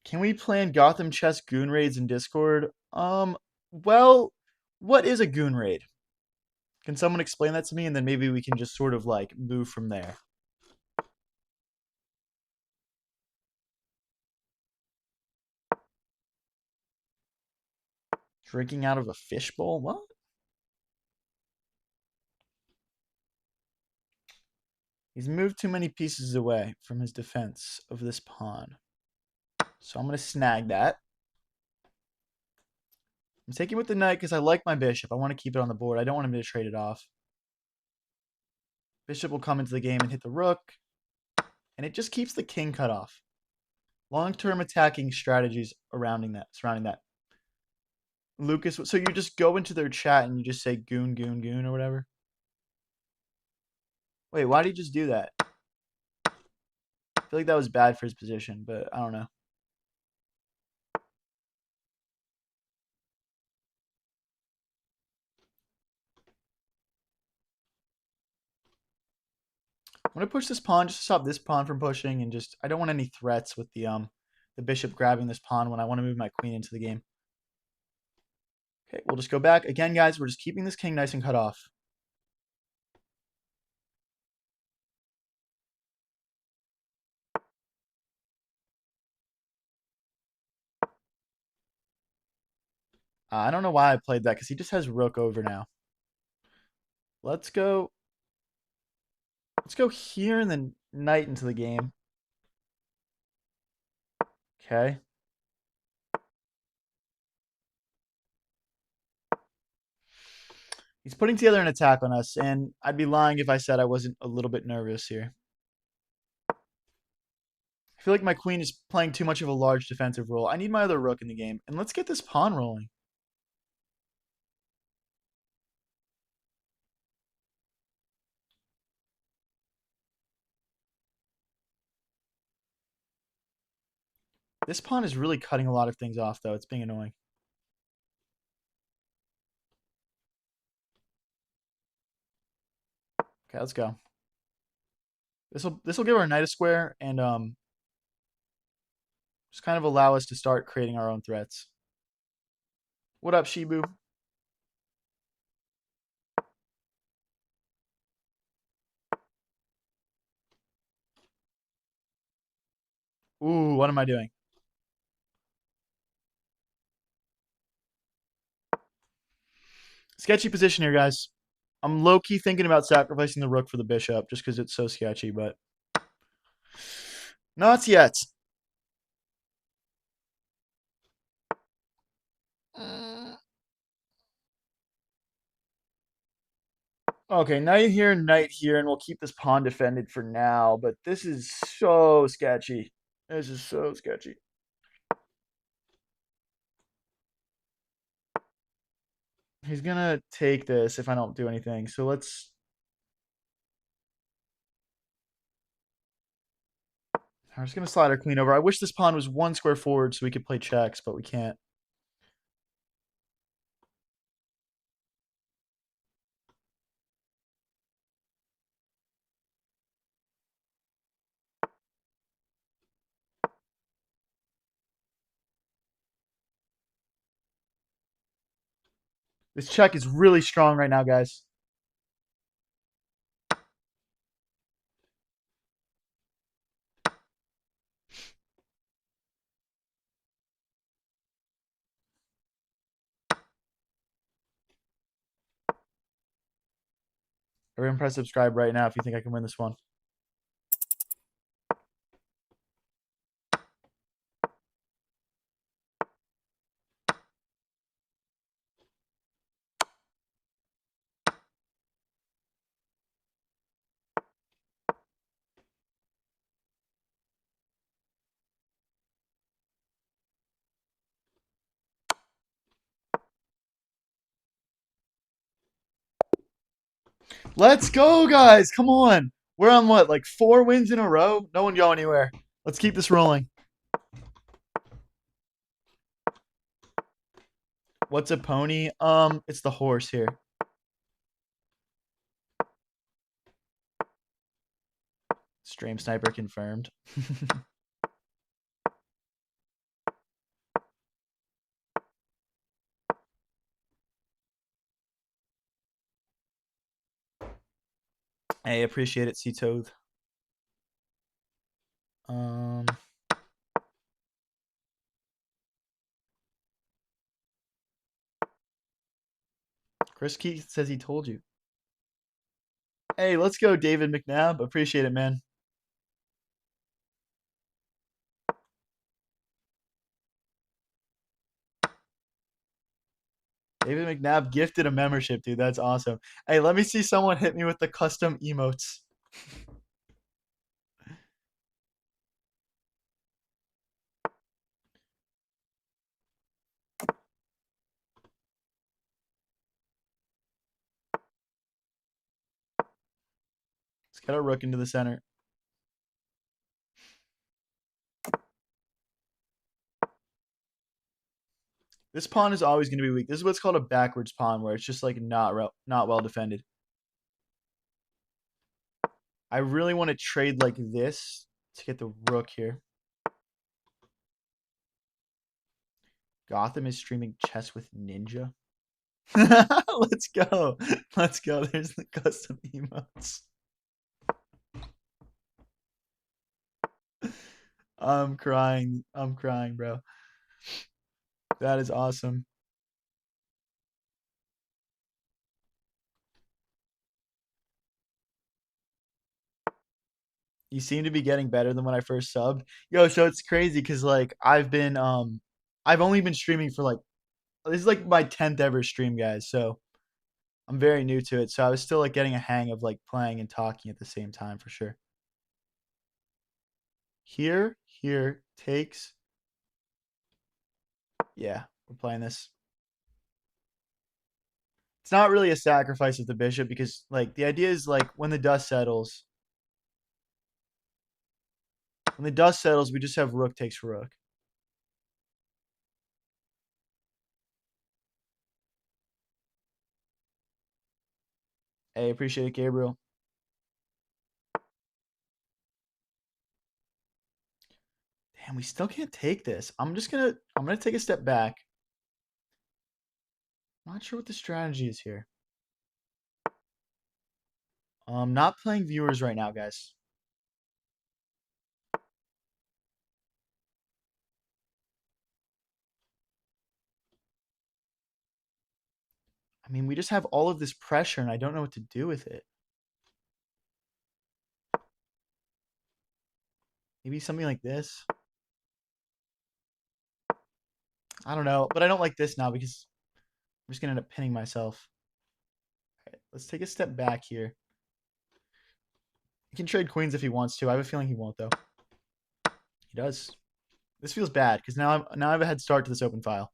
Can we plan Gotham chess goon raids in Discord? Well, what is a goon raid? Can someone explain that to me, and then maybe we can just sort of like move from there. Drinking out of a fishbowl? What? He's moved too many pieces away from his defense of this pawn. So I'm going to snag that. I'm taking with the knight because I like my bishop. I want to keep it on the board. I don't want him to trade it off. Bishop will come into the game and hit the rook. And it just keeps the king cut off. Long-term attacking strategies surrounding that. Lucas, so you just go into their chat and you just say goon, goon, goon, or whatever. Wait, why did he just do that? I feel like that was bad for his position, but I don't know. I'm gonna push this pawn just to stop this pawn from pushing, and just I don't want any threats with the bishop grabbing this pawn when I want to move my queen into the game. Okay, we'll just go back again, guys. We're just keeping this king nice and cut off. I don't know why I played that because he just has rook over now. Let's go. Let's go here and then knight into the game. Okay. He's putting together an attack on us, and I'd be lying if I said I wasn't a little bit nervous here. I feel like my queen is playing too much of a large defensive role. I need my other rook in the game, and let's get this pawn rolling. This pawn is really cutting a lot of things off, though. It's being annoying. Okay, let's go. This will give our knight a square and just kind of allow us to start creating our own threats. What up, Shibu? Ooh, what am I doing? Sketchy position here, guys. I'm low-key thinking about sacrificing the rook for the bishop just because it's so sketchy, but not yet. Okay, knight here, and we'll keep this pawn defended for now, but this is so sketchy. This is so sketchy. He's gonna take this if I don't do anything, so let's... I'm just gonna slide our queen over. I wish this pawn was one square forward so we could play checks, but we can't. This check is really strong right now, guys. Everyone press subscribe right now if you think I can win this one. Let's go, guys. Come on. We're on what, like 4 wins in a row? No one go anywhere. Let's keep this rolling. What's a pony? It's the horse here. Stream sniper confirmed. Hey, appreciate it, C-Toad. Chris Keith says he told you. Hey, let's go, David McNabb. Appreciate it, man. David McNabb gifted a membership, dude. That's awesome. Hey, let me see someone hit me with the custom emotes. Let's get our rook into the center. This pawn is always going to be weak. This is what's called a backwards pawn, where it's just like not well defended. I really want to trade like this to get the rook here. Gotham is streaming chess with Ninja. Let's go. Let's go. There's the custom emotes. I'm crying. I'm crying, bro. That is awesome. You seem to be getting better than when I first subbed. Yo, so it's crazy because like I've only been streaming for like this is like my 10th ever stream, guys. So I'm very new to it. So I was still like getting a hang of like playing and talking at the same time for sure. Here takes. Yeah, we're playing this. It's not really a sacrifice of the bishop because like the idea is like when the dust settles, we just have rook takes rook. Hey, appreciate it, Gabriel. Damn, we still can't take this. I'm gonna take a step back. Not sure what the strategy is here. Not playing viewers right now, guys. I mean, we just have all of this pressure, and I don't know what to do with it. Maybe something like this. I don't know, but I don't like this now because I'm just gonna end up pinning myself. Okay, let's take a step back here. He can trade queens if he wants to. I have a feeling he won't, though. He does. This feels bad because now I have a head start to this open file.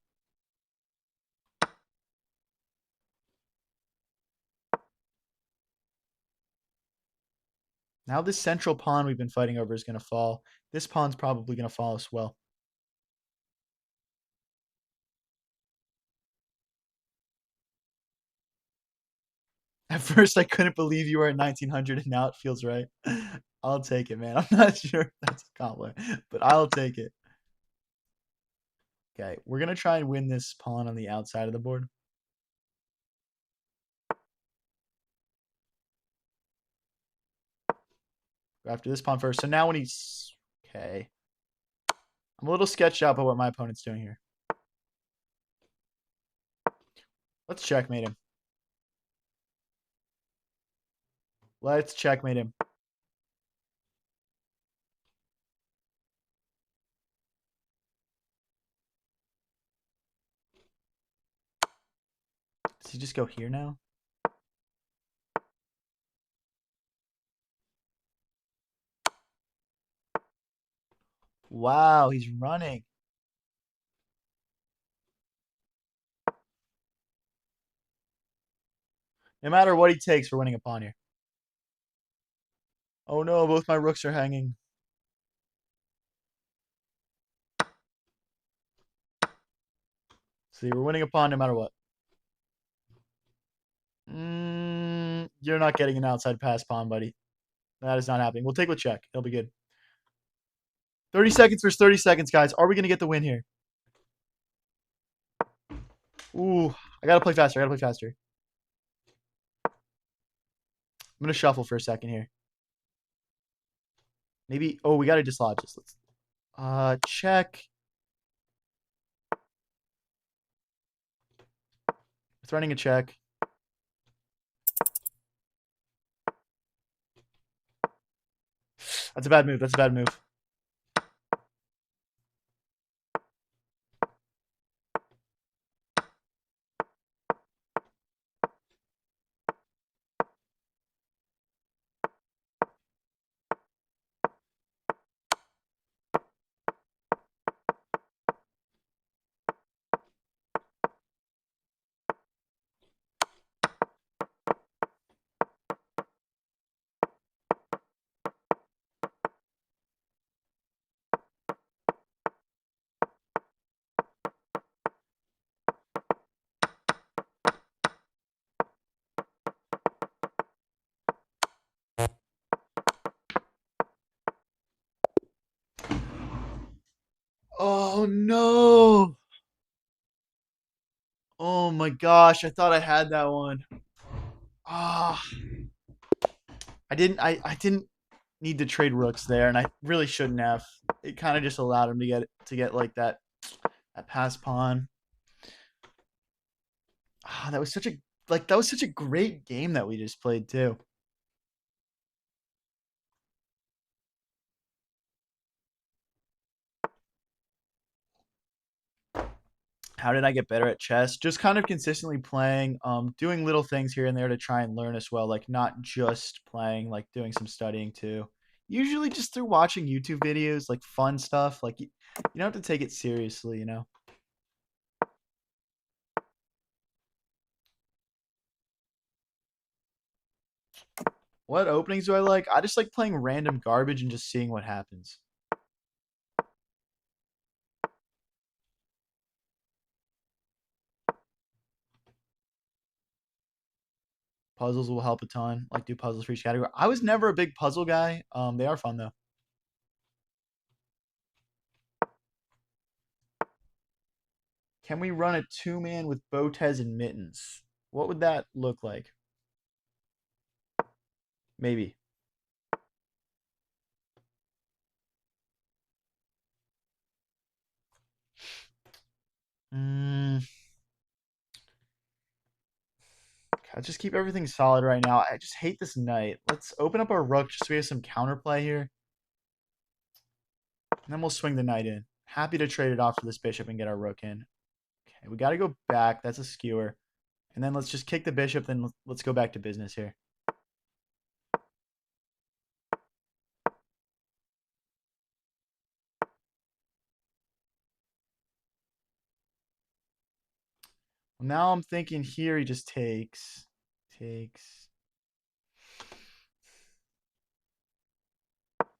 Now this central pawn we've been fighting over is going to fall. This pawn's probably going to fall as well. At first, I couldn't believe you were at 1900, and now it feels right. I'll take it, man. I'm not sure if that's a compliment, but I'll take it. Okay, we're going to try and win this pawn on the outside of the board. Go after this pawn first. So now when he's... Okay. I'm a little sketched out by what my opponent's doing here. Let's checkmate him. Let's checkmate him. Does he just go here now? Wow, he's running. No matter what he takes, we're winning a pawn here. Oh no, both my rooks are hanging. See, we're winning a pawn no matter what. You're not getting an outside pass pawn, buddy. That is not happening. We'll take with check. It'll be good. 30 seconds versus 30 seconds, guys. Are we going to get the win here? Ooh, I got to play faster. I'm going to shuffle for a second here. Maybe, oh, we got to dislodge this. Let's, check. Threatening a check. That's a bad move. Oh no. Oh my gosh, I thought I had that one. Ah, I didn't need to trade rooks there, and I really shouldn't have. It kind of just allowed him to get like that pass pawn. Ah, that was such a great game that we just played too. How did I get better at chess? Just kind of consistently playing, doing little things here and there to try and learn as well, like not just playing, like doing some studying too. Usually just through watching YouTube videos, like fun stuff. Like you don't have to take it seriously, you know. What openings do I like? I just like playing random garbage and just seeing what happens. Puzzles will help a ton. Like do puzzles for each category. I was never a big puzzle guy. They are fun though. Can we run a two-man with Botez and Mittens? What would that look like? Maybe. Mm, let's just keep everything solid right now. I just hate this knight. Let's open up our rook just so we have some counterplay here. And then we'll swing the knight in. Happy to trade it off for this bishop and get our rook in. Okay, we got to go back. That's a skewer. And then let's just kick the bishop. Then let's go back to business here. Well, now I'm thinking here he just takes. Takes.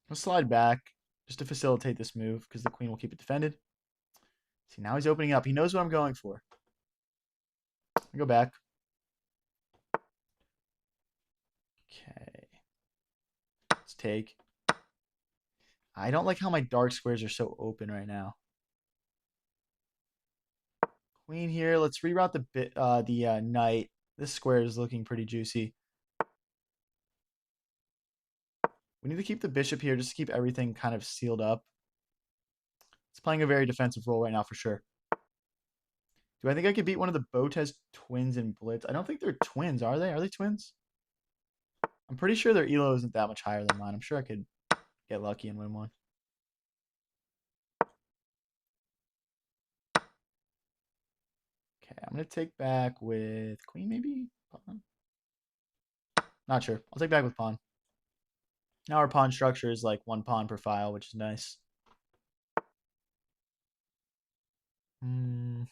Let's slide back just to facilitate this move because the queen will keep it defended. See, now he's opening up. He knows what I'm going for. I go back. Okay. Let's take. I don't like how my dark squares are so open right now. Queen here. Let's reroute the knight. This square is looking pretty juicy. We need to keep the bishop here just to keep everything kind of sealed up. It's playing a very defensive role right now for sure. Do I think I could beat one of the Botez twins in Blitz? I don't think they're twins, are they? Are they twins? I'm pretty sure their elo isn't that much higher than mine. I'm sure I could get lucky and win one. Okay, I'm going to take back with queen maybe? Pawn? Not sure. I'll take back with pawn. Now our pawn structure is like one pawn per file, which is nice. I'm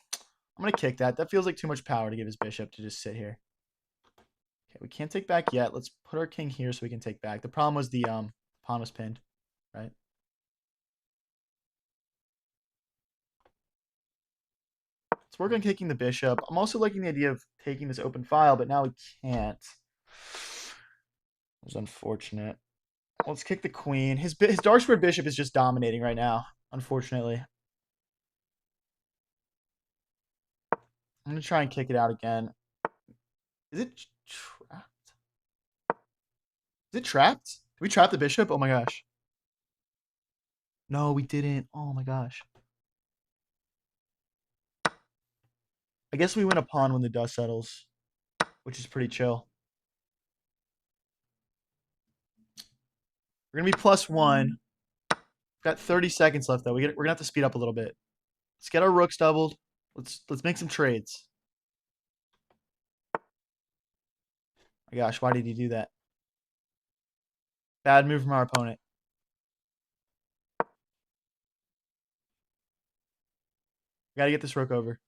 going to kick that. That feels like too much power to give his bishop to just sit here. Okay, we can't take back yet. Let's put our king here so we can take back. The problem was the pawn was pinned, right? Let's work on kicking the bishop. I'm also liking the idea of taking this open file, but now we can't. It was unfortunate. Let's kick the queen. His dark squared bishop is just dominating right now, unfortunately. I'm going to try and kick it out again. Is it trapped? Is it trapped? Did we trap the bishop? Oh my gosh. No, we didn't. Oh my gosh. I guess we win a pawn when the dust settles, which is pretty chill. We're going to be +1. Got 30 seconds left, though. We're going to have to speed up a little bit. Let's get our rooks doubled. Let's make some trades. My gosh, why did he do that? Bad move from our opponent. We got to get this rook over.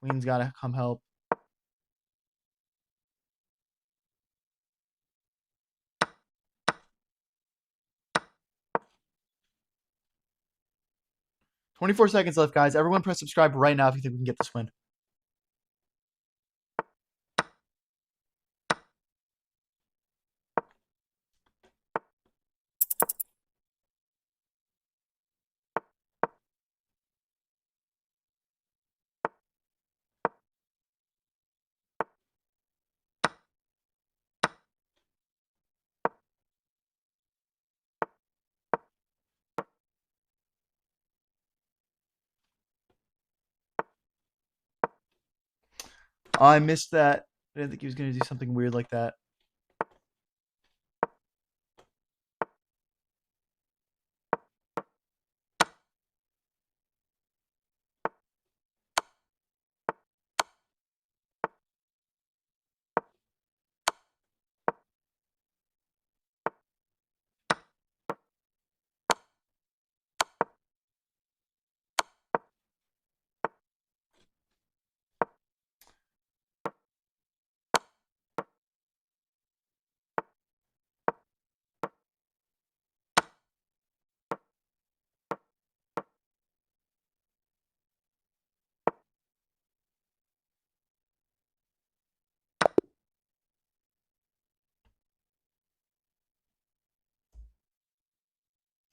Queen's got to come help. 24 seconds left, guys. Everyone press subscribe right now if you think we can get this win. Oh, I missed that. I didn't think he was gonna do something weird like that.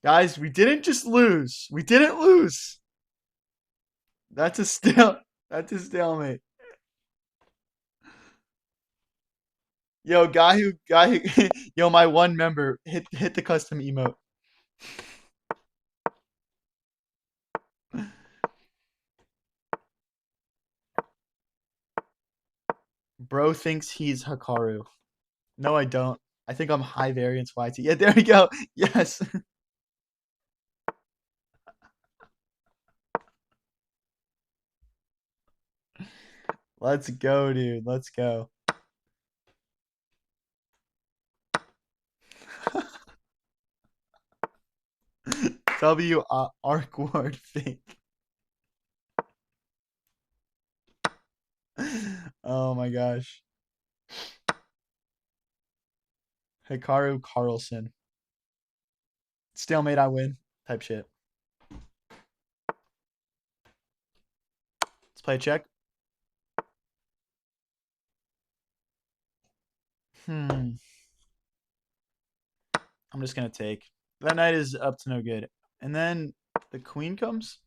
Guys, we didn't just lose. We didn't lose. That's a still. That's a stalemate. Yo, yo, my one member hit the custom emote. Bro thinks he's Hikaru. No, I don't. I think I'm high variance YT. Yeah, there we go. Yes. Let's go, dude. Let's go. W Arkward fake. Oh my gosh. Hikaru Carlson. Stalemate, I win. Type shit. Let's play a check. I'm just gonna take. That knight is up to no good. And then the queen comes.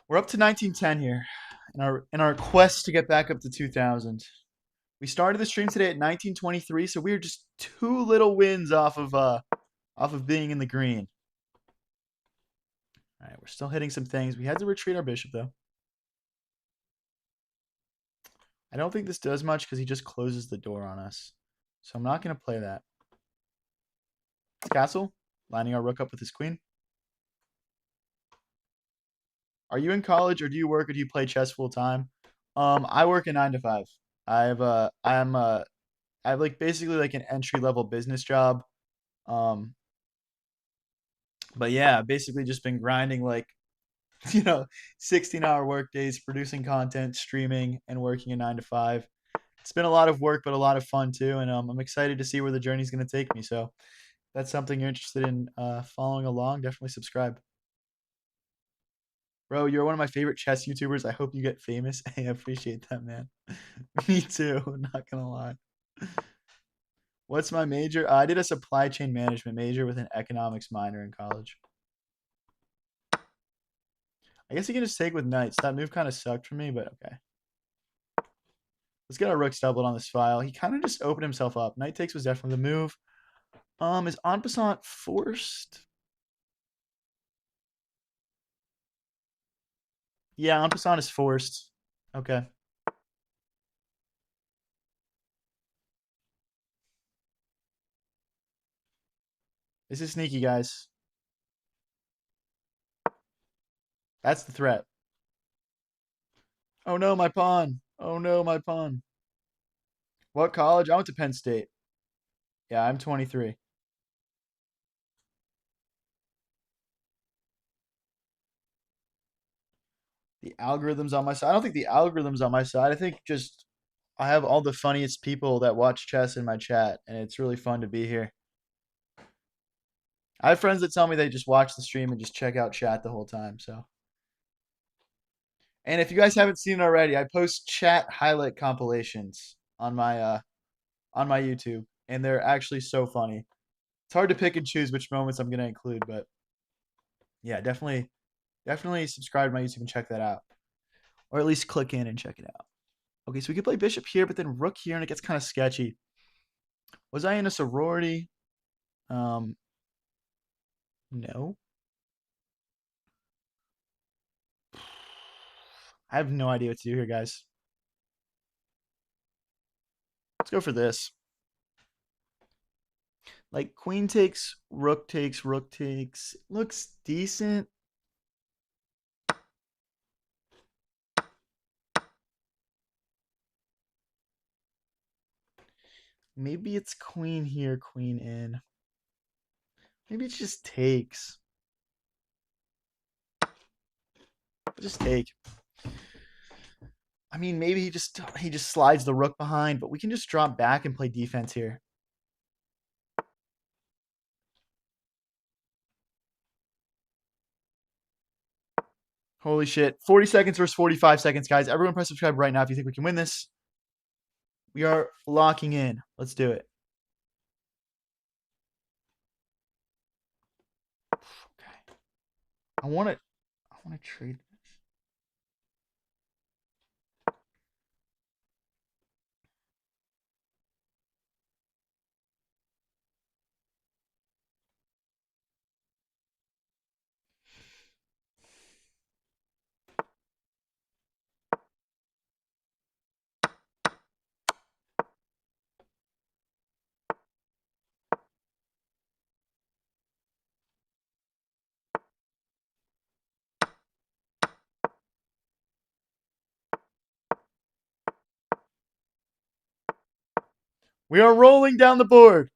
We're up to 1910 here in our quest to get back up to 2000. We started the stream today at 1923, so we are just two little wins off of being in the green. All right, we're still hitting some things. We had to retreat our bishop though. I don't think this does much because he just closes the door on us. So I'm not going to play that. Castle, lining our rook up with his queen. Are you in college or do you work or do you play chess full time? I work a 9 to 5. I have like basically like an entry level business job. Um, but yeah, basically just been grinding like 16-hour work days, producing content, streaming, and working a 9 to 5. It's been a lot of work, but a lot of fun too, and I'm excited to see where the journey's going to take me. So, if that's something you're interested in following along, definitely subscribe. Bro, you're one of my favorite chess YouTubers. I hope you get famous. Hey, I appreciate that, man. Me too. Not gonna lie. What's my major? I did a supply chain management major with an economics minor in college. I guess you can just take with knights. That move kind of sucked for me, but okay. Let's get our rooks doubled on this file. He kind of just opened himself up. Knight takes was definitely the move. Is en passant forced? Yeah, en passant is forced. Okay. This is sneaky, guys. That's the threat. Oh no, my pawn. Oh no, my pawn. What college? I went to Penn State. Yeah, I'm 23. The algorithm's on my side. I don't think the algorithm's on my side. I think just I have all the funniest people that watch chess in my chat, and it's really fun to be here. I have friends that tell me they just watch the stream and just check out chat the whole time. So, and if you guys haven't seen it already, I post chat highlight compilations on my YouTube, and they're actually so funny. It's hard to pick and choose which moments I'm gonna include, but yeah, definitely subscribe to my YouTube and check that out, or at least click in and check it out. Okay, so we could play bishop here, but then rook here, and it gets kind of sketchy. Was I in a sorority? Um, no. I have no idea what to do here, guys. Let's go for this. Like queen takes, rook takes, rook takes. Looks decent. Maybe it's queen here, queen in. Maybe it just takes. Just take. I mean, maybe he just slides the rook behind, but we can just drop back and play defense here. Holy shit. 40 seconds versus 45 seconds, guys. Everyone press subscribe right now if you think we can win this. We are locking in. Let's do it. Okay. I want to trade this. We are rolling down the board.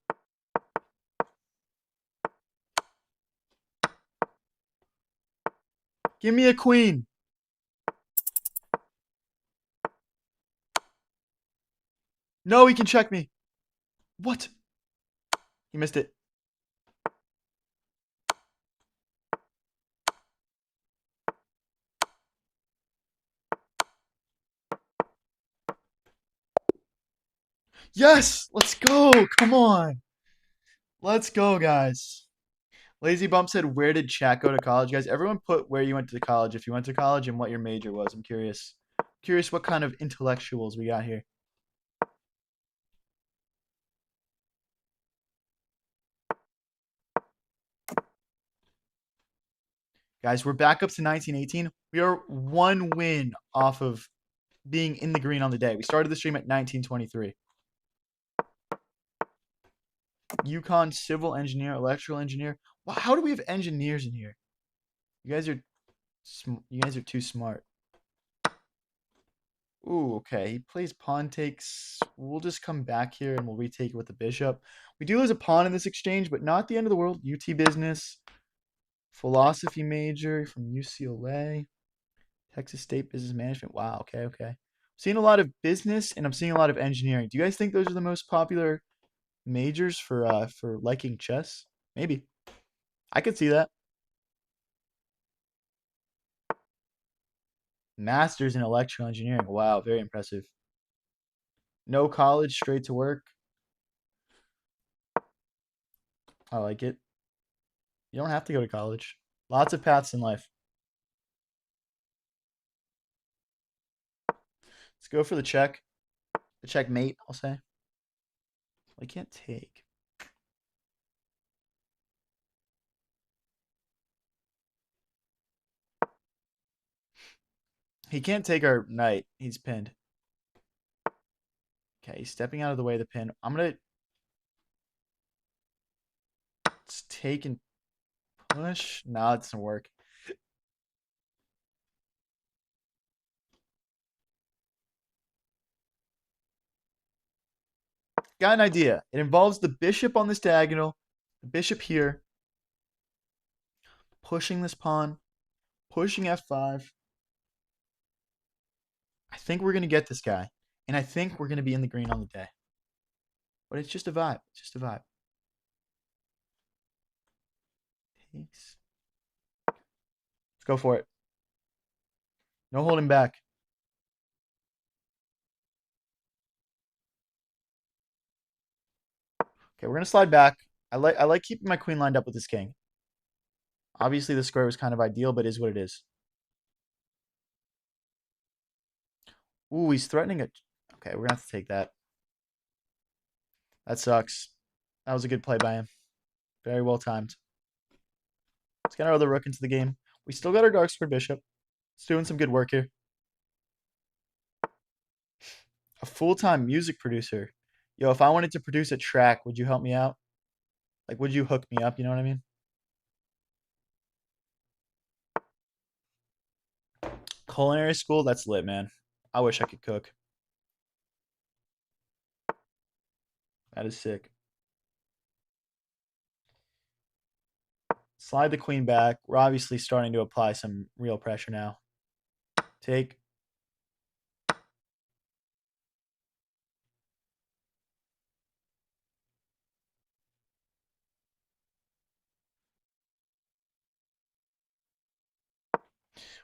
Give me a queen. No, he can check me. What? He missed it. Yes! Let's go. Come on. Let's go, guys. Lazy Bump said, where did chat go to college? Guys, everyone put where you went to college, if you went to college, and what your major was. I'm curious. Curious what kind of intellectuals we got here. Guys, we're back up to 1918. We are one win off of being in the green on the day. We started the stream at 1923. UConn civil engineer, electrical engineer. Wow, how do we have engineers in here? You guys are too smart. Ooh, okay. He plays pawn takes. We'll just come back here and we'll retake it with the bishop. We do lose a pawn in this exchange, but not the end of the world. UT business, philosophy major from UCLA, Texas State Business Management. Wow. Okay. Okay. I'm seeing a lot of business and I'm seeing a lot of engineering. Do you guys think those are the most popular majors for liking chess? Maybe. I could see that. Masters in electrical engineering. Wow, very impressive. No college, straight to work. I like it. You don't have to go to college. Lots of paths in life. Let's go for the check. The checkmate, I'll say. I can't take. He can't take our knight. He's pinned. Okay, he's stepping out of the way of the pin. I'm going to take and push. No, it doesn't work. Got an idea. It involves the bishop on this diagonal, the bishop here, pushing this pawn, pushing f5. I think we're going to get this guy. And I think we're going to be in the green on the day. But it's just a vibe. It's just a vibe. Takes. Let's go for it. No holding back. Okay, we're going to slide back. I like keeping my queen lined up with this king. Obviously, the square was kind of ideal, but is what it is. Ooh, he's threatening it. Okay, we're going to have to take that. That sucks. That was a good play by him. Very well timed. Let's get our other rook into the game. We still got our dark squared bishop. It's doing some good work here. A full-time music producer. Yo, if I wanted to produce a track, would you help me out? Like, would you hook me up? You know what I mean? Culinary school, that's lit, man. I wish I could cook. That is sick. Slide the queen back. We're obviously starting to apply some real pressure now. Take.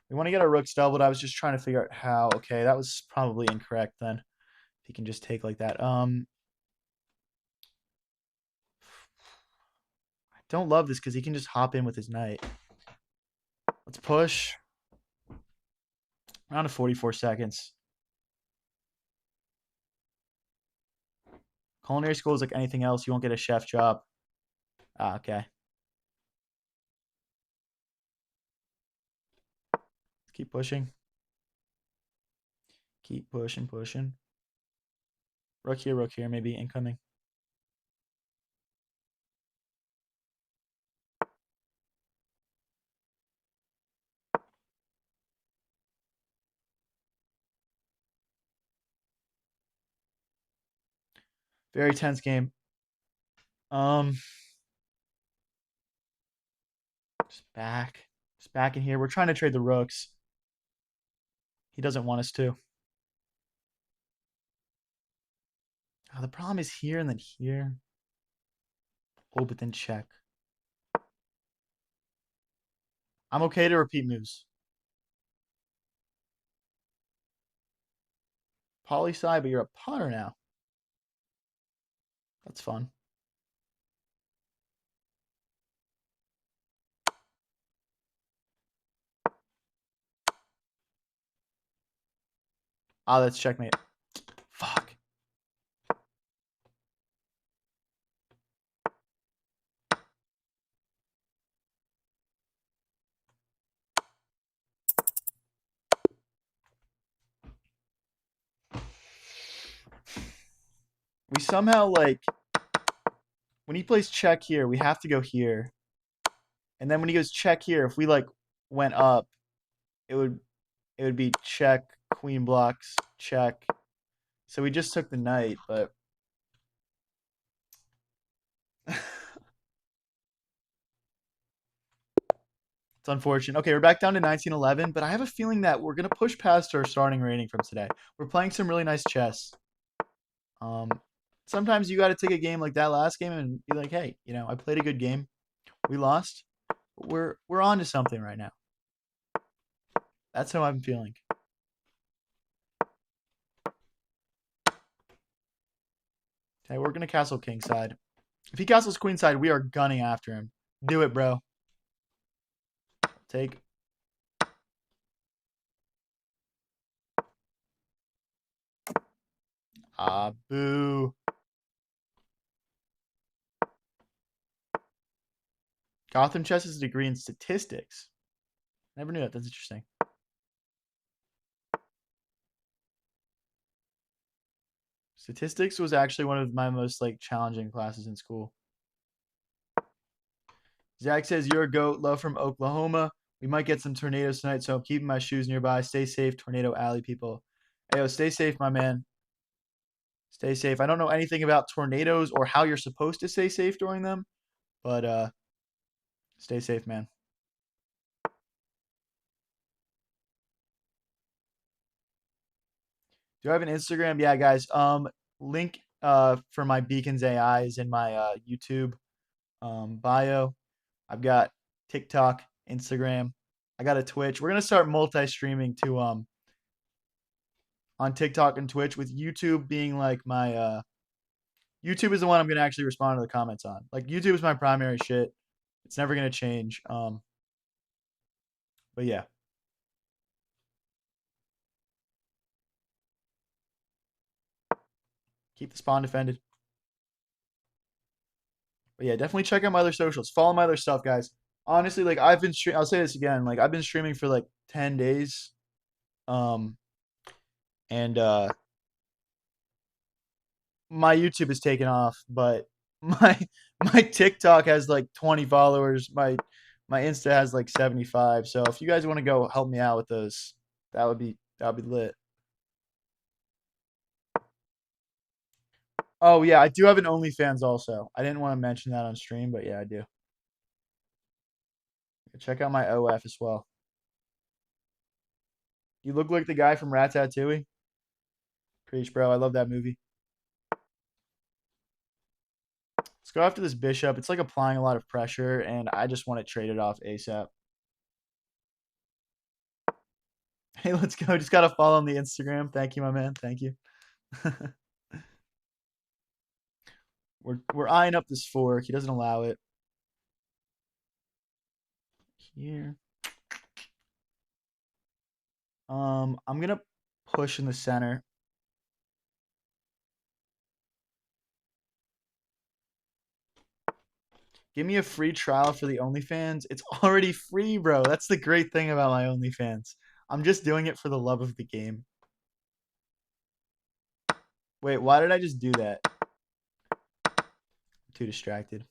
We want to get our rooks doubled. I was just trying to figure out how. Okay, that was probably incorrect then. If he can just take like that. I don't love this because he can just hop in with his knight. Let's push. Around to 44 seconds. Culinary school is like anything else. You won't get a chef job. Ah, okay. Let's keep pushing. Keep pushing, pushing. Rook here, maybe incoming. Very tense game. Um, just back. Just back in here. We're trying to trade the rooks. He doesn't want us to. Oh, the problem is here and then here. Oh, but then check. I'm okay to repeat moves. Poly side, but you're a punter now. That's fun. Ah, that's checkmate. Fuck. We somehow like when he plays check here, we have to go here. And then when he goes check here, if we like went up, it would be check, queen blocks, check. So we just took the knight, but it's unfortunate. Okay, we're back down to 1911, but I have a feeling that we're gonna push past our starting rating from today. We're playing some really nice chess. Um, sometimes you got to take a game like that last game and be like, hey, I played a good game. We lost. But we're on to something right now. That's how I'm feeling. Okay, we're gonna castle kingside. If he castles queenside, we are gunning after him. Do it, bro. Take. Ah, boo. Gotham chess is a degree in statistics. Never knew that. That's interesting. Statistics was actually one of my most like challenging classes in school. Zach says you're a goat. Love from Oklahoma. We might get some tornadoes tonight, so I'm keeping my shoes nearby. Stay safe, Tornado Alley people. Ayo, stay safe, my man. Stay safe. I don't know anything about tornadoes or how you're supposed to stay safe during them, but stay safe, man. Do I have an Instagram? Yeah, guys. Link for my Beacons AI is in my YouTube bio. I've got TikTok, Instagram. I got a Twitch. We're gonna start multi-streaming to on TikTok and Twitch, with YouTube being like my YouTube is the one I'm gonna actually respond to the comments on. Like YouTube is my primary shit. It's never gonna change. But yeah. Keep the spawn defended. But yeah, definitely check out my other socials. Follow my other stuff, guys. Honestly, like I've been I'll say this again, like I've been streaming for like 10 days. Um and my YouTube is taken off, but my my TikTok has like 20 followers. My Insta has like 75. So if you guys want to go help me out with those, that would be lit. Oh yeah, I do have an OnlyFans also. I didn't want to mention that on stream, but yeah, I do. Check out my OF as well. You look like the guy from Ratatouille. Preach, bro. I love that movie. Let's go after this bishop. It's like applying a lot of pressure, and I just want it traded off ASAP. Hey, let's go. Just gotta follow on the Instagram. Thank you, my man. Thank you. we're eyeing up this fork. He doesn't allow it. Here. I'm gonna push in the center. Give me a free trial for the OnlyFans. It's already free, bro. That's the great thing about my OnlyFans. I'm just doing it for the love of the game. Wait, why did I just do that? I'm too distracted.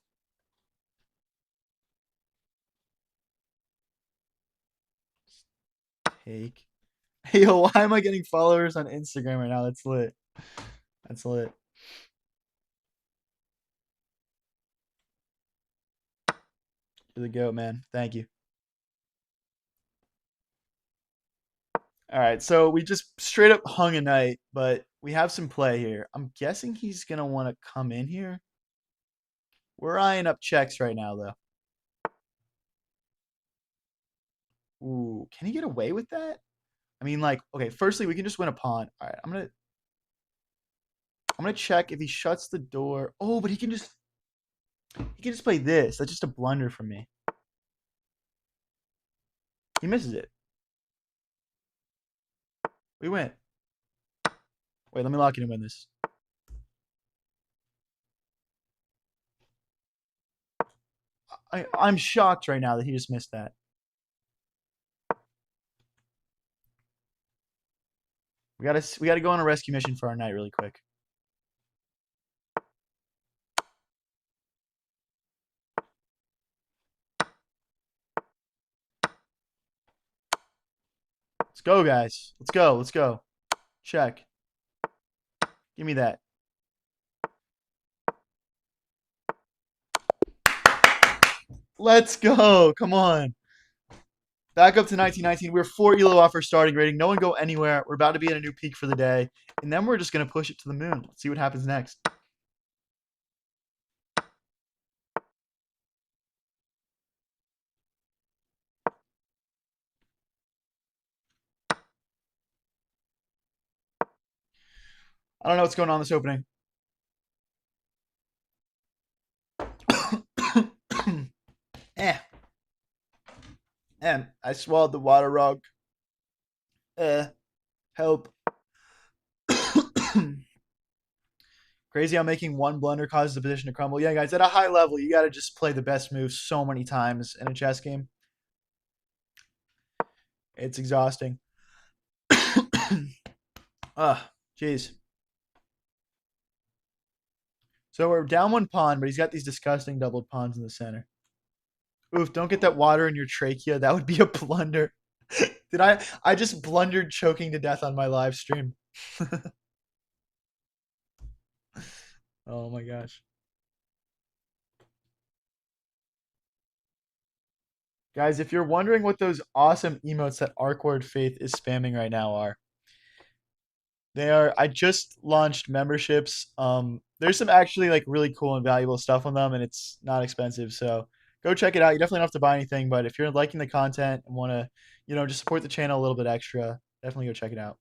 Take. Hey, yo, why am I getting followers on Instagram right now? That's lit. That's lit. You're the goat, man. Thank you. All right, so we just straight up hung a knight, but we have some play here. I'm guessing he's gonna want to come in here. We're eyeing up checks right now, though. Ooh, can he get away with that? I mean, like, okay, firstly, we can just win a pawn. All right, I'm gonna check if he shuts the door. Oh, but he can just play this. That's just a blunder from me. He misses it. We win. Wait, let me lock in and win this. I'm shocked right now that he just missed that. We gotta go on a rescue mission for our knight really quick. Let's go, guys. Let's go. Let's go. Check. Give me that. Let's go. Come on. Back up to 1919. We're 4 elo off our starting rating. No one go anywhere. We're about to be at a new peak for the day. And then we're just going to push it to the moon. Let's see what happens next. I don't know what's going on this opening. eh. And I swallowed the water rug. Help. Crazy how making one blunder causes the position to crumble. Yeah, guys, at a high level, you got to just play the best moves so many times in a chess game. It's exhausting. Jeez. So we're down one pawn, but he's got these disgusting doubled pawns in the center. Oof, don't get that water in your trachea. That would be a blunder. Did I just blundered choking to death on my live stream. Oh my gosh. Guys, if you're wondering what those awesome emotes that Arkward Faith is spamming right now are, I just launched memberships. There's some actually like really cool and valuable stuff on them, and it's not expensive. So go check it out. You definitely don't have to buy anything, but if you're liking the content and want to, just support the channel a little bit extra, definitely go check it out.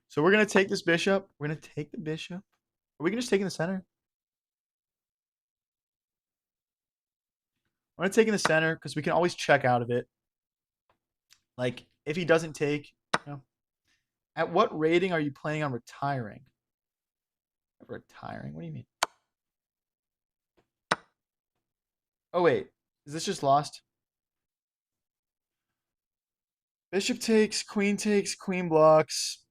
So we're gonna take this bishop. We're gonna take the bishop. Or we can just take in the center. I'm gonna take in the center because we can always check out of it. Like if he doesn't take, at what rating are you planning on retiring? Retiring? What do you mean? Oh wait, is this just lost? Bishop takes, queen blocks.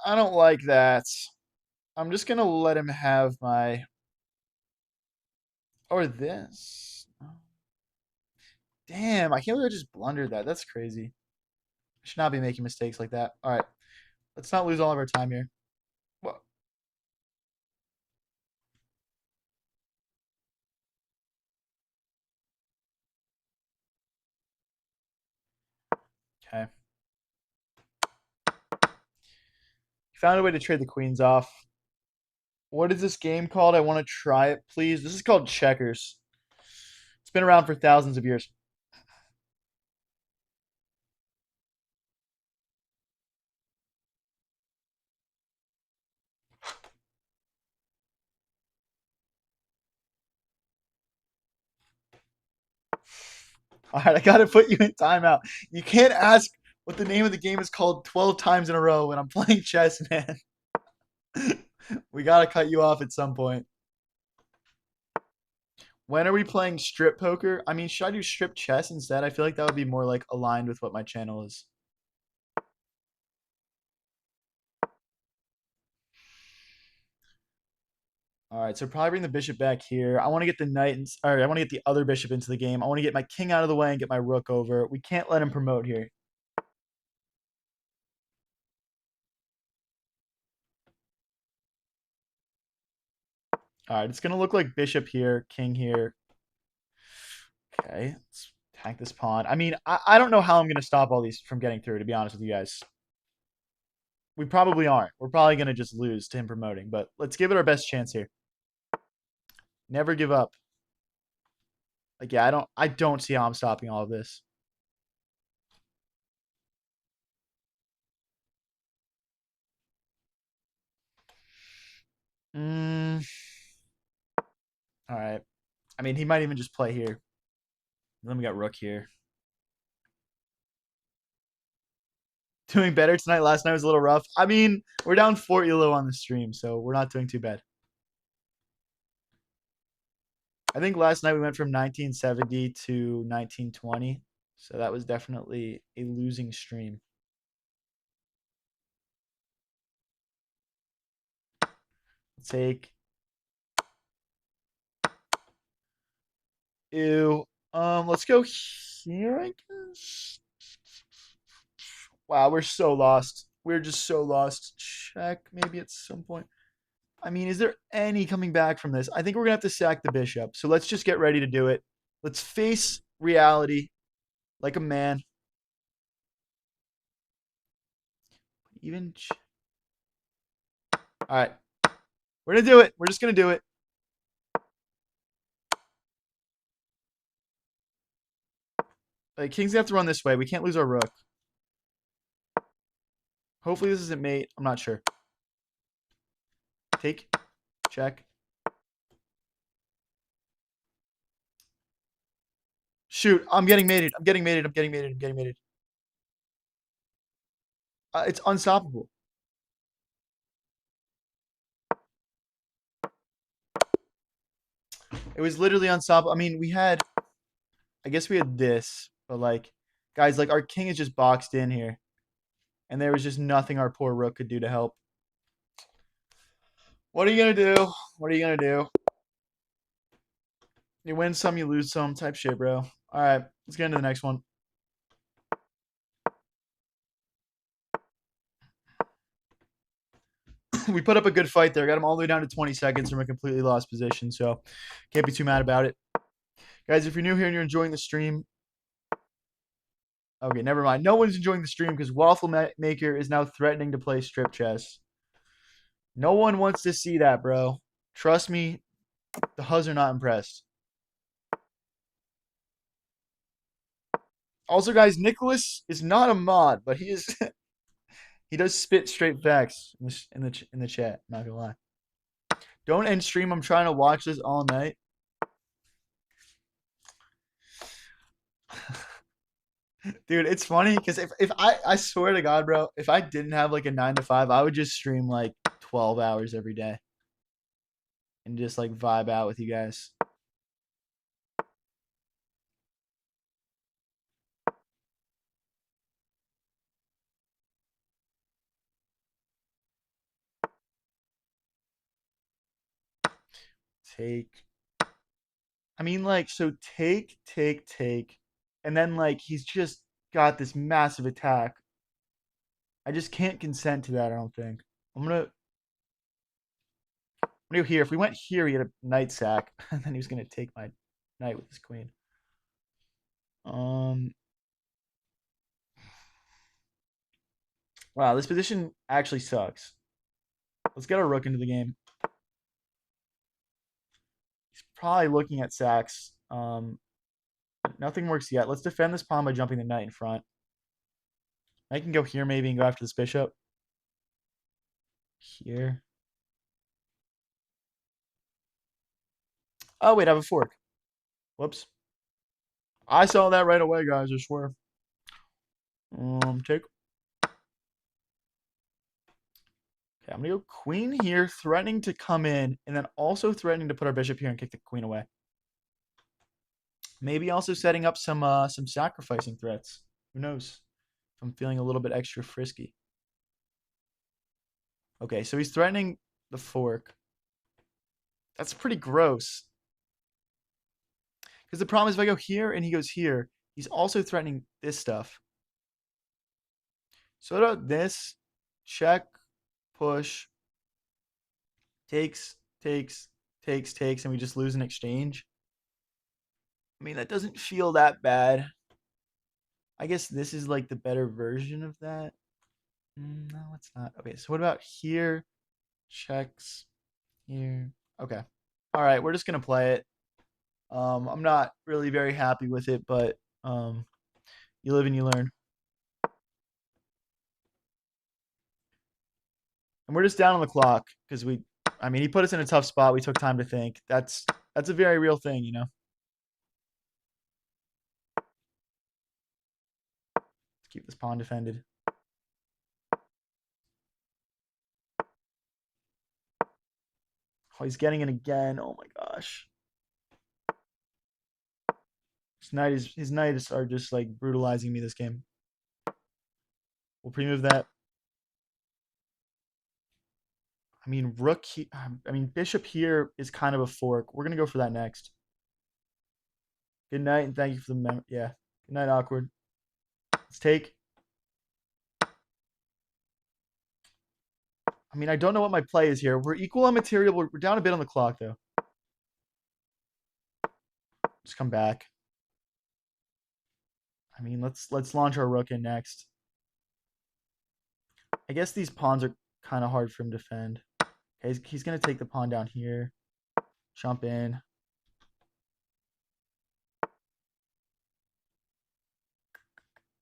I don't like that. I'm just gonna let him have my or this. Damn, I can't believe I just blundered that. That's crazy. I should not be making mistakes like that. All right, let's not lose all of our time here. Wha- Okay. Found a way to trade the queens off. What is this game called? I want to try it, please. This is called checkers. It's been around for thousands of years. All right, I gotta put you in timeout. You can't ask what the name of the game is called 12 times in a row when I'm playing chess, man. We gotta cut you off at some point. When are we playing strip poker? I mean, should I do strip chess instead? I feel like that would be more like aligned with what my channel is. All right, so probably bring the bishop back here. I want to get the knight, or I want to get the other bishop into the game. I want to get my king out of the way and get my rook over. We can't let him promote here. All right, it's gonna look like bishop here, king here. Okay, let's attack this pawn. I mean, I don't know how I'm gonna stop all these from getting through. To be honest with you guys, we probably aren't. We're probably gonna just lose to him promoting. But let's give it our best chance here. Never give up. Like, yeah, I don't see how I'm stopping all of this. Mm, all right. I mean, he might even just play here. Then we got rook here. Doing better tonight. Last night was a little rough. I mean, we're down 4 elo on the stream, so we're not doing too bad. I think last night we went from 1970 to 1920, so that was definitely a losing stream. Take. Ew. Let's go here, I guess. Wow, we're so lost. We're just so lost. Check maybe at some point. I mean, is there any coming back from this? I think we're gonna have to sack the bishop. So let's just get ready to do it. Let's face reality like a man. Even. All right, we're gonna do it. We're just gonna do it. Like, king's gonna have to run this way. We can't lose our rook. Hopefully this isn't mate. I'm not sure. Take. Check. Shoot, I'm getting mated. I'm getting mated. I'm getting mated. I'm getting mated. It's unstoppable. It was literally unstoppable. I mean, I guess we had this, but like, guys, like our king is just boxed in here, and there was just nothing our poor rook could do to help. What are you gonna do? What are you gonna do? You win some, you lose some, type shit, bro. All right, let's get into the next one. We put up a good fight there. Got him all the way down to 20 seconds from a completely lost position, so can't be too mad about it. Guys, if you're new here and you're enjoying the stream, okay, never mind. No one's enjoying the stream because Waffle Maker is now threatening to play strip chess. No one wants to see that, bro. Trust me, the Huzz are not impressed. Also, guys, Nicholas is not a mod, but he is. He does spit straight facts in the chat. Not gonna lie. Don't end stream. I'm trying to watch this all night. Dude, it's funny because if I swear to God, bro, if I didn't have like a 9 to 5, I would just stream like 12 hours every day and just like vibe out with you guys. take. I mean, like, so take, take, take. And then, like, he's just got this massive attack. I just can't consent to that, I don't think. I'm gonna go here. If we went here, he had a knight sack, and then he was gonna take my knight with his queen. Um wow, this position actually sucks. Let's get our rook into the game. He's probably looking at sacks. Nothing works yet. Let's defend this pawn by jumping the knight in front. I can go here maybe and go after this bishop. Here. Oh, wait, I have a fork. Whoops. I saw that right away, guys, I swear. Take. Okay, I'm gonna go queen here, threatening to come in, and then also threatening to put our bishop here and kick the queen away. Maybe also setting up some sacrificing threats. Who knows? If I'm feeling a little bit extra frisky. Okay, so he's threatening the fork. That's pretty gross. Because the problem is if I go here and he goes here, he's also threatening this stuff. So what about this? Check, push, takes, takes, takes, takes, and we just lose in exchange. I mean, that doesn't feel that bad. I guess this is like the better version of that. No, it's not. Okay, so what about here? Checks here. Okay. All right, we're just gonna play it. I'm not really very happy with it, but you live and you learn. And we're just down on the clock because I mean, he put us in a tough spot. We took time to think. That's a very real thing, you know. Let's keep this pawn defended. Oh, he's getting it again. Oh my gosh. His knights are just like brutalizing me this game. We'll pre-move that. I mean, bishop here is kind of a fork. We're gonna go for that next. Good night and thank you for the yeah. Good night, awkward. Let's take. I mean, I don't know what my play is here. We're equal on material. We're down a bit on the clock though. Just come back. I mean, let's launch our rook in next. I guess these pawns are kind of hard for him to defend. Okay, he's gonna take the pawn down here. Jump in.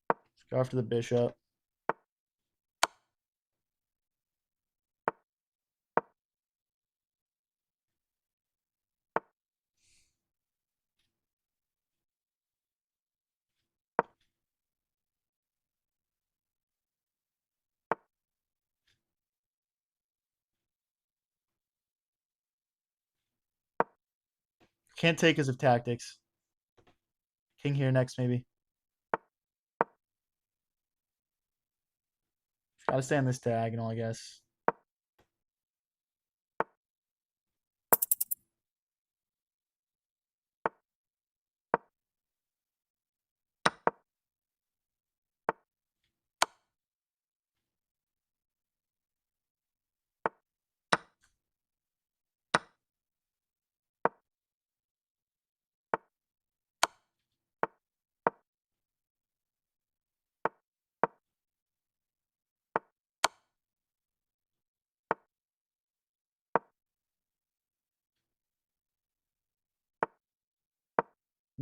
Let's go after the bishop. Can't take because of tactics. King here next, maybe. Gotta stay on this diagonal, I guess.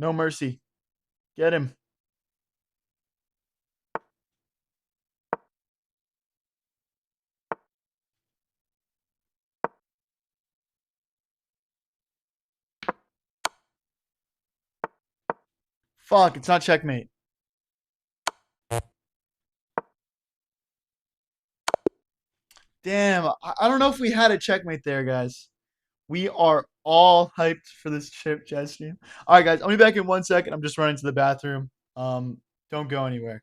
No mercy. Get him. Fuck, it's not checkmate. Damn, I don't know if we had a checkmate there, guys. We are all hyped for this chip chess stream. All right, guys, I'll be back in 1 second. I'm just running to the bathroom. Don't go anywhere.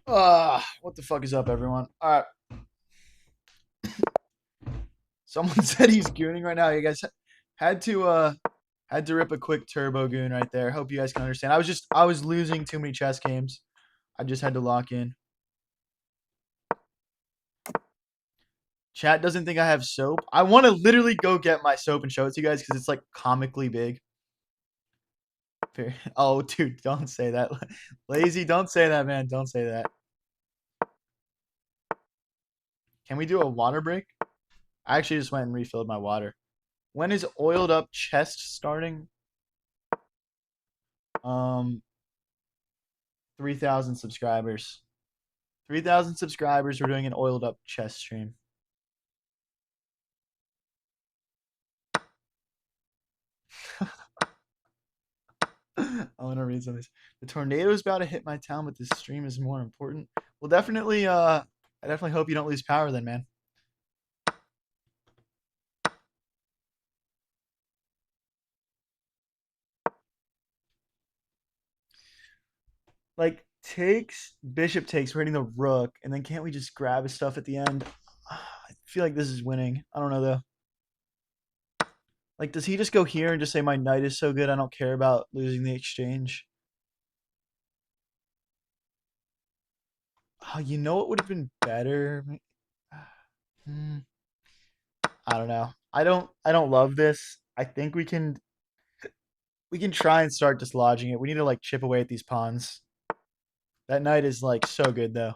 What the fuck is up, everyone? All right. Someone said he's gooning right now. You guys had to rip a quick turbo goon right there. Hope you guys can understand. I was losing too many chess games. I just had to lock in. Chat doesn't think I have soap. I want to literally go get my soap and show it to you guys because it's like comically big. Oh, dude, don't say that. Lazy, don't say that, man. Don't say that. Can we do a water break? I actually just went and refilled my water. When is oiled up chest starting? 3,000 subscribers. 3,000 subscribers. We're doing an oiled up chest stream. I want to read some of this. The tornado is about to hit my town, but this stream is more important. Well, definitely. I definitely hope you don't lose power, then, man. Like bishop takes. We're hitting the rook, and then can't we just grab his stuff at the end? I feel like this is winning. I don't know though. Like, does he just go here and just say my knight is so good I don't care about losing the exchange? Oh, you know what would have been better? I don't know. I don't love this. I think we can try and start dislodging it. We need to like chip away at these pawns. That knight is like so good though.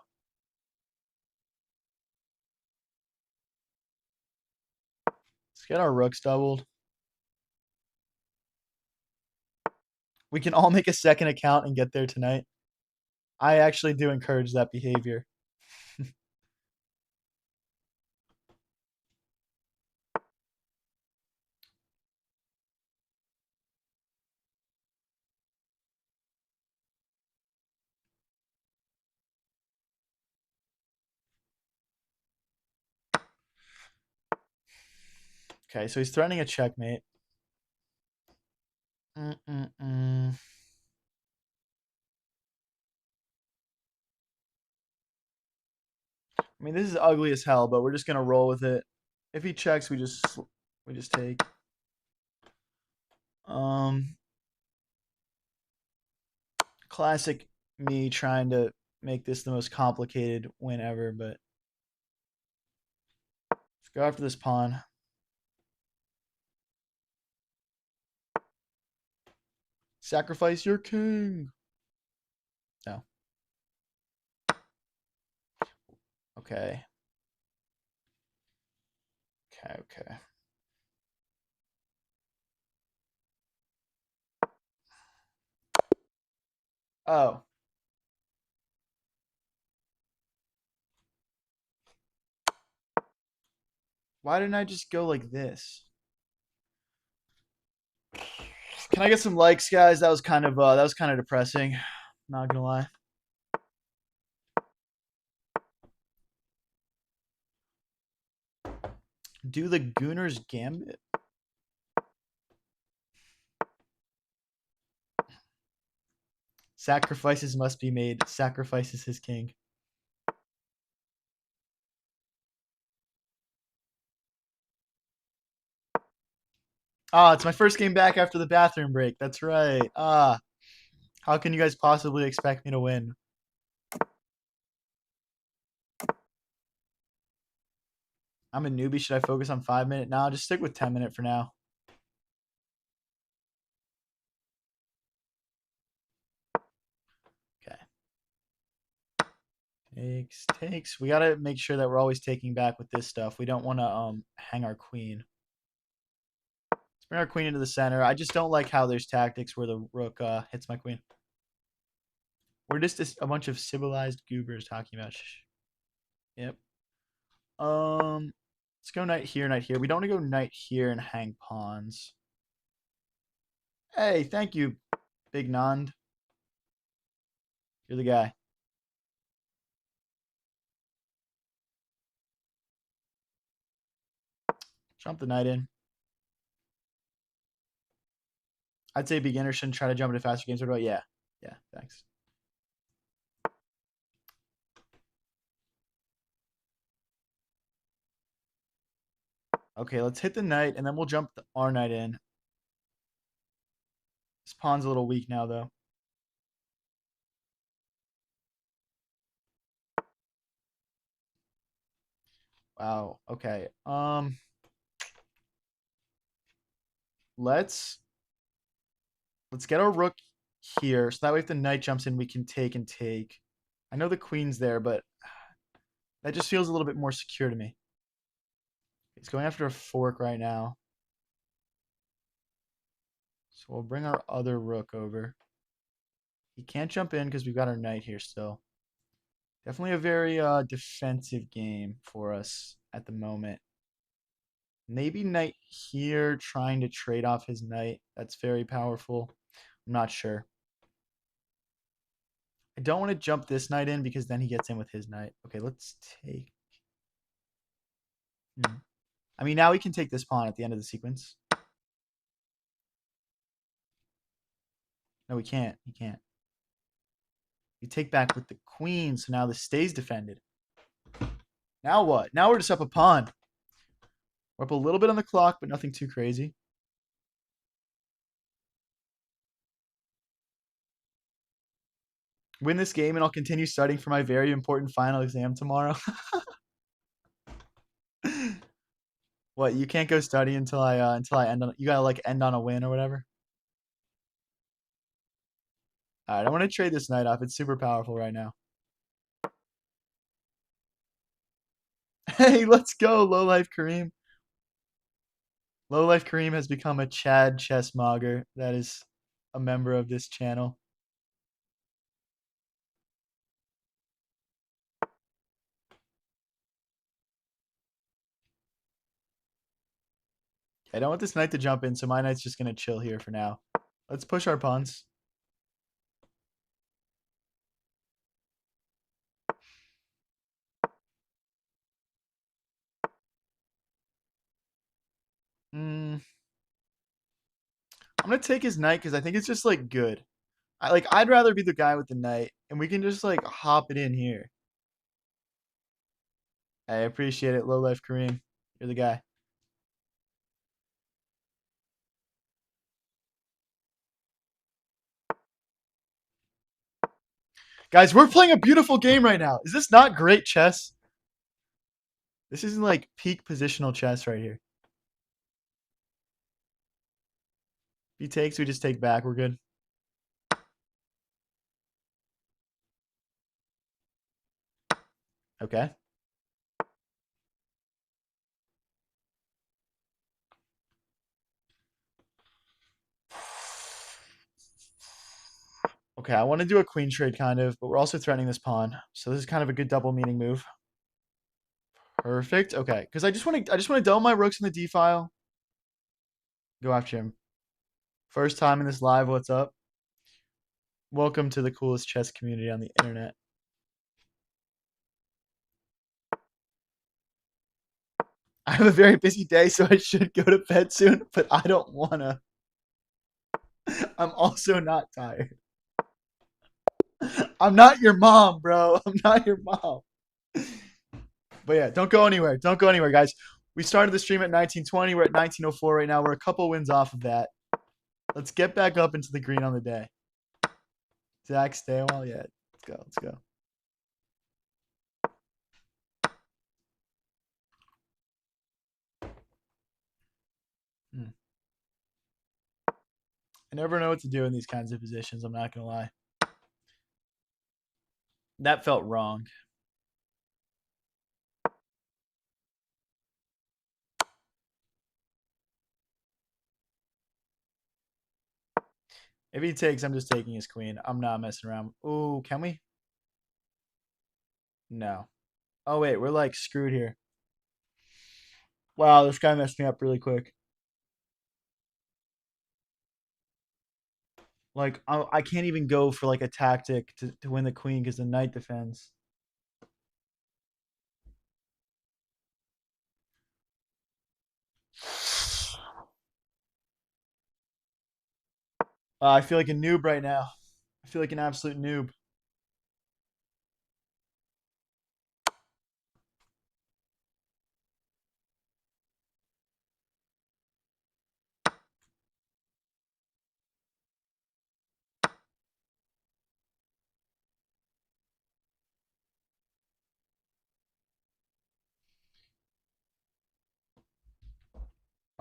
Let's get our rooks doubled. We can all make a second account and get there tonight. I actually do encourage that behavior. Okay, so he's threatening a checkmate. I mean, this is ugly as hell, but we're just gonna roll with it. If he checks, we just take. Classic me trying to make this the most complicated win ever, but let's go after this pawn. Sacrifice your king. No. Okay. Okay. Oh. Why didn't I just go like this? Can I get some likes, guys? That was kind of depressing. Not gonna lie. Do the Gooner's Gambit. Sacrifices must be made. Sacrifices his king. Ah, it's my first game back after the bathroom break. That's right. How can you guys possibly expect me to win? I'm a newbie. Should I focus on 5-minute? No, just stick with 10-minute for now. Okay. Takes. We gotta make sure that we're always taking back with this stuff. We don't want to hang our queen. Let's bring our queen into the center. I just don't like how there's tactics where the rook hits my queen. We're just a bunch of civilized goobers talking about. Yep. Let's go knight here, knight here. We don't want to go knight here and hang pawns. Hey, thank you, Big Nand. You're the guy. Jump the knight in. I'd say beginners shouldn't try to jump into faster games. What about yeah, thanks. Okay, let's hit the knight, and then we'll jump our knight in. This pawn's a little weak now, though. Wow. Okay. Let's get our rook here, so that way if the knight jumps in, we can take and take. I know the queen's there, but that just feels a little bit more secure to me. He's going after a fork right now. So we'll bring our other rook over. He can't jump in because we've got our knight here still. Definitely a very defensive game for us at the moment. Maybe knight here, trying to trade off his knight. That's very powerful. I'm not sure. I don't want to jump this knight in because then he gets in with his knight. Okay, let's take. I mean, now we can take this pawn at the end of the sequence. No, we can't. He can't. We take back with the queen, so now this stays defended. Now what? Now we're just up a pawn. We're up a little bit on the clock, but nothing too crazy. Win this game, and I'll continue studying for my very important final exam tomorrow. What? You can't go study until I end on. You gotta like end on a win or whatever. All right, I want to trade this knight off. It's super powerful right now. Hey, let's go, low life Kareem. Low life Kareem has become a Chad chess mogger that is a member of this channel. I don't want this knight to jump in, so my knight's just gonna chill here for now. Let's push our pawns. I'm gonna take his knight because I think it's just like good. I'd rather be the guy with the knight, and we can just like hop it in here. I appreciate it, low life Kareem. You're the guy. Guys, we're playing a beautiful game right now. Is this not great chess? This is like peak positional chess right here. If he takes, we just take back. We're good. Okay. Okay, I want to do a queen trade kind of, but we're also threatening this pawn. So this is kind of a good double meaning move. Perfect. Okay, because I just want to double my rooks in the D file. Go after him. First time in this live. What's up? Welcome to the coolest chess community on the internet. I have a very busy day, so I should go to bed soon, but I don't wanna. I'm also not tired. I'm not your mom, bro. I'm not your mom. But yeah, don't go anywhere. Don't go anywhere, guys. We started the stream at 1920. We're at 1904 right now. We're a couple wins off of that. Let's get back up into the green on the day. Zach, stay a while. Yeah, let's go. Let's go. I never know what to do in these kinds of positions. I'm not gonna lie. That felt wrong. If he takes, I'm just taking his queen. I'm not messing around. Ooh, can we? No. Oh wait, we're like screwed here. Wow, this guy messed me up really quick. Like I can't even go for like a tactic to win the queen because the knight defends. I feel like a noob right now. I feel like an absolute noob.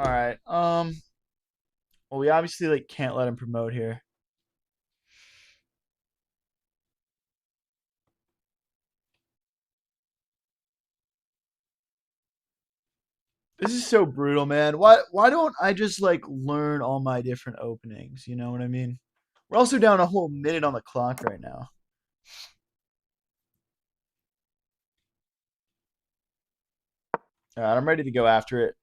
All right. Well, we obviously like can't let him promote here. This is so brutal, man. Why don't I just like learn all my different openings? You know what I mean? We're also down a whole minute on the clock right now. All right, I'm ready to go after it.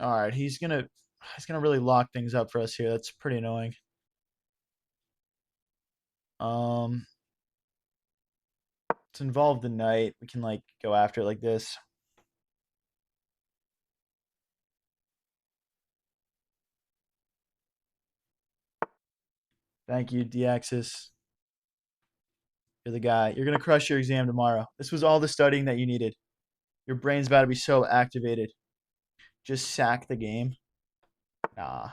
All right, he's gonna really lock things up for us here. That's pretty annoying. Um, it's involved the knight. We can like go after it like this. Thank you, D-Axis. You're the guy. You're gonna crush your exam tomorrow. This was all the studying that you needed. Your brain's about to be so activated. Just sack the game. Nah.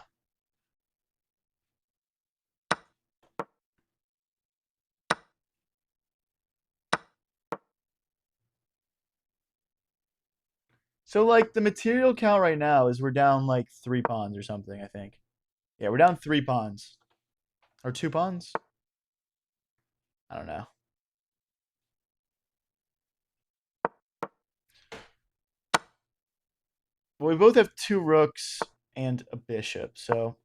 So like the material count right now is we're down like 3 pawns or something, I think. Yeah, we're down 3 pawns. Or 2 pawns? I don't know. Well, we both have 2 rooks and a bishop, so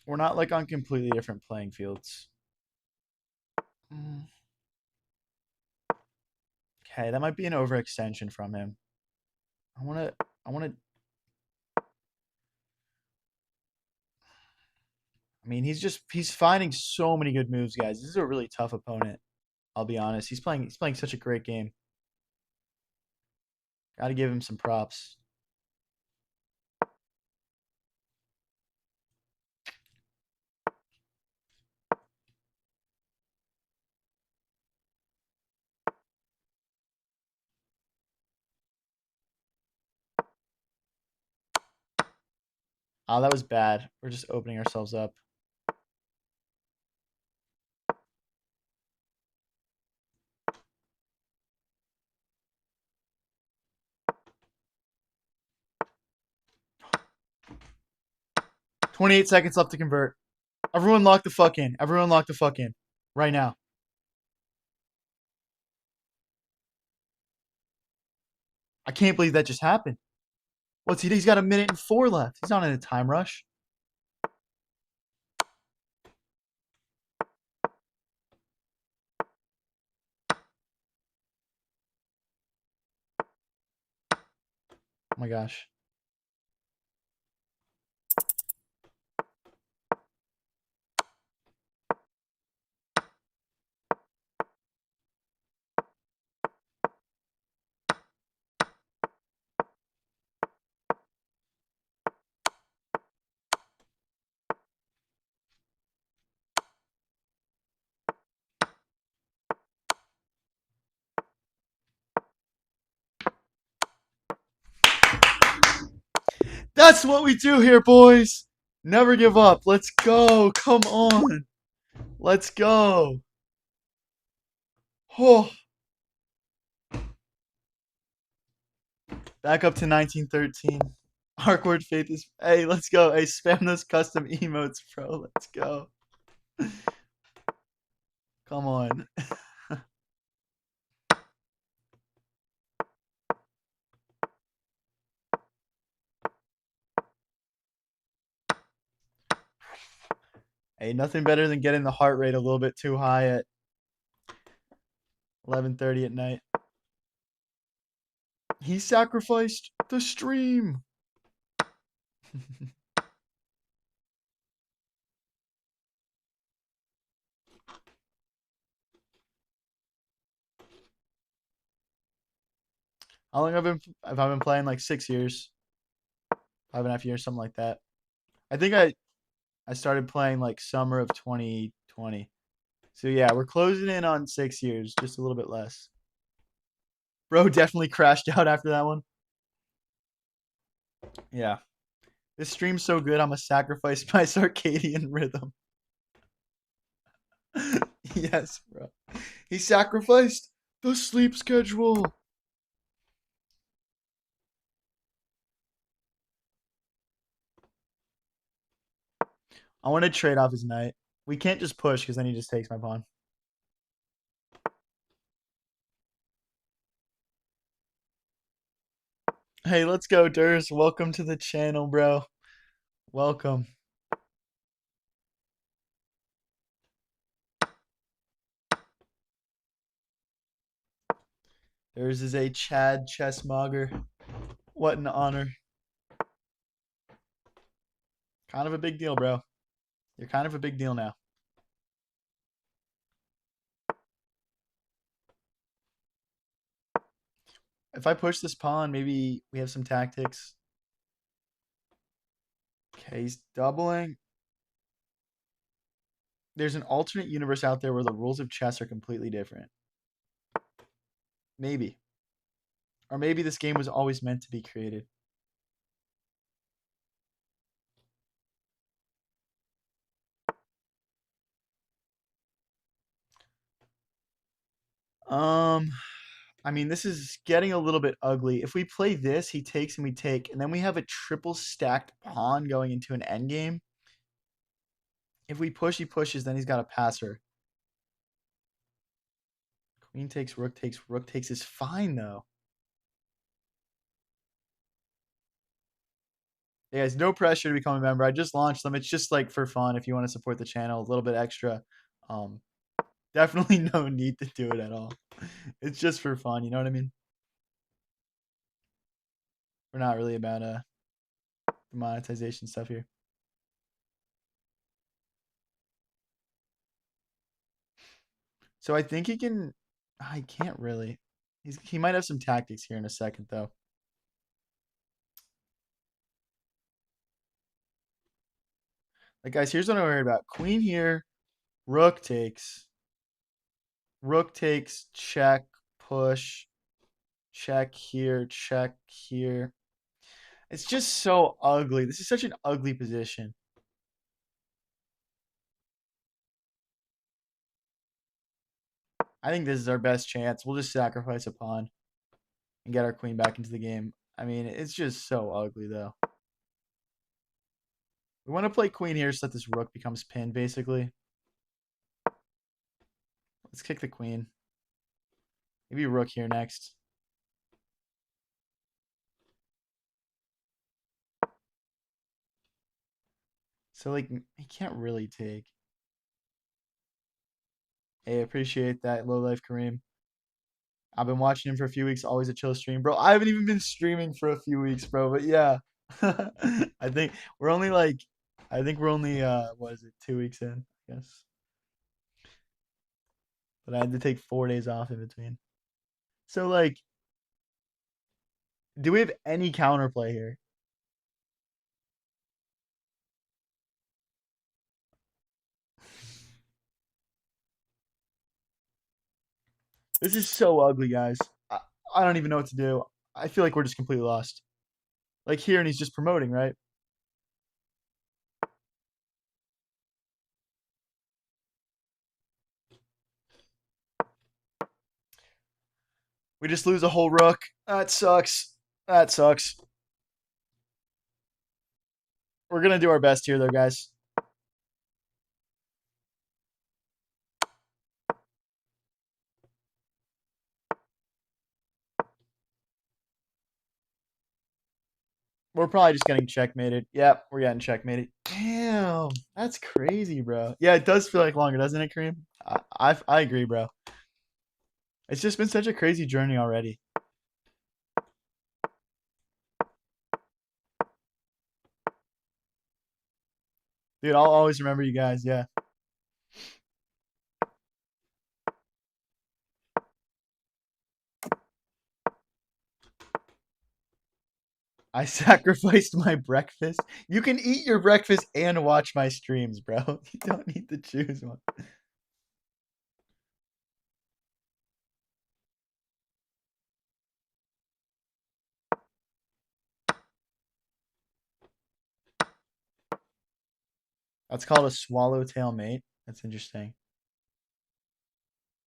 we're not like on completely different playing fields. Mm. Okay, that might be an overextension from him. I wanna I mean he's finding so many good moves, guys. This is a really tough opponent. I'll be honest. He's playing such a great game. Gotta give him some props. Oh, that was bad. We're just opening ourselves up. "28 seconds left to convert. Everyone lock the fuck in. Everyone lock the fuck in. Right now." I can't believe that just happened. What's he? He's got a minute and 4 left. He's not in a time rush. Oh my gosh. That's what we do here, boys. Never give up. Let's go. Come on. Let's go. Oh, back up to 1913. Arkward Faith is. Hey, let's go. Hey, spam those custom emotes, bro. Let's go. Come on. Hey, nothing better than getting the heart rate a little bit too high at 11:30 at night. He sacrificed the stream. How long have I been playing? Like 6 years, 5.5 years, something like that. I think I started playing like summer of 2020. So yeah, we're closing in on 6 years, just a little bit less. Bro definitely crashed out after that one. Yeah. This stream's so good, I'm gonna sacrifice my circadian rhythm. Yes, bro. He sacrificed the sleep schedule. I want to trade off his knight. We can't just push because then he just takes my pawn. Hey, let's go, Durs. Welcome to the channel, bro. Welcome. Durs is a Chad chessmogger. What an honor. Kind of a big deal, bro. You're kind of a big deal now. If I push this pawn, maybe we have some tactics. Okay, he's doubling. There's an alternate universe out there where the rules of chess are completely different. Maybe. Or maybe this game was always meant to be created. I mean, this is getting a little bit ugly. If we play this, he takes and we take, and then we have a triple stacked pawn going into an endgame. If we push, he pushes, then he's got a passer. Queen takes, rook takes is fine though. Yeah, guys, no pressure to become a member. I just launched them. It's just like for fun if you want to support the channel a little bit extra. Um, definitely no need to do it at all. It's just for fun, you know what I mean? We're not really about the monetization stuff here. So I think he can. I can't really. He might have some tactics here in a second though. Like guys, here's what I'm worried about. Queen here, rook takes, check, push, check here, check here. It's just so ugly. This is such an ugly position. I think this is our best chance. We'll just sacrifice a pawn and get our queen back into the game. I mean, it's just so ugly though. We want to play queen here so that this rook becomes pinned, basically. Let's kick the queen. Maybe rook here next. So, like, he can't really take. Hey, I appreciate that, Low Life Kareem. I've been watching him for a few weeks. Always a chill stream, bro. I haven't even been streaming for a few weeks, bro. But yeah, I think we're only like, I think we're only what is it, 2 weeks in, I guess. But I had to take 4 days off in between. So like, do we have any counterplay here? This is so ugly, guys. I don't even know what to do. I feel like we're just completely lost. Like here, and he's just promoting, right? We just lose a whole rook. That sucks. That sucks. We're gonna do our best here, though, guys. We're probably just getting checkmated. Yep, we're getting checkmated. Damn, that's crazy, bro. Yeah, it does feel like longer, doesn't it, Kareem? I agree, bro. It's just been such a crazy journey already. Dude, I'll always remember you guys. Yeah. I sacrificed my breakfast. You can eat your breakfast and watch my streams, bro. You don't need to choose one. That's called a swallowtail mate. That's interesting.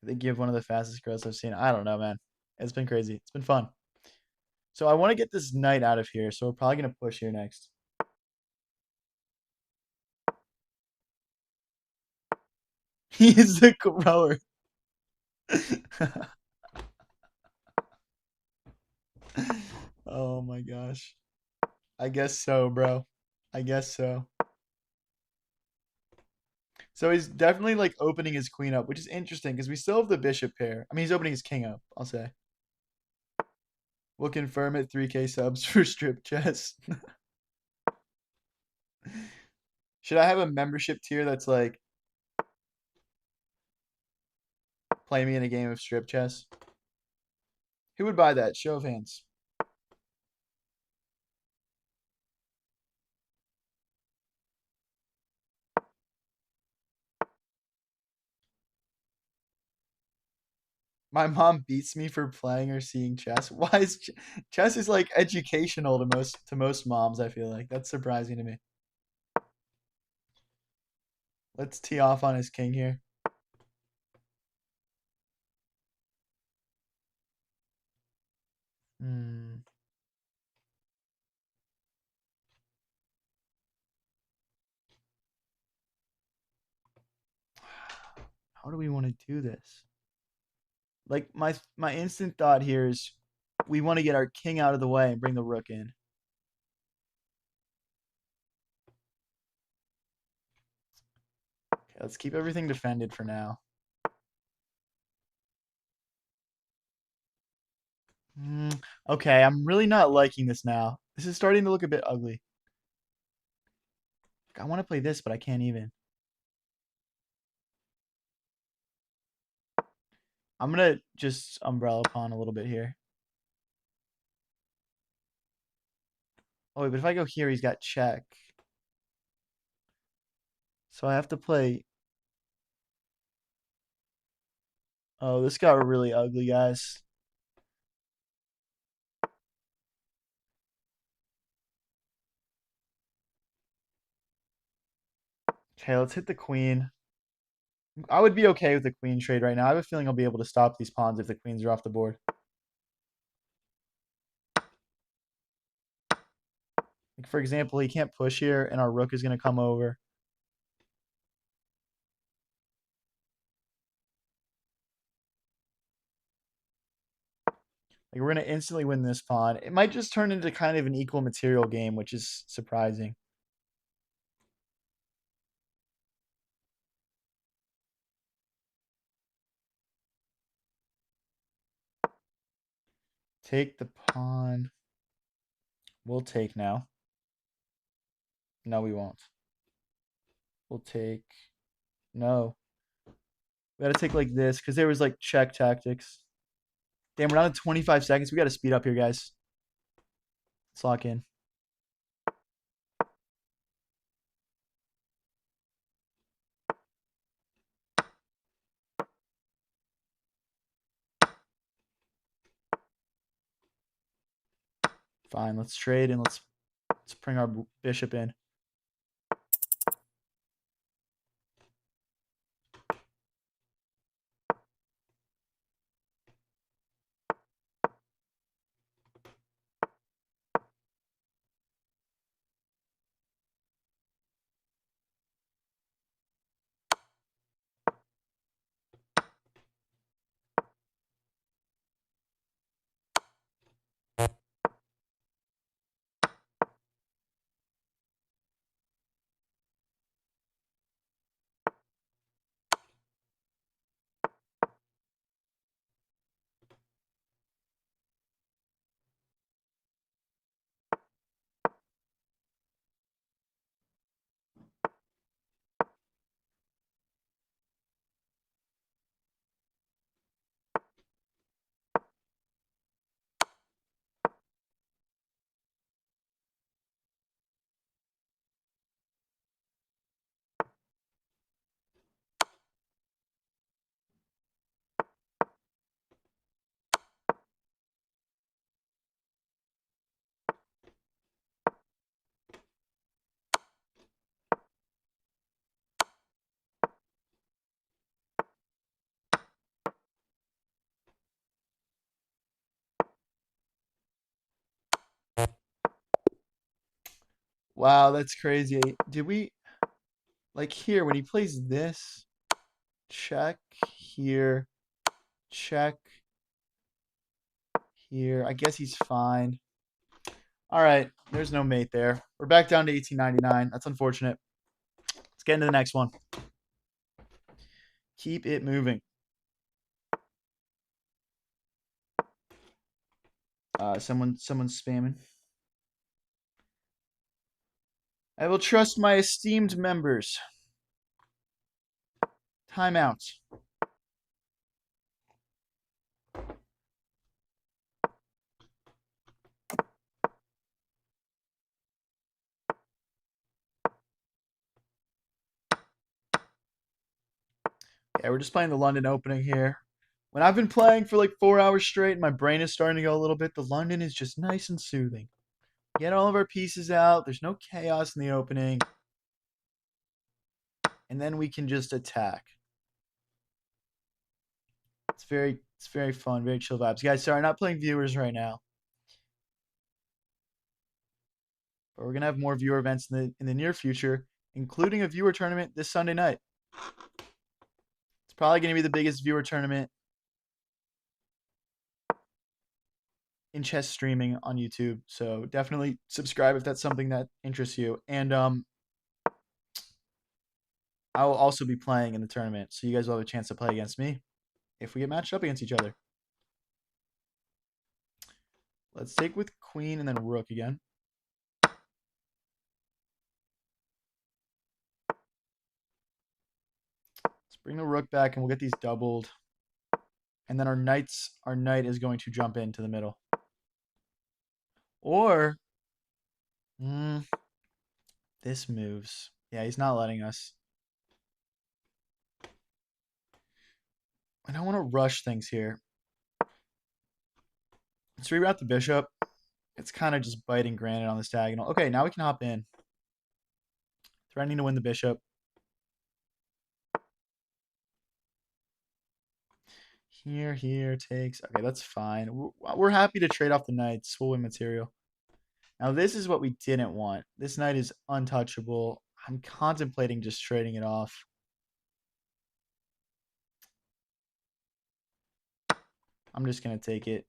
They give one of the fastest growths I've seen. I don't know, man. It's been crazy. It's been fun. So I want to get this knight out of here. So we're probably gonna push here next. He is the grower. Oh my gosh. I guess so, bro. I guess so. So he's definitely like opening his queen up, which is interesting because we still have the bishop pair. I mean, he's opening his king up, I'll say. We'll confirm it 3K subs for strip chess. Should I have a membership tier that's like play me in a game of strip chess? Who would buy that? Show of hands. My mom beats me for playing or seeing chess. Why is chess is like educational to most moms, I feel like. That's surprising to me. Let's tee off on his king here. Hmm. How do we want to do this? Like my instant thought here is we want to get our king out of the way and bring the rook in. Okay, let's keep everything defended for now. Okay, I'm really not liking this now. This is starting to look a bit ugly. I want to play this, but I can't even. I'm gonna just umbrella pawn a little bit here. Oh wait, but if I go here, he's got check. So I have to play. Oh, this got really ugly, guys. Okay, let's hit the queen. I would be okay with the queen trade right now. I have a feeling I'll be able to stop these pawns if the queens are off the board. Like for example, he can't push here, and our rook is going to come over. Like we're going to instantly win this pawn. It might just turn into kind of an equal material game, which is surprising. Take the pawn. We'll take now. No, we won't. We'll take. No. We got to take like this because there was like check tactics. Damn, we're down to 25 seconds. We got to speed up here, guys. Let's lock in. Fine, let's trade and let's bring our bishop in. Wow, that's crazy. Did we like here when he plays this? Check here. Check here. I guess he's fine. All right, there's no mate there. We're back down to 1899. That's unfortunate. Let's get into the next one. Keep it moving. Someone's spamming. I will trust my esteemed members. Timeout. Yeah, we're just playing the London opening here. When I've been playing for like 4 hours straight and my brain is starting to go a little bit, the London is just nice and soothing. Get all of our pieces out. There's no chaos in the opening. And then we can just attack. It's very fun, very chill vibes. Guys, sorry, not playing viewers right now. But we're gonna have more viewer events in the near future, including a viewer tournament this Sunday night. It's probably gonna be the biggest viewer tournament in chess streaming on YouTube. So definitely subscribe if that's something that interests you. And I will also be playing in the tournament, so you guys will have a chance to play against me if we get matched up against each other. Let's take with queen and then rook again. Let's bring the rook back and we'll get these doubled. And then our knight is going to jump into the middle. Or this moves. Yeah, he's not letting us. I don't want to rush things here. Let's reroute the bishop. It's kind of just biting granite on this diagonal. Okay, now we can hop in. Threatening to win the bishop. Here takes. Okay, that's fine. We're happy to trade off the knights. We'll win material. Now, this is what we didn't want. This knight is untouchable. I'm contemplating just trading it off. I'm just going to take it.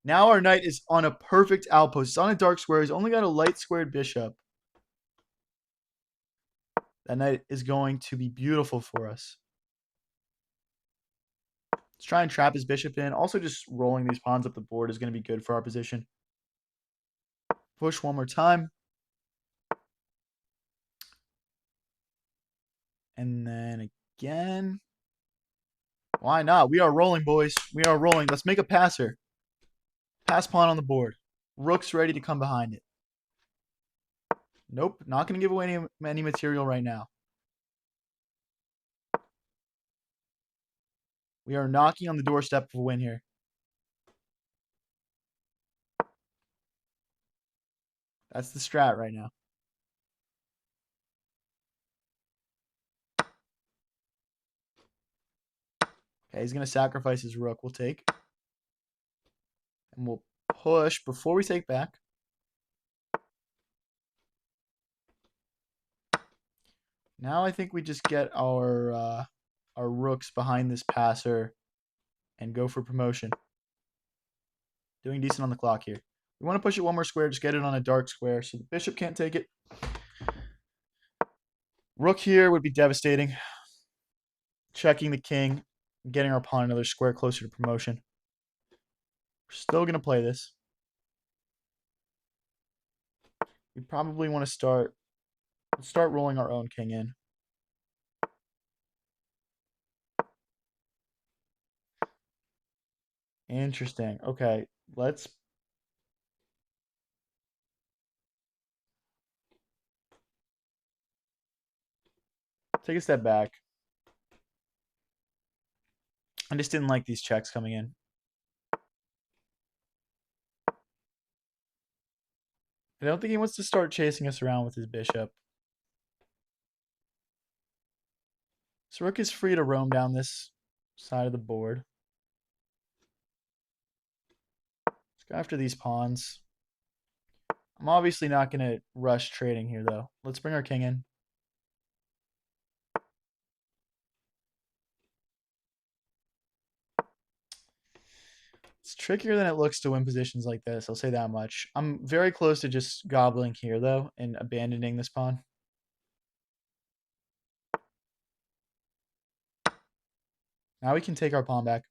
Now our knight is on a perfect outpost. It's on a dark square. He's only got a light squared bishop. That knight is going to be beautiful for us. Let's try and trap his bishop in. Also, just rolling these pawns up the board is going to be good for our position. Push one more time. And then again. Why not? We are rolling, boys. We are rolling. Let's make a passer. Pass pawn on the board. Rook's ready to come behind it. Nope. Not going to give away any material right now. We are knocking on the doorstep of a win here. That's the strat right now. Okay, he's going to sacrifice his rook. We'll take. And we'll push before we take back. Now I think we just get our rooks behind this passer and go for promotion. Doing decent on the clock here. We want to push it one more square. Just get it on a dark square so the bishop can't take it. Rook here would be devastating. Checking the king. Getting our pawn another square closer to promotion. We're still going to play this. We probably want to start rolling our own king in. Interesting. Okay, let's take a step back. I just didn't like these checks coming in. I don't think he wants to start chasing us around with his bishop. So rook is free to roam down this side of the board. Let's go after these pawns. I'm obviously not going to rush trading here, though. Let's bring our king in. It's trickier than it looks to win positions like this. I'll say that much. I'm very close to just gobbling here, though, and abandoning this pawn. Now we can take our pawn back.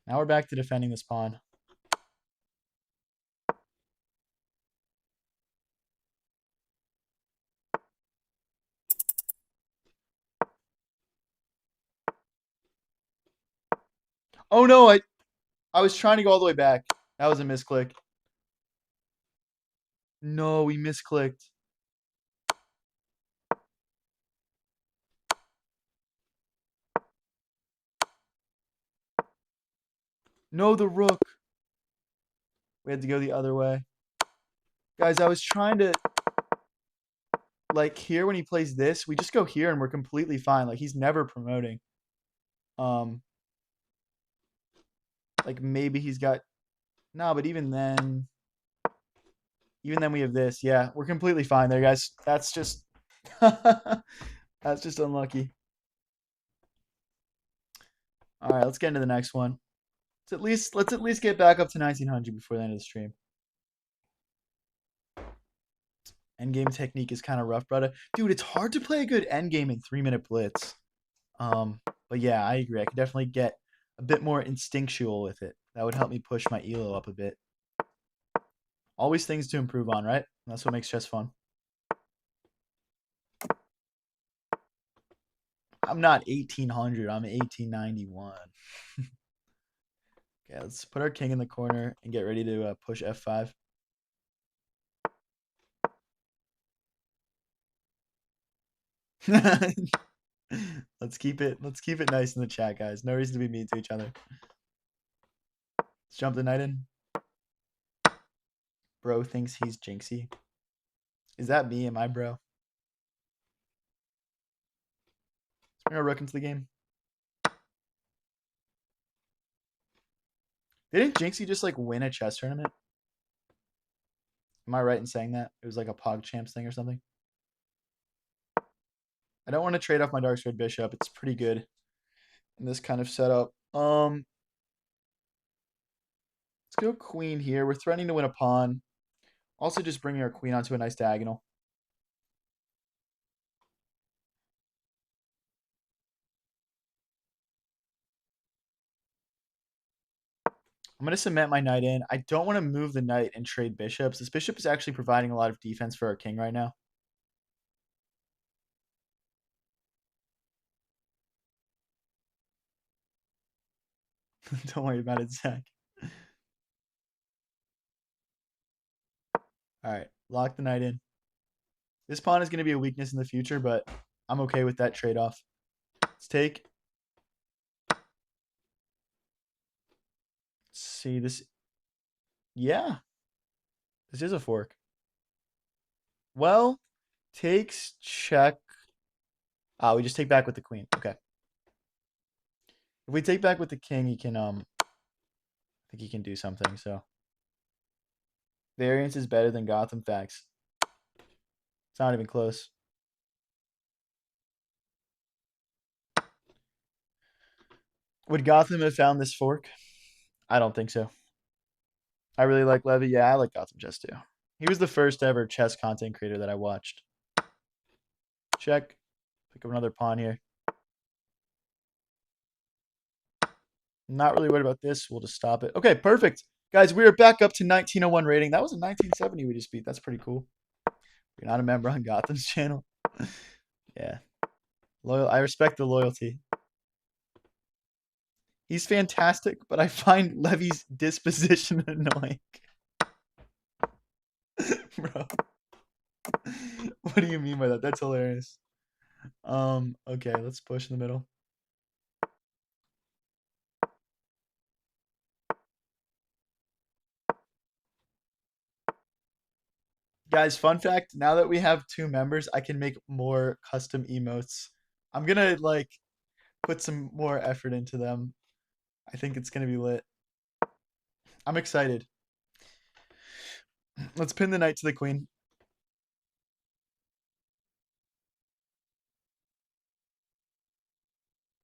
Now we're back to defending this pawn. Oh no, I was trying to go all the way back. That was a misclick. No, we misclicked. No, the rook. We had to go the other way. Guys, I was trying to, like, here when he plays this, we just go here and we're completely fine. Like, he's never promoting. Um, like, maybe he's got, no, but even then we have this. Yeah, we're completely fine there, guys. That's just, that's just unlucky. All right, let's get into the next one. Let's at least get back up to 1900 before the end of the stream. Endgame technique is kind of rough, brother. Dude, it's hard to play a good endgame in 3-minute blitz. But yeah, I agree. I could definitely get a bit more instinctual with it. That would help me push my elo up a bit. Always things to improve on, right? That's what makes chess fun. I'm not 1800. I'm 1891. Okay, let's put our king in the corner and get ready to push f5. Let's keep it nice in the chat, guys. No reason to be mean to each other. Let's jump the knight in. Bro thinks he's jinxy. Is that me? Am I bro? Let's bring our rook into the game. Didn't Jinxie just like win a chess tournament? Am I right in saying that? It was like a Pog Champs thing or something? I don't want to trade off my dark squared bishop. It's pretty good in this kind of setup. Let's go queen here. We're threatening to win a pawn. Also just bringing our queen onto a nice diagonal. I'm going to cement my knight in. I don't want to move the knight and trade bishops. This bishop is actually providing a lot of defense for our king right now. Don't worry about it, Zach. All right, lock the knight in. This pawn is going to be a weakness in the future, but I'm okay with that trade-off. Let's take. Let's see this. Yeah, this is a fork. Well, takes check. Ah, we just take back with the queen. Okay. If we take back with the king, he can I think he can do something, so variance is better than Gotham facts. It's not even close. Would Gotham have found this fork? I don't think so. I really like Levy. Yeah, I like Gotham chess too. He was the first ever chess content creator that I watched. Check. Pick up another pawn here. Not really worried about this. We'll just stop it. Okay, perfect. Guys, we are back up to 1901 rating. That was a 1970 we just beat. That's pretty cool. You're not a member on Gotham's channel. Yeah. Loyal. I respect the loyalty. He's fantastic, but I find Levy's disposition annoying. Bro. What do you mean by that? That's hilarious. Okay, let's push in the middle. Guys, fun fact, now that we have 2 members, I can make more custom emotes I'm gonna like put some more effort into them. I think it's gonna be lit. I'm excited. Let's pin the knight to the queen.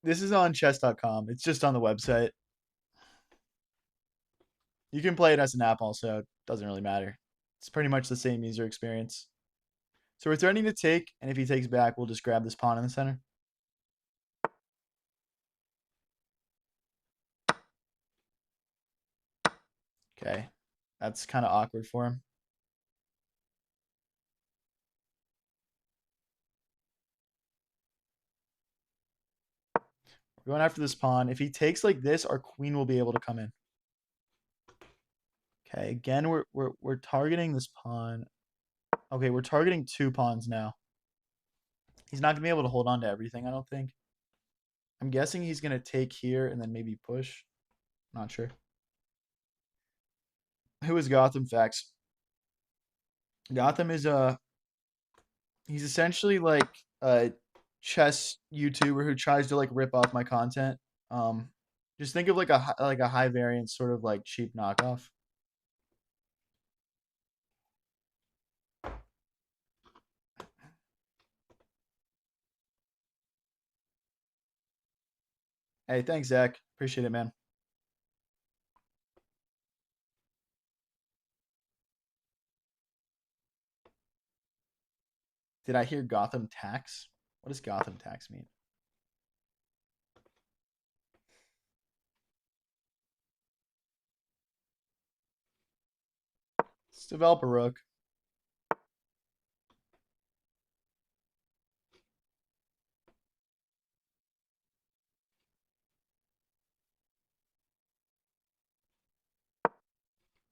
This is on chess.com. It's just on the website. You can play it as an app also. It doesn't really matter. It's pretty much the same user experience. So we're threatening to take, and if he takes back, we'll just grab this pawn in the center. Okay. That's kind of awkward for him. We're going after this pawn. If he takes like this, our queen will be able to come in. Okay, again, we're targeting this pawn. Okay, we're targeting two pawns now. He's not gonna be able to hold on to everything, I don't think. I'm guessing he's gonna take here and then maybe push. Not sure. Who is Gotham Facts? Gotham is he's essentially like a chess YouTuber who tries to like rip off my content. Um, just think of like a high variance sort of like cheap knockoff. Hey, thanks, Zach. Appreciate it, man. Did I hear Gotham Tax? What does Gotham Tax mean? Let's develop a rook.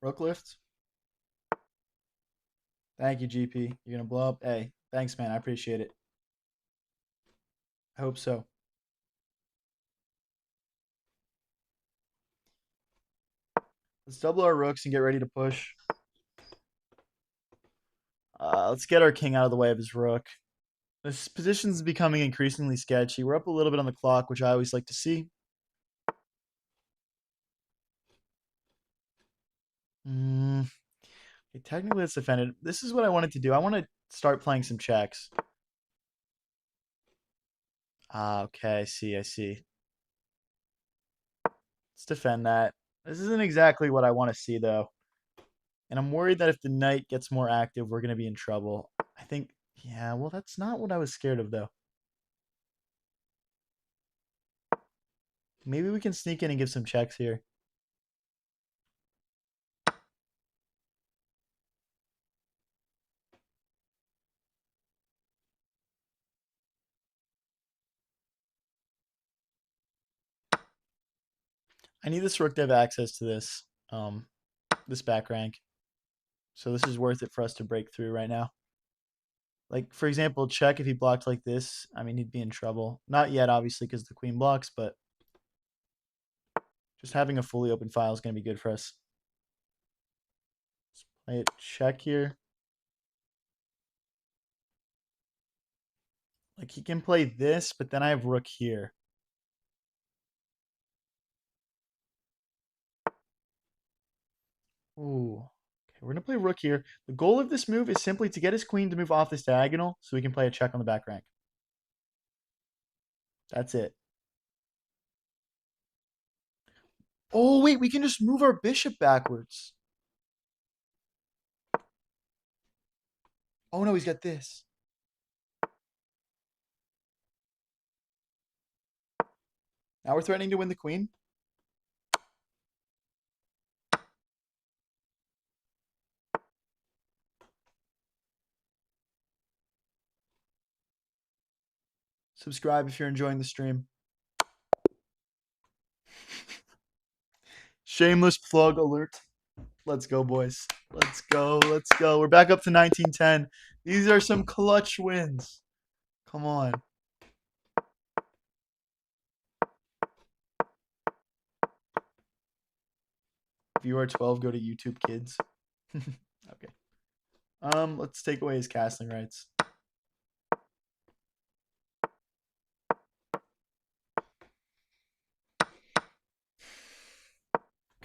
Rook lift. Thank you, GP. You're gonna blow up. Hey, thanks, man. I appreciate it. I hope so. Let's double our rooks and get ready to push. Let's get our king out of the way of his rook. This position's becoming increasingly sketchy. We're up a little bit on the clock, which I always like to see. Okay, technically, it's defended. This is what I wanted to do. I want to start playing some checks. Okay, I see. I see. Let's defend that. This isn't exactly what I want to see, though. And I'm worried that if the knight gets more active, we're going to be in trouble. I think, yeah, well, that's not what I was scared of, though. Maybe we can sneak in and give some checks here. I need this rook to have access to this back rank. So this is worth it for us to break through right now. Like, for example, check if he blocked like this. I mean, he'd be in trouble. Not yet, obviously, because the queen blocks, but just having a fully open file is going to be good for us. Let's play it check here. Like, he can play this, but then I have rook here. Ooh. Okay, we're going to play rook here. The goal of this move is simply to get his queen to move off this diagonal so we can play a check on the back rank. That's it. Oh, wait, we can just move our bishop backwards. Oh, no, he's got this. Now we're threatening to win the queen. Subscribe if you're enjoying the stream. Shameless plug alert. Let's go, boys. Let's go. Let's go. We're back up to 1910. These are some clutch wins. Come on. If you are 12, go to YouTube Kids. Okay. Let's take away his castling rights.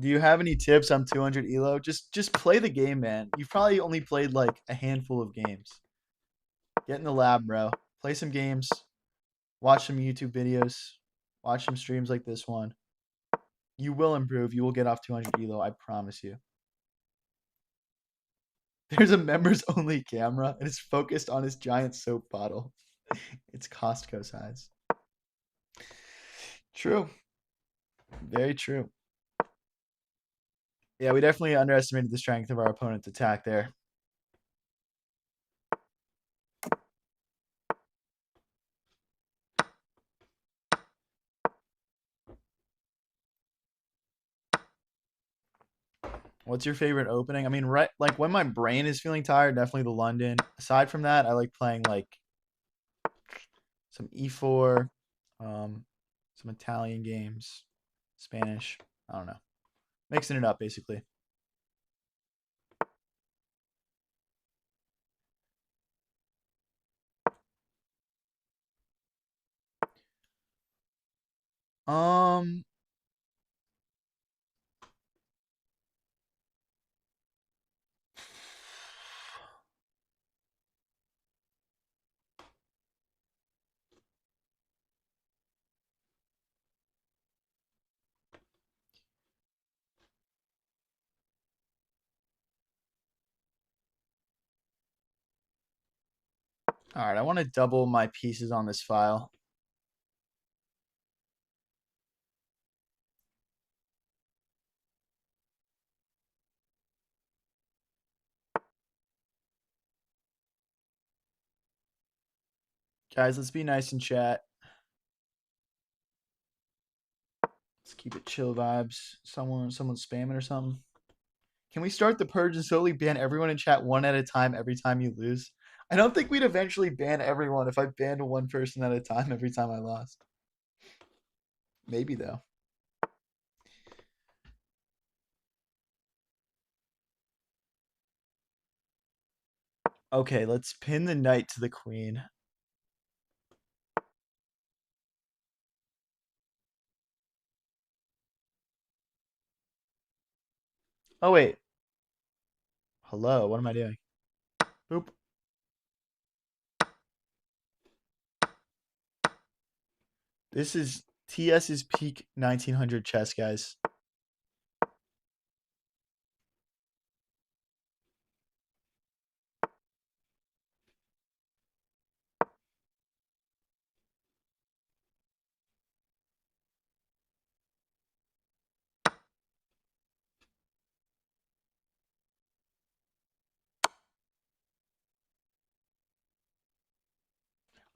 Do you have any tips on 200 elo? Just play the game, man. You've probably only played like a handful of games. Get in the lab, bro. Play some games. Watch some YouTube videos. Watch some streams like this one. You will improve. You will get off 200 elo. I promise you. There's a members only camera and it's focused on his giant soap bottle. It's Costco size. True. Very true. Yeah, we definitely underestimated the strength of our opponent's attack there. What's your favorite opening? I mean, right, like when my brain is feeling tired, definitely the London. Aside from that, I like playing like some E4, some Italian games, Spanish. I don't know, mixing it up basically. Um, all right, I want to double my pieces on this file. Guys, let's be nice in chat. Let's keep it chill vibes. Someone's spamming or something. Can we start the purge and slowly ban everyone in chat one at a time every time you lose? I don't think we'd eventually ban everyone if I banned one person at a time every time I lost. Maybe though. Okay, let's pin the knight to the queen. Oh wait. Hello, what am I doing? Boop. This is TS's peak 1900 chess, guys.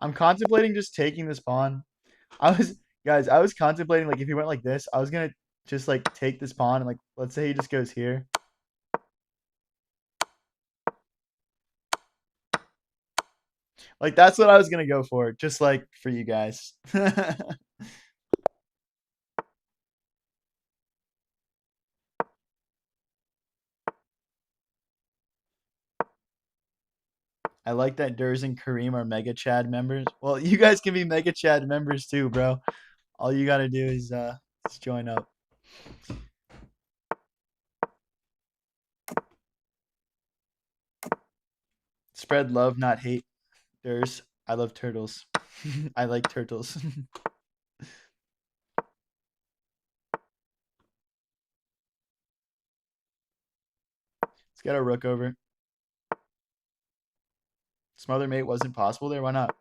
I'm contemplating just taking this pawn. I was guys, I was contemplating like if he went like this, I was gonna just like take this pawn and like let's say he just goes here. Like that's what I was gonna go for, just like for you guys. I like that Durs and Kareem are Mega Chad members. Well, you guys can be Mega Chad members too, bro. All you gotta do is just join up. Spread love, not hate. Durs, I love turtles. I like turtles. Let's get our rook over. Smother mate wasn't possible there. Why not?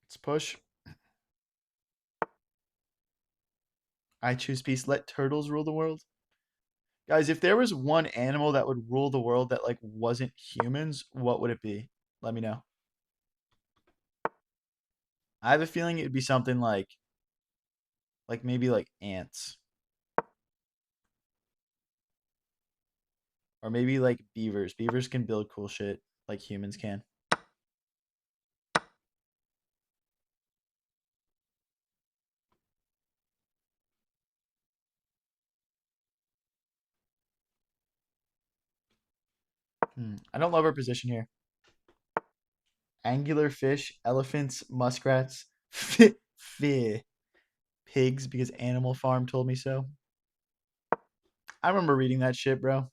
Let's push. I choose peace. Let turtles rule the world. Guys, if there was one animal that would rule the world that like wasn't humans, what would it be? Let me know. I have a feeling it would be something like maybe like ants. Or maybe like beavers. Beavers can build cool shit like humans can. I don't love our position here. Angular fish, elephants, muskrats, fi- pigs because Animal Farm told me so. I remember reading that shit, bro.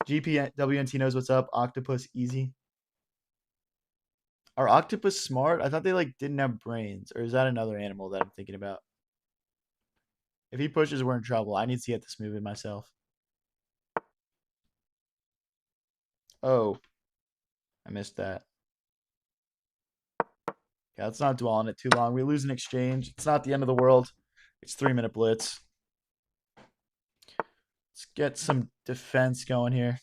GPWNT knows what's up. Octopus easy. Are octopus smart? I thought they like didn't have brains, or is that another animal that I'm thinking about? If he pushes, we're in trouble. I need to get this moving myself. Oh, I missed that. Yeah, let's not dwell on it too long. We lose an exchange. It's not the end of the world. It's 3 minute blitz. Let's get some defense going here.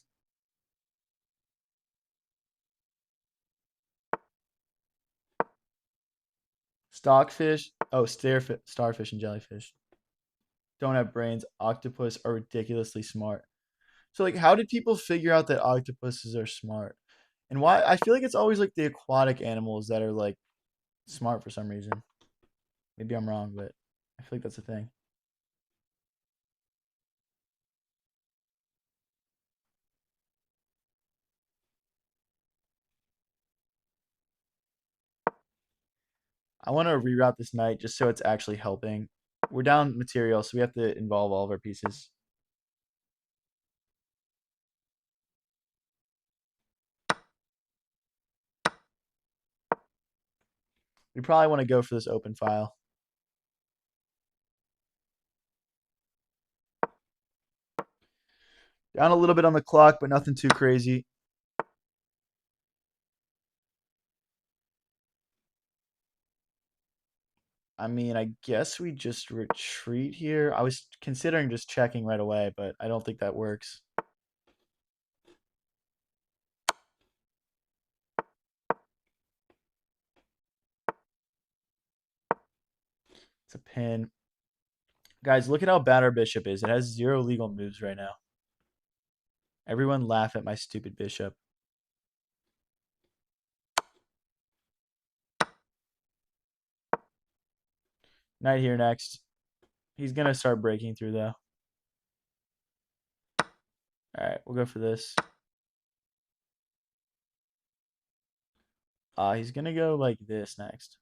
Stockfish. Oh, starfish and jellyfish don't have brains. Octopus are ridiculously smart. So, like, how did people figure out that octopuses are smart? And why? I feel like it's always like the aquatic animals that are like smart for some reason. Maybe I'm wrong, but I feel like that's a thing. I want to reroute this knight just so it's actually helping. We're down material, so we have to involve all of our pieces. We probably want to go for this open file. Down a little bit on the clock, but nothing too crazy. I mean, I guess we just retreat here. I was considering just checking right away, but I don't think that works. It's a pin. Guys, look at how bad our bishop is. It has 0 legal moves right now. Everyone laugh at my stupid bishop. Knight here next. He's going to start breaking through, though. All right, we'll go for this. He's going to go like this next.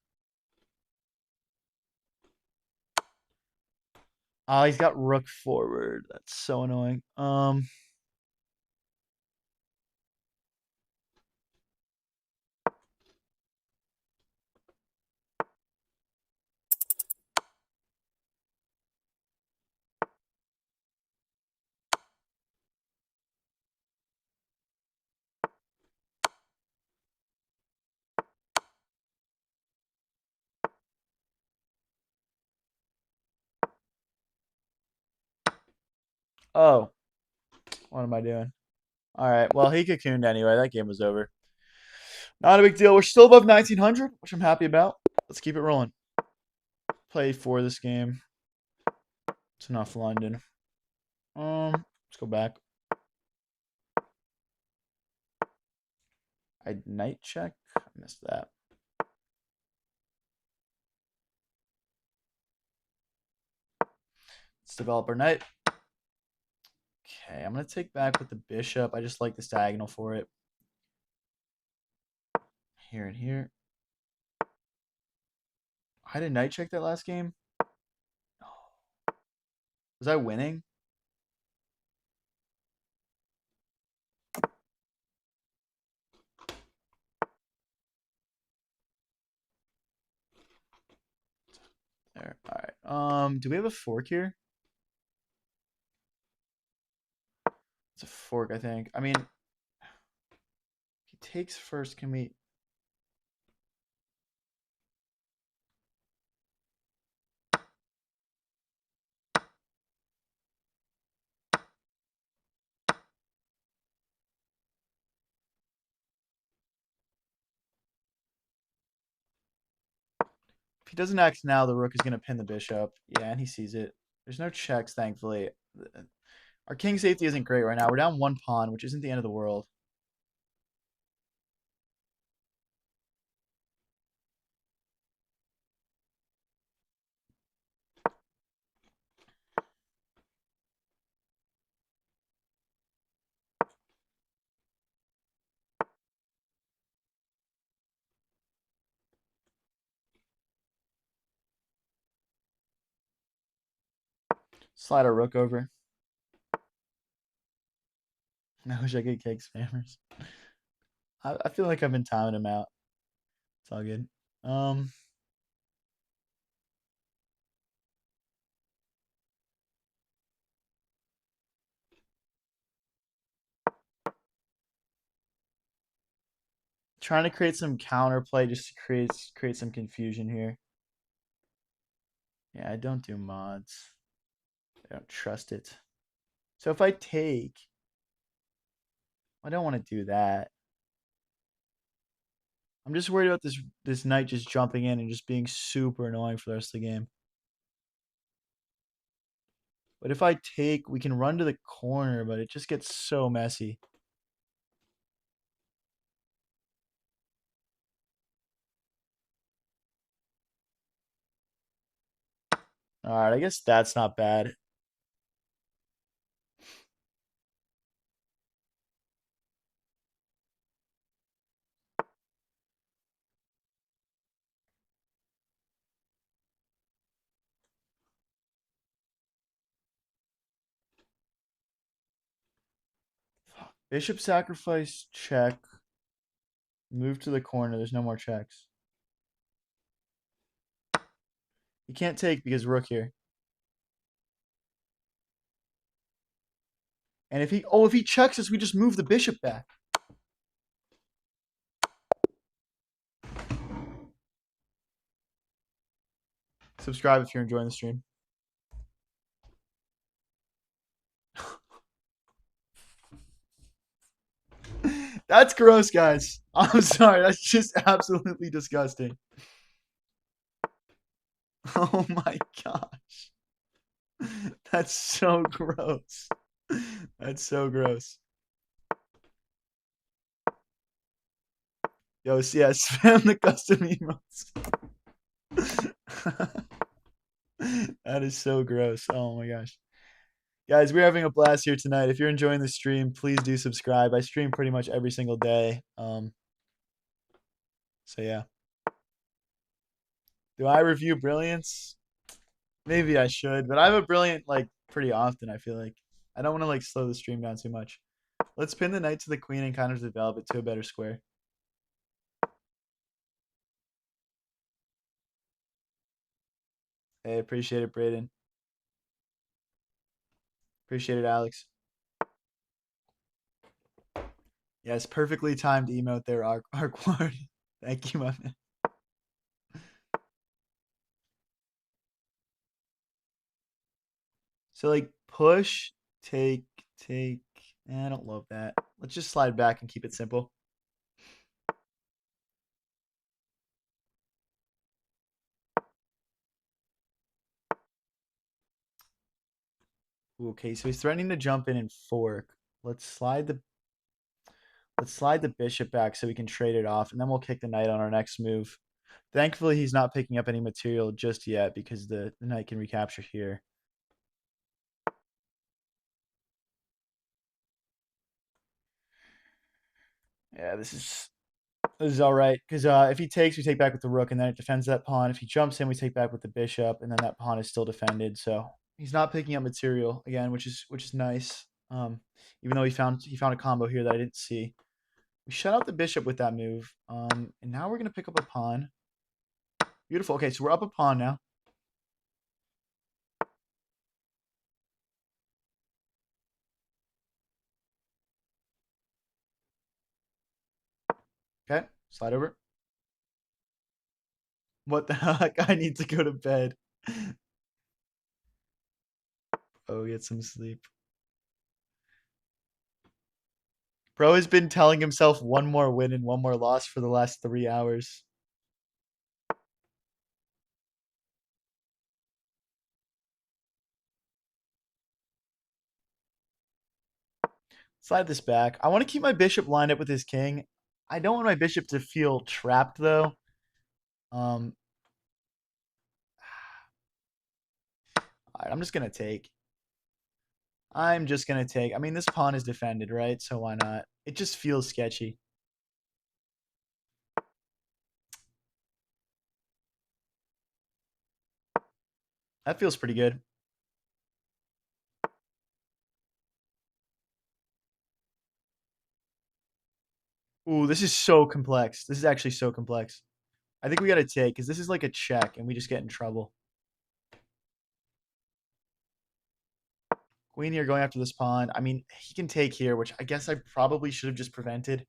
He's got rook forward. That's so annoying. Oh, what am I doing? All right, well, he cocooned anyway. That game was over. Not a big deal. We're still above 1900, which I'm happy about. Let's keep it rolling. Play for this game. It's enough London. Let's go back. I knight check. I missed that. Let's develop our knight. Okay, I'm gonna take back with the bishop. I just like this diagonal for it. Here and here. I did knight check that last game. Was I winning? There. All right. Do we have a fork here? It's a fork, I think. I mean, he takes first. Can we? If he doesn't act now, the rook is gonna pin the bishop. Yeah, and he sees it. There's no checks, thankfully. Our king safety isn't great right now. We're down 1 pawn, which isn't the end of the world. Slide our rook over. I wish I could kick spammers. I feel like I've been timing him out. It's all good. Um, Trying to create some counterplay just to create some confusion here. Yeah, I don't do mods. I don't trust it. So if I take, I don't want to do that. I'm just worried about this knight just jumping in and just being super annoying for the rest of the game. But if I take, we can run to the corner, but it just gets so messy. All right, I guess that's not bad. Bishop sacrifice, check. Move to the corner. There's no more checks. You can't take because rook here. And if he checks us, we just move the bishop back. Subscribe if you're enjoying the stream. That's gross, guys. I'm sorry. That's just absolutely disgusting. Oh my gosh. That's so gross. That's so gross. Yo, yeah, spam the custom emotes. That is so gross. Oh my gosh. Guys, we're having a blast here tonight. If you're enjoying the stream, please do subscribe. I stream pretty much every single day. So yeah. Do I review brilliance? Maybe I should, but I have a brilliant like pretty often, I feel like. I don't want to like slow the stream down too much. Let's pin the knight to the queen and kind of develop it to a better square. Hey, appreciate it, Braden. Appreciate it, Alex. Yes, perfectly timed emote there, Arquard. Thank you, my man. So like push, take. I don't love that. Let's just slide back and keep it simple. Okay, so he's threatening to jump in and fork. Let's slide the bishop back so we can trade it off, and then we'll kick the knight on our next move. Thankfully, he's not picking up any material just yet because the knight can recapture here. Yeah, this is all right because if he takes, we take back with the rook, and then it defends that pawn. If he jumps in, we take back with the bishop, and then that pawn is still defended. So he's not picking up material again, which is nice. Even though he found a combo here that I didn't see. We shut out the bishop with that move, and now we're gonna pick up a pawn. Beautiful. Okay, so we're up a pawn now. Okay, slide over. What the heck? I need to go to bed. Oh, get some sleep. Bro has been telling himself one more win and one more loss for the last 3 hours. Slide this back. I want to keep my bishop lined up with his king. I don't want my bishop to feel trapped though. Um, I'm just gonna take. I'm just gonna take. I mean, this pawn is defended, right? So why not? It just feels sketchy. That feels pretty good. Ooh, this is so complex. This is actually so complex. I think we got to take because this is like a check and we just get in trouble. Queen here going after this pawn. I mean, he can take here, which I guess I probably should have just prevented.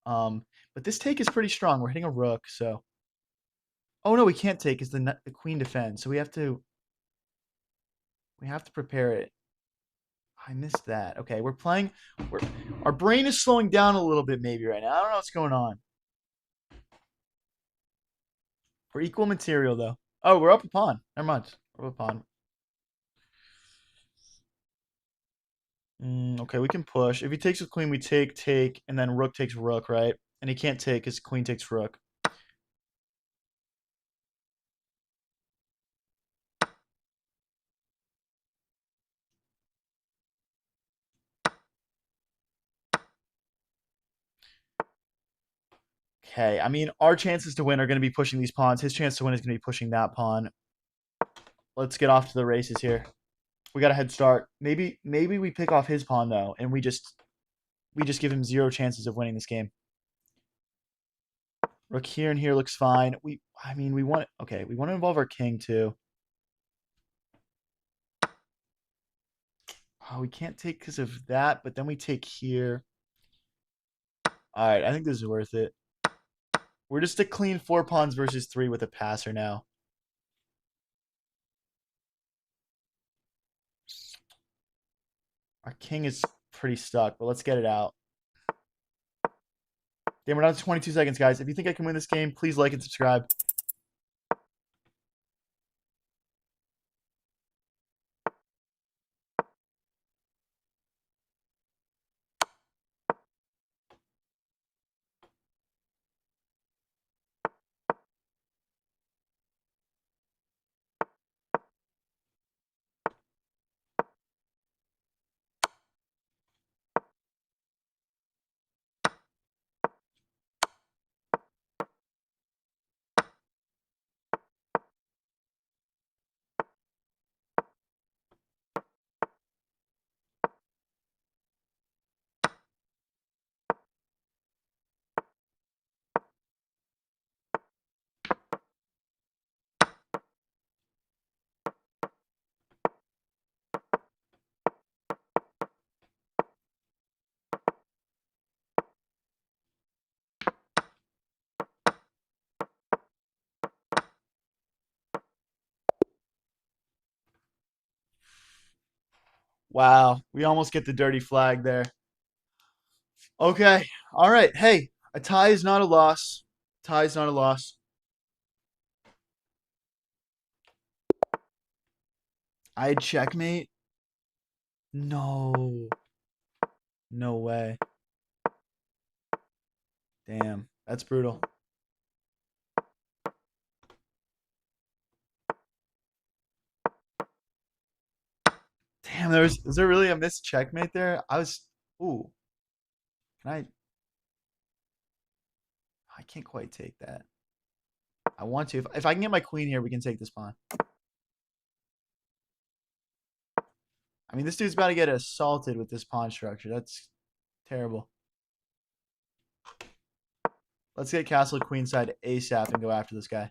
But this take is pretty strong. We're hitting a rook, so. Oh no, we can't take because the queen defends. So we have to prepare it. I missed that. Okay, we're playing. Our brain is slowing down a little bit maybe right now. I don't know what's going on. We're equal material though. Oh, we're up a pawn. Never mind. We're up a pawn. Okay, we can push. If he takes with queen, we take, and then rook takes rook, right? And he can't take because queen takes rook. Okay, I mean, our chances to win are going to be pushing these pawns. His chance to win is going to be pushing that pawn. Let's get off to the races here. We got a head start. Maybe we pick off his pawn though, and we just give him zero chances of winning this game. Rook here and here looks fine. I mean, we want to involve our king too. Oh, we can't take because of that, but then we take here. All right, I think this is worth it. We're just a clean 4 pawns versus 3 with a passer now. Our king is pretty stuck, but let's get it out. Damn, we're down to 22 seconds, guys. If you think I can win this game, please like and subscribe. Wow, we almost get the dirty flag there. Okay, all right. Hey, a tie is not a loss. Tie is not a loss. I had checkmate. No, no way. Damn, that's brutal. Damn, is there really a missed checkmate there? Ooh, can I can't quite take that. I want to. If I can get my queen here, we can take this pawn. I mean, this dude's about to get assaulted with this pawn structure. That's terrible. Let's get castle queenside ASAP and go after this guy.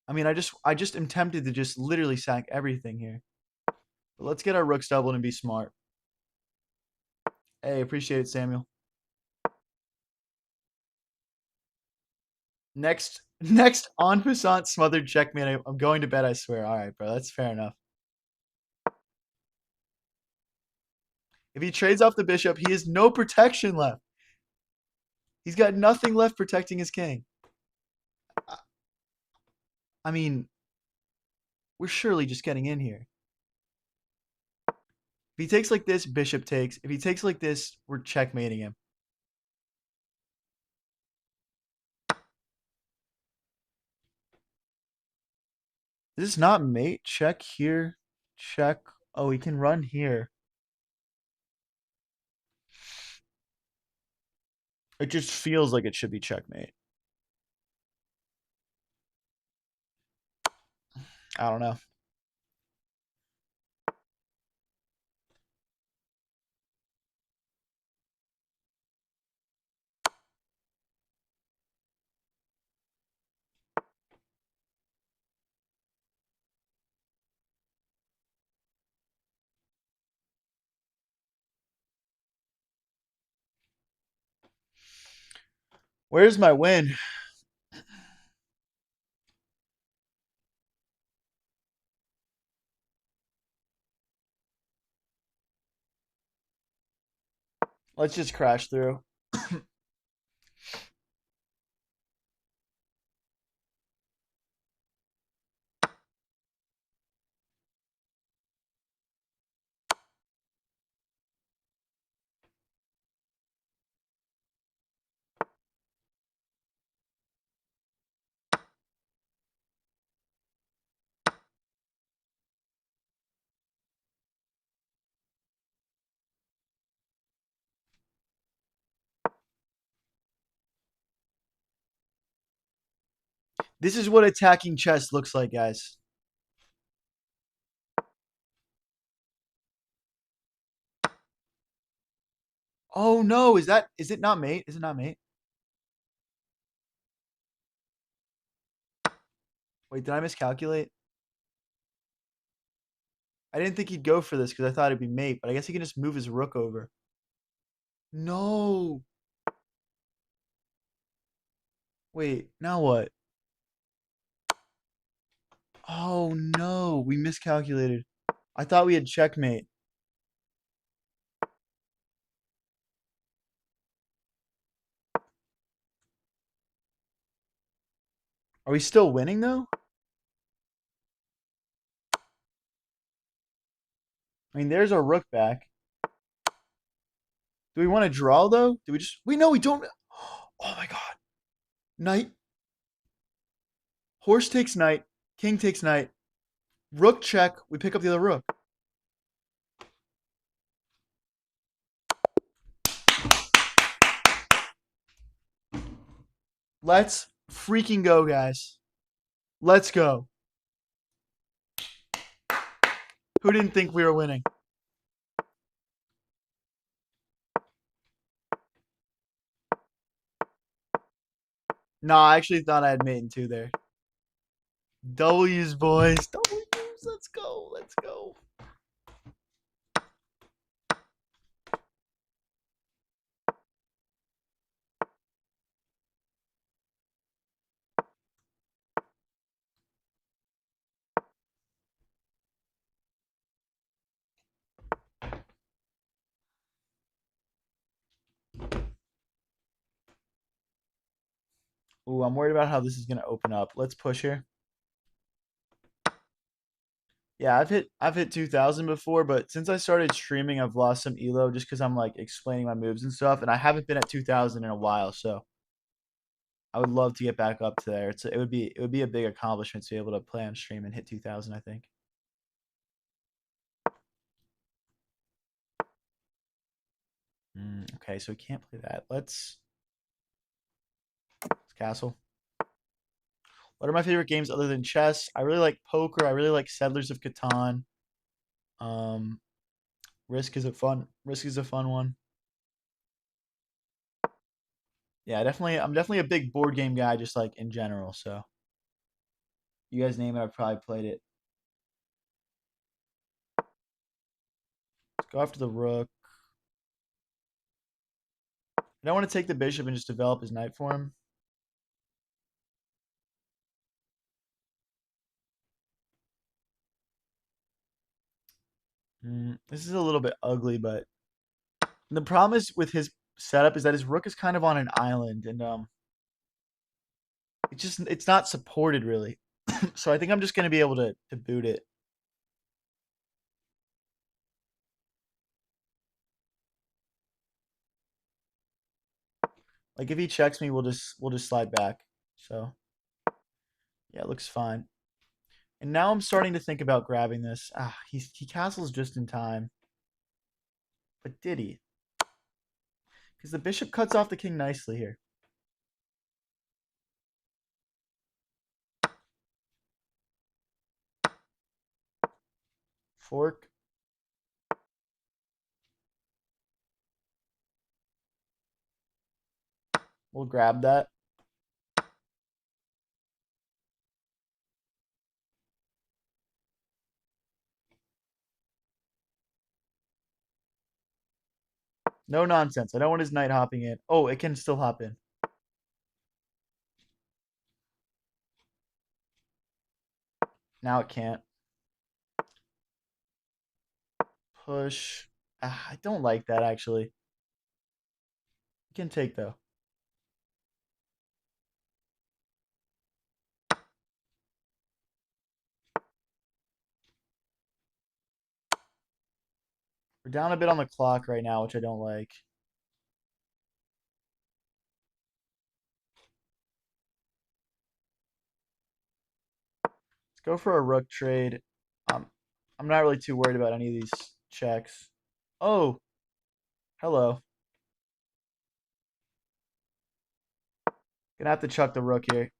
I mean, I just am tempted to just literally sack everything here. But let's get our rooks doubled and be smart. Hey, appreciate it, Samuel. Next en passant smothered checkmate. I'm going to bed, I swear. All right, bro. That's fair enough. If he trades off the bishop, he has no protection left. He's got nothing left protecting his king. I mean, we're surely just getting in here. If he takes like this, bishop takes. If he takes like this, we're checkmating him. This is not mate. Check here. Check. Oh, he can run here. It just feels like it should be checkmate. I don't know. Where's my win? Let's just crash through. This is what attacking chess looks like, guys. Oh no, is it not mate? Is it not mate? Wait, did I miscalculate? I didn't think he'd go for this because I thought it'd be mate, but I guess he can just move his rook over. No. Wait, now what? Oh no, we miscalculated. I thought we had checkmate. Are we still winning though? I mean, there's our rook back. Do we want to draw though? Do we just? We know we don't. Oh my god. Knight. Horse takes knight. King takes knight. Rook check. We pick up the other rook. Let's freaking go, guys. Let's go. Who didn't think we were winning? No, I actually thought I had mate in two there. W's, boys. W's. Let's go. Let's go. Ooh, I'm worried about how this is going to open up. Let's push here. Yeah, I've hit 2000 before, but since I started streaming, I've lost some elo just because I'm like explaining my moves and stuff, and I haven't been at 2000 in a while. So I would love to get back up to there. It would be a big accomplishment to be able to play on stream and hit 2000. I think. Okay, so we can't play that. Let's castle. What are my favorite games other than chess? I really like poker. I really like Settlers of Catan. Um, Risk is a fun one. Yeah, definitely. I'm definitely a big board game guy, just like in general. So you guys name it, I've probably played it. Let's go after the rook. I don't want to take the bishop and just develop his knight for him. This is a little bit ugly, but the problem is with his setup is that his rook is kind of on an island, and it's not supported really. So I think I'm just gonna be able to boot it. Like if he checks me, we'll just slide back. So yeah, it looks fine. And now I'm starting to think about grabbing this. He castles just in time. But did he? Because the bishop cuts off the king nicely here. Fork. We'll grab that. No nonsense. I don't want his knight hopping in. Oh, it can still hop in. Now it can't. Push. Ah, I don't like that actually. It can take though. We're down a bit on the clock right now, which I don't like. Let's go for a rook trade. Um, I'm not really too worried about any of these checks. Oh, hello. Gonna have to chuck the rook here.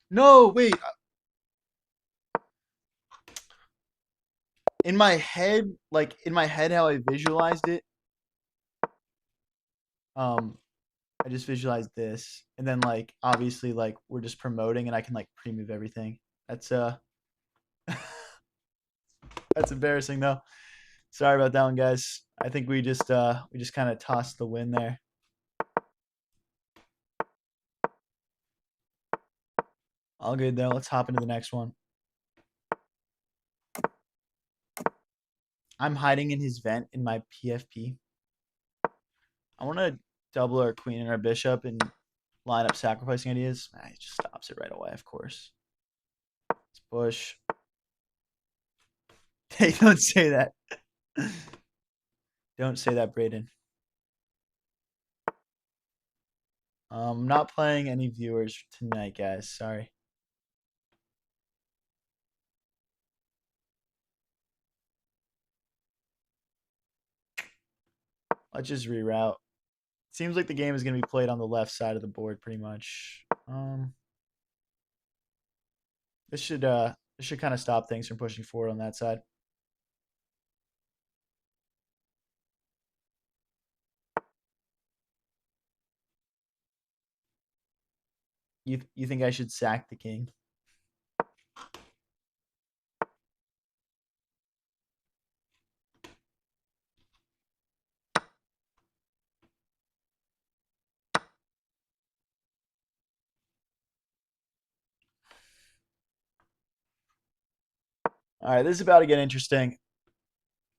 No, wait. In my head, like in my head, how I visualized it, um, I just visualized this, and then like obviously like we're just promoting, and I can like pre-move everything. That's that's embarrassing though. Sorry about that one, guys. I think we just kind of tossed the win there. All good though. Let's hop into the next one. I'm hiding in his vent in my PFP. I want to double our queen and our bishop and line up sacrificing ideas. He just stops it right away, of course. Let's push. Hey, don't say that. Don't say that, Braden. I'm not playing any viewers tonight, guys. Sorry. Let's just reroute. Seems like the game is going to be played on the left side of the board pretty much. This should kind of stop things from pushing forward on that side. You think I should sack the king? All right, this is about to get interesting.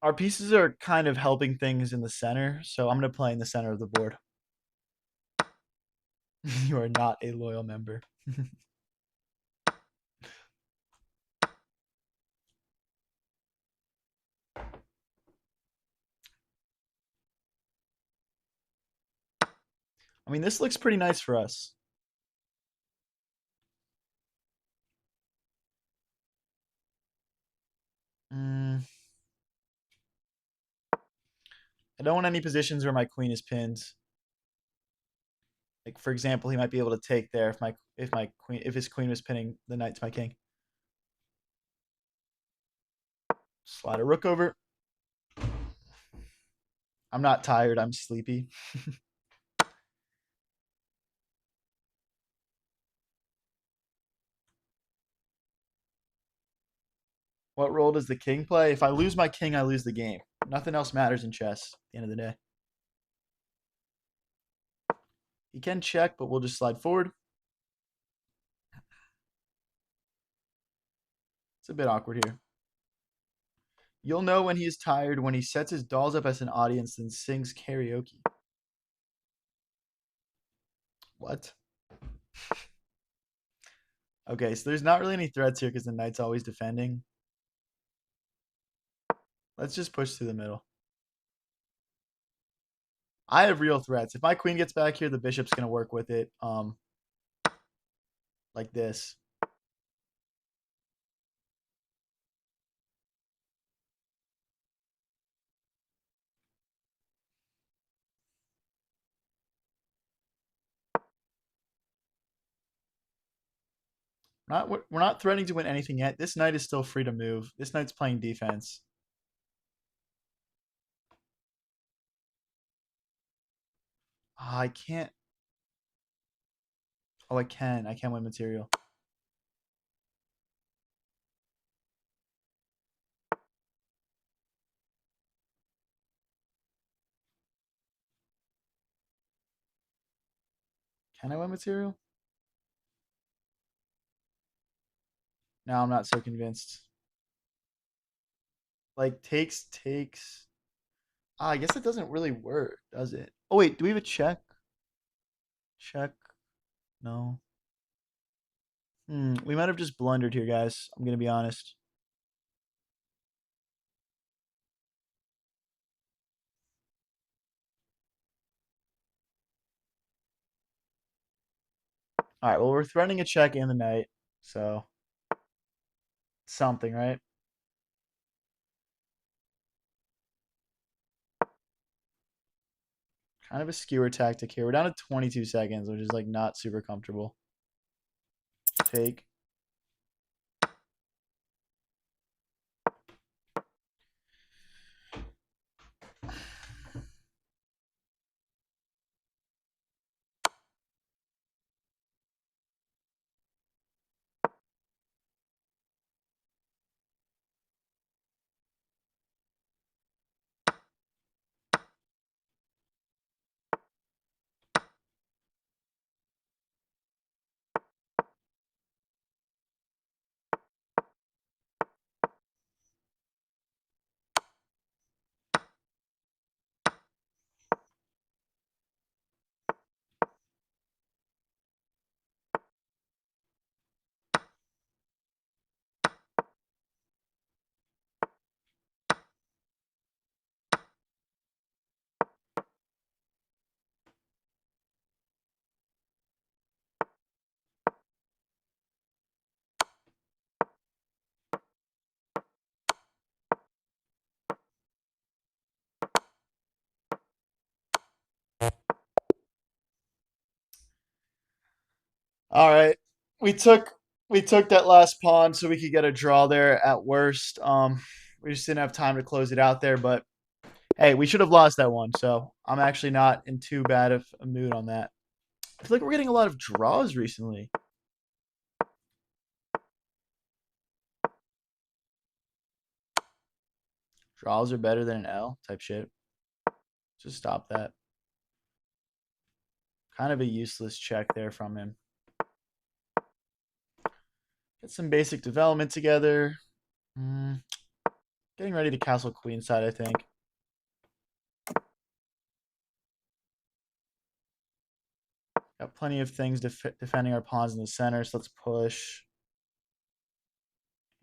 Our pieces are kind of helping things in the center, so I'm going to play in the center of the board. You are not a loyal member. I mean, this looks pretty nice for us. Mm, I don't want any positions where my queen is pinned. Like for example, he might be able to take there if his queen was pinning the knight to my king. Slide a rook over. I'm not tired. I'm sleepy. What role does the king play? If I lose my king, I lose the game. Nothing else matters in chess at the end of the day. He can check, but we'll just slide forward. It's a bit awkward here. You'll know when he is tired when he sets his dolls up as an audience and sings karaoke. What? Okay, so there's not really any threats here because the knight's always defending. Let's just push through the middle. I have real threats. If my queen gets back here, the bishop's gonna work with it. Like this. We're not threatening to win anything yet. This knight is still free to move. This knight's playing defense. I can't. Oh, I can. I can win material. Can I win material? No, I'm not so convinced. Like takes. Ah, I guess it doesn't really work, does it? Oh wait, do we have a check? Check. No. We might have just blundered here, guys. I'm gonna be honest. All right. Well, we're threatening a check and the knight, so something, right? Kind of a skewer tactic here. We're down to 22 seconds, which is like not super comfortable. Take. All right. We took we took that last pawn so we could get a draw there at worst. We just didn't have time to close it out there, but hey, we should have lost that one. So I'm actually not in too bad of a mood on that. I feel like we're getting a lot of draws recently. Draws are better than an L type shit. Just stop that. Kind of a useless check there from him. Get some basic development together. Getting ready to castle queenside, I think. Got plenty of things defending our pawns in the center, so let's push.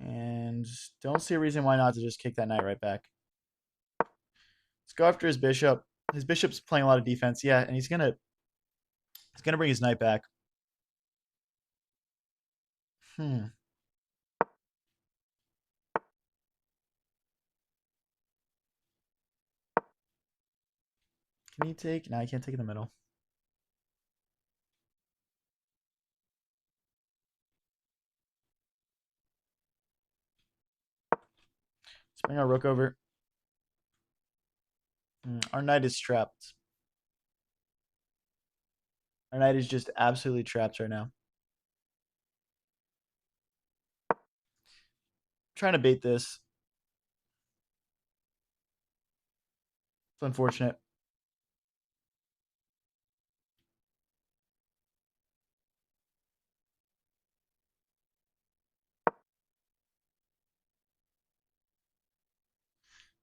And don't see a reason why not to just kick that knight right back. Let's go after his bishop. His bishop's playing a lot of defense, yeah, and he's gonna bring his knight back. Hmm. Can he take? No, he can't take in the middle. Let's bring our rook over. Our knight is trapped. Our knight is just absolutely trapped right now. Trying to bait this. It's unfortunate.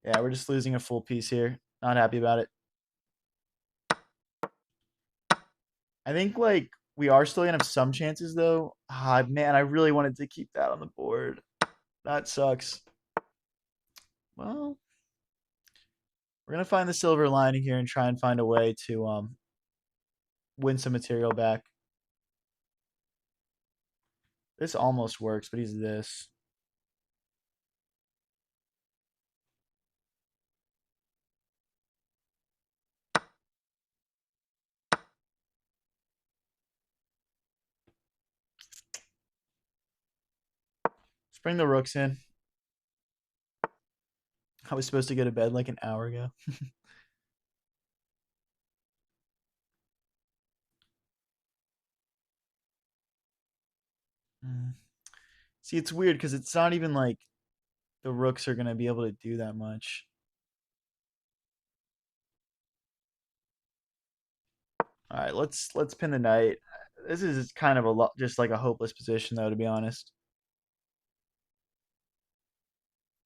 Yeah, we're just losing a full piece here. Not happy about it. I think like we are still gonna have some chances though. Ah, man, I really wanted to keep that on the board. That sucks. Well, we're gonna find the silver lining here and try and find a way to win some material back. This almost works, but he's this. Let's bring the rooks in. I was supposed to go to bed like an hour ago. Mm. See, it's weird because it's not even like the rooks are gonna be able to do that much. All right, let's pin the knight. This is kind of a lot, just like a hopeless position, though, to be honest.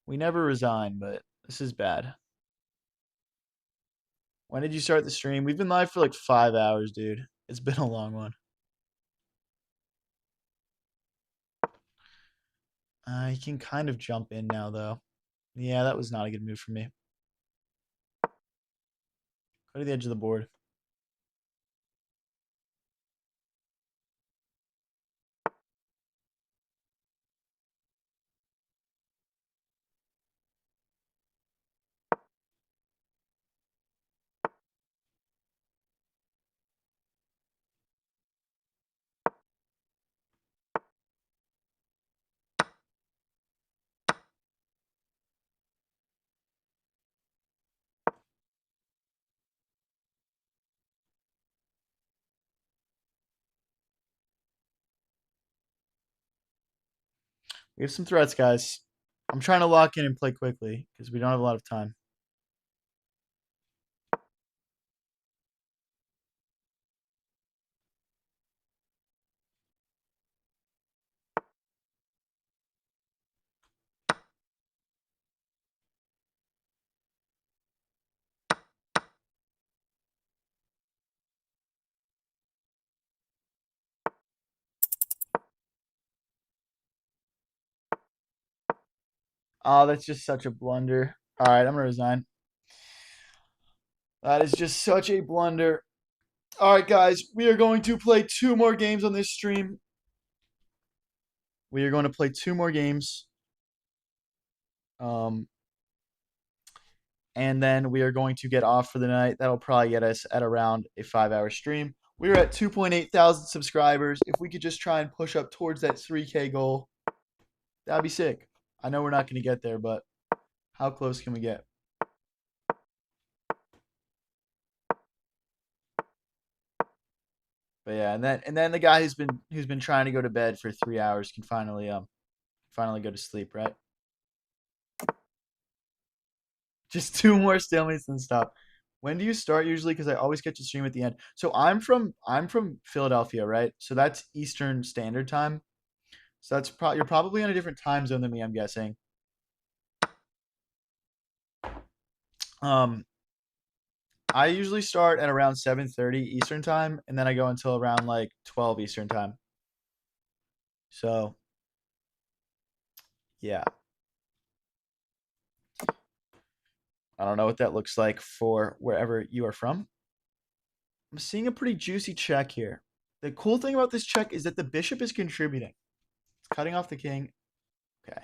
We never resign, but this is bad. When did you start the stream? We've been live for like 5 hours, dude. It's been a long one. I can kind of jump in now, though. Yeah, that was not a good move for me. Go to the edge of the board. We have some threats, guys. I'm trying to lock in and play quickly because we don't have a lot of time. Oh, that's just such a blunder. All right, I'm gonna resign. That is just such a blunder. All right, guys, we are going to play 2 more games on this stream. We are going to play 2 more games. Um, and then we are going to get off for the night. That'll probably get us at around a 5 hour stream. We're at 2.8 thousand subscribers. If we could just try and push up towards that 3K goal, that'd be sick. I know we're not going to get there, but how close can we get? But yeah, and then the guy who's been trying to go to bed for 3 hours can finally go to sleep, right? Just 2 more stalemates and stop. When do you start usually? Because I always catch the stream at the end. So I'm from Philadelphia, right? So that's Eastern Standard Time. So that's you're probably on a different time zone than me, I'm guessing. Um, I usually start at around 7:30 Eastern Time, and then I go until around like 12 Eastern Time. So yeah, I don't know what that looks like for wherever you are from. I'm seeing a pretty juicy check here. The cool thing about this check is that the bishop is contributing. It's cutting off the king. Okay.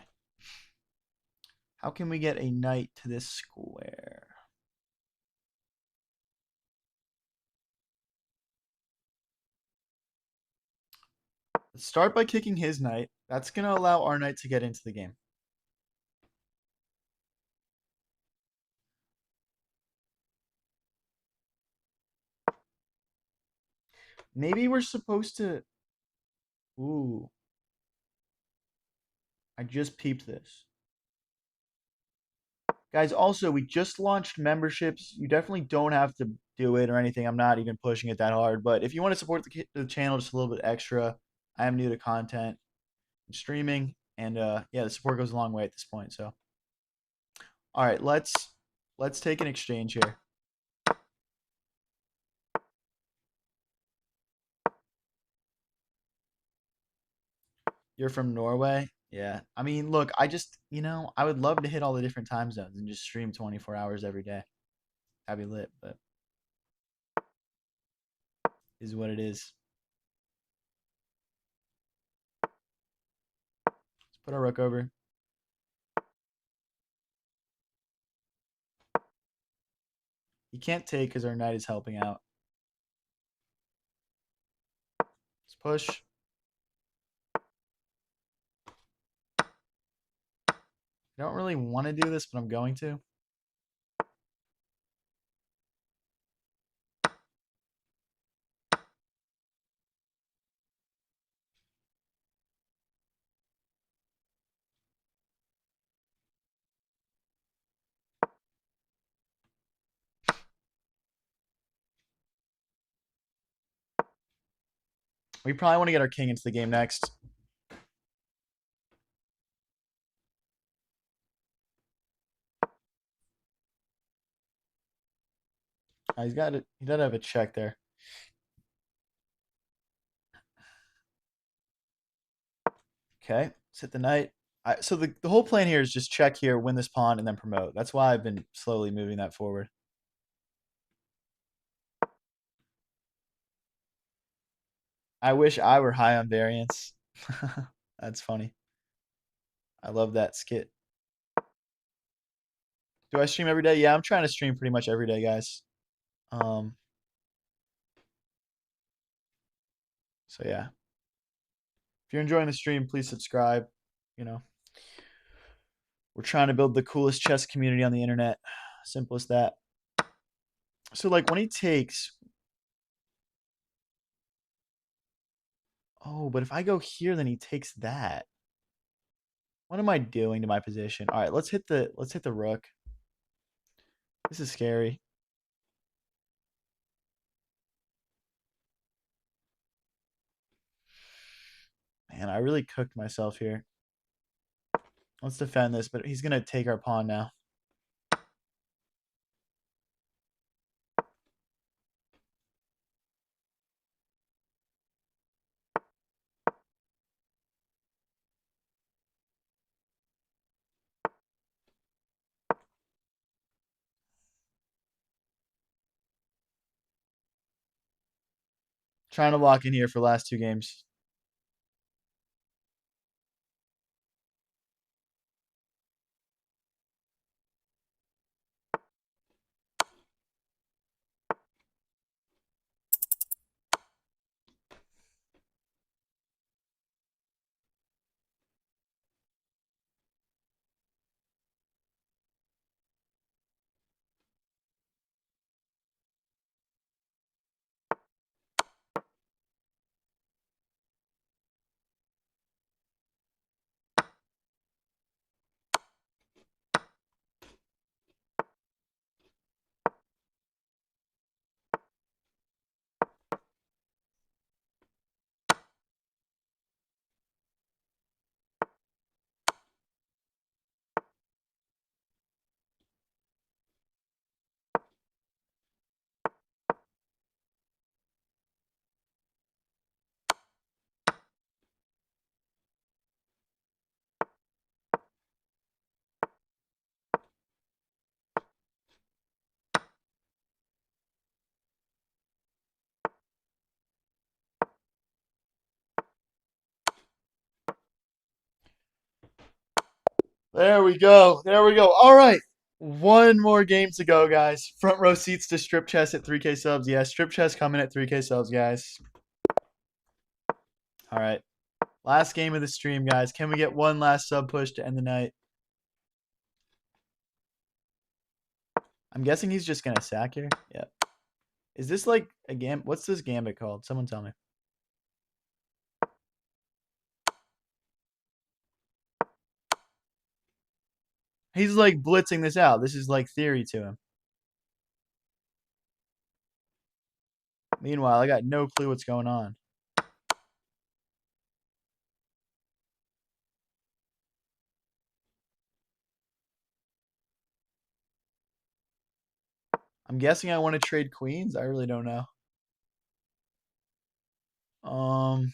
How can we get a knight to this square? Let's start by kicking his knight. That's going to allow our knight to get into the game. Maybe we're supposed to... Ooh. I just peeped this. Guys, also, we just launched memberships. You definitely don't have to do it or anything. I'm not even pushing it that hard. But if you want to support the channel just a little bit extra, I am new to content and streaming. And yeah, the support goes a long way at this point. So, all right, let's take an exchange here. You're from Norway? Yeah. I mean, look, I would love to hit all the different time zones and just stream 24 hours every day. That'd be lit, but is what it is. Let's put our rook over. He can't take because our knight is helping out. Let's push. I don't really want to do this, but I'm going to. We probably want to get our king into the game next. He's got it. He does have a check there. Okay, let's hit the knight. So the whole plan here is just check here, win this pawn, and then promote. That's why I've been slowly moving that forward. I wish I were high on variance. That's funny. I love that skit. Do I stream every day? Yeah, I'm trying to stream pretty much every day, guys. Um, so yeah. If you're enjoying the stream, please subscribe. You know, we're trying to build the coolest chess community on the internet. Simple as that. So like when he takes, oh, but if I go here, then he takes that. What am I doing to my position? All right, let's hit the rook. This is scary. Man, I really cooked myself here. Let's defend this, but he's gonna take our pawn now. Trying to lock in here for last two games. There we go. There we go. All right. One more game to go, guys. Front row seats to strip chess at 3K subs. Yeah, strip chess coming at 3K subs, guys. All right. Last game of the stream, guys. Can we get one last sub push to end the night? I'm guessing he's just gonna sack here. Yep. Is this like a gambit? What's this gambit called? Someone tell me. He's like blitzing this out. This is like theory to him. Meanwhile, I got no clue what's going on. I'm guessing I want to trade queens. I really don't know. Um,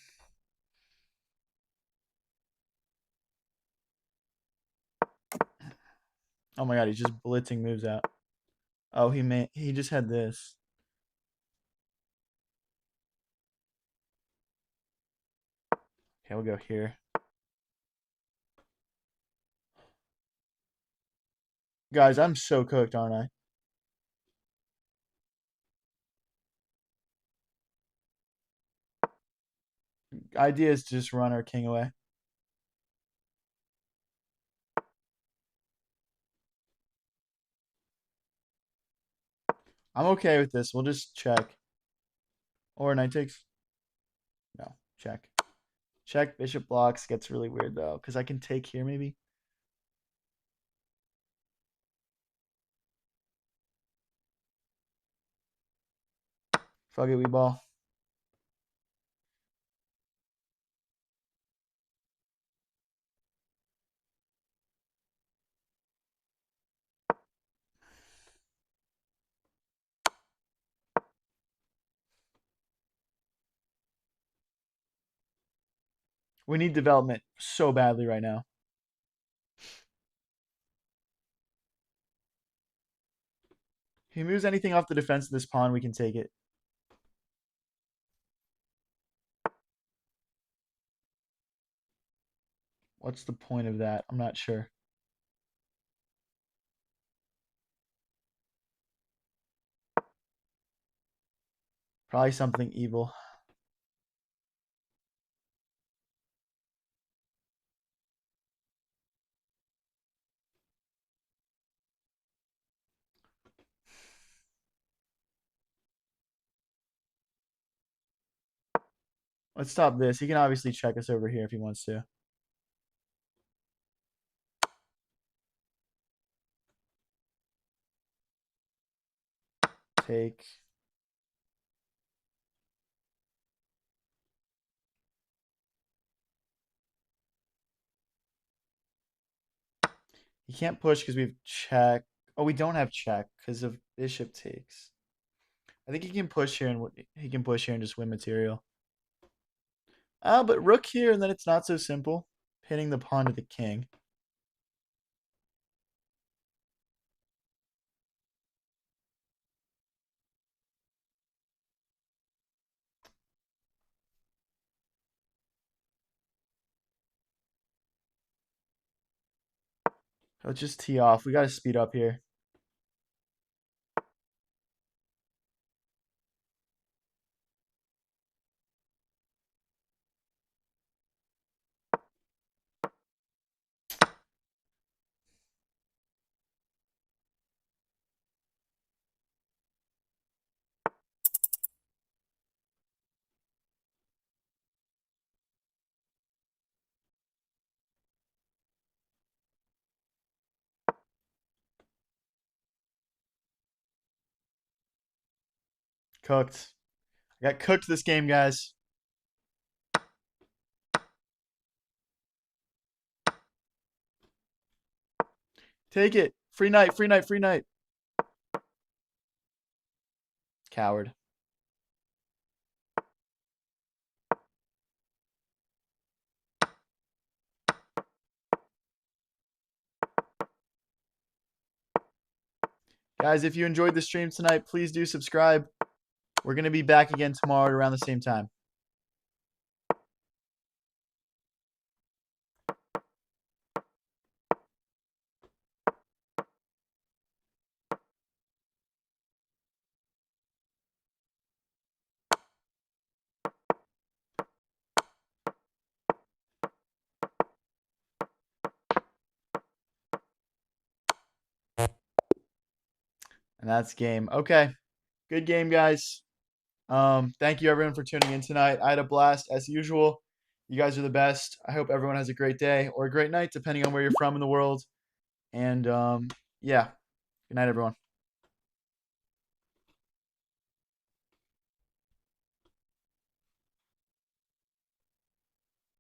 oh my god, he's just blitzing moves out. Oh, he just had this. Okay, we'll go here. Guys, I'm so cooked, aren't I? Idea is to just run our king away. I'm okay with this. We'll just check. Or knight takes. No, check. Check, bishop blocks. Gets really weird, though, because I can take here, maybe. Fuck it, we ball. We need development so badly right now. If he moves anything off the defense of this pawn, we can take it. What's the point of that? I'm not sure. Probably something evil. Let's stop this. He can obviously check us over here if he wants to. Take. He can't push because we've check. Oh, we don't have check because of bishop takes. I think he can push here and he can push here and just win material. But rook here and then it's not so simple. Pinning the pawn to the king. Let's just tee off. We got to speed up here. Cooked. I got cooked this game, guys. Take it. Free knight, free knight, free knight. Coward. Guys, if you enjoyed the stream tonight, please do subscribe. We're going to be back again tomorrow at around the same time. And that's game. Okay. Good game, guys. Thank you everyone for tuning in tonight. I had a blast as usual. You guys are the best. I hope everyone has a great day or a great night, depending on where you're from in the world. And yeah, good night, everyone.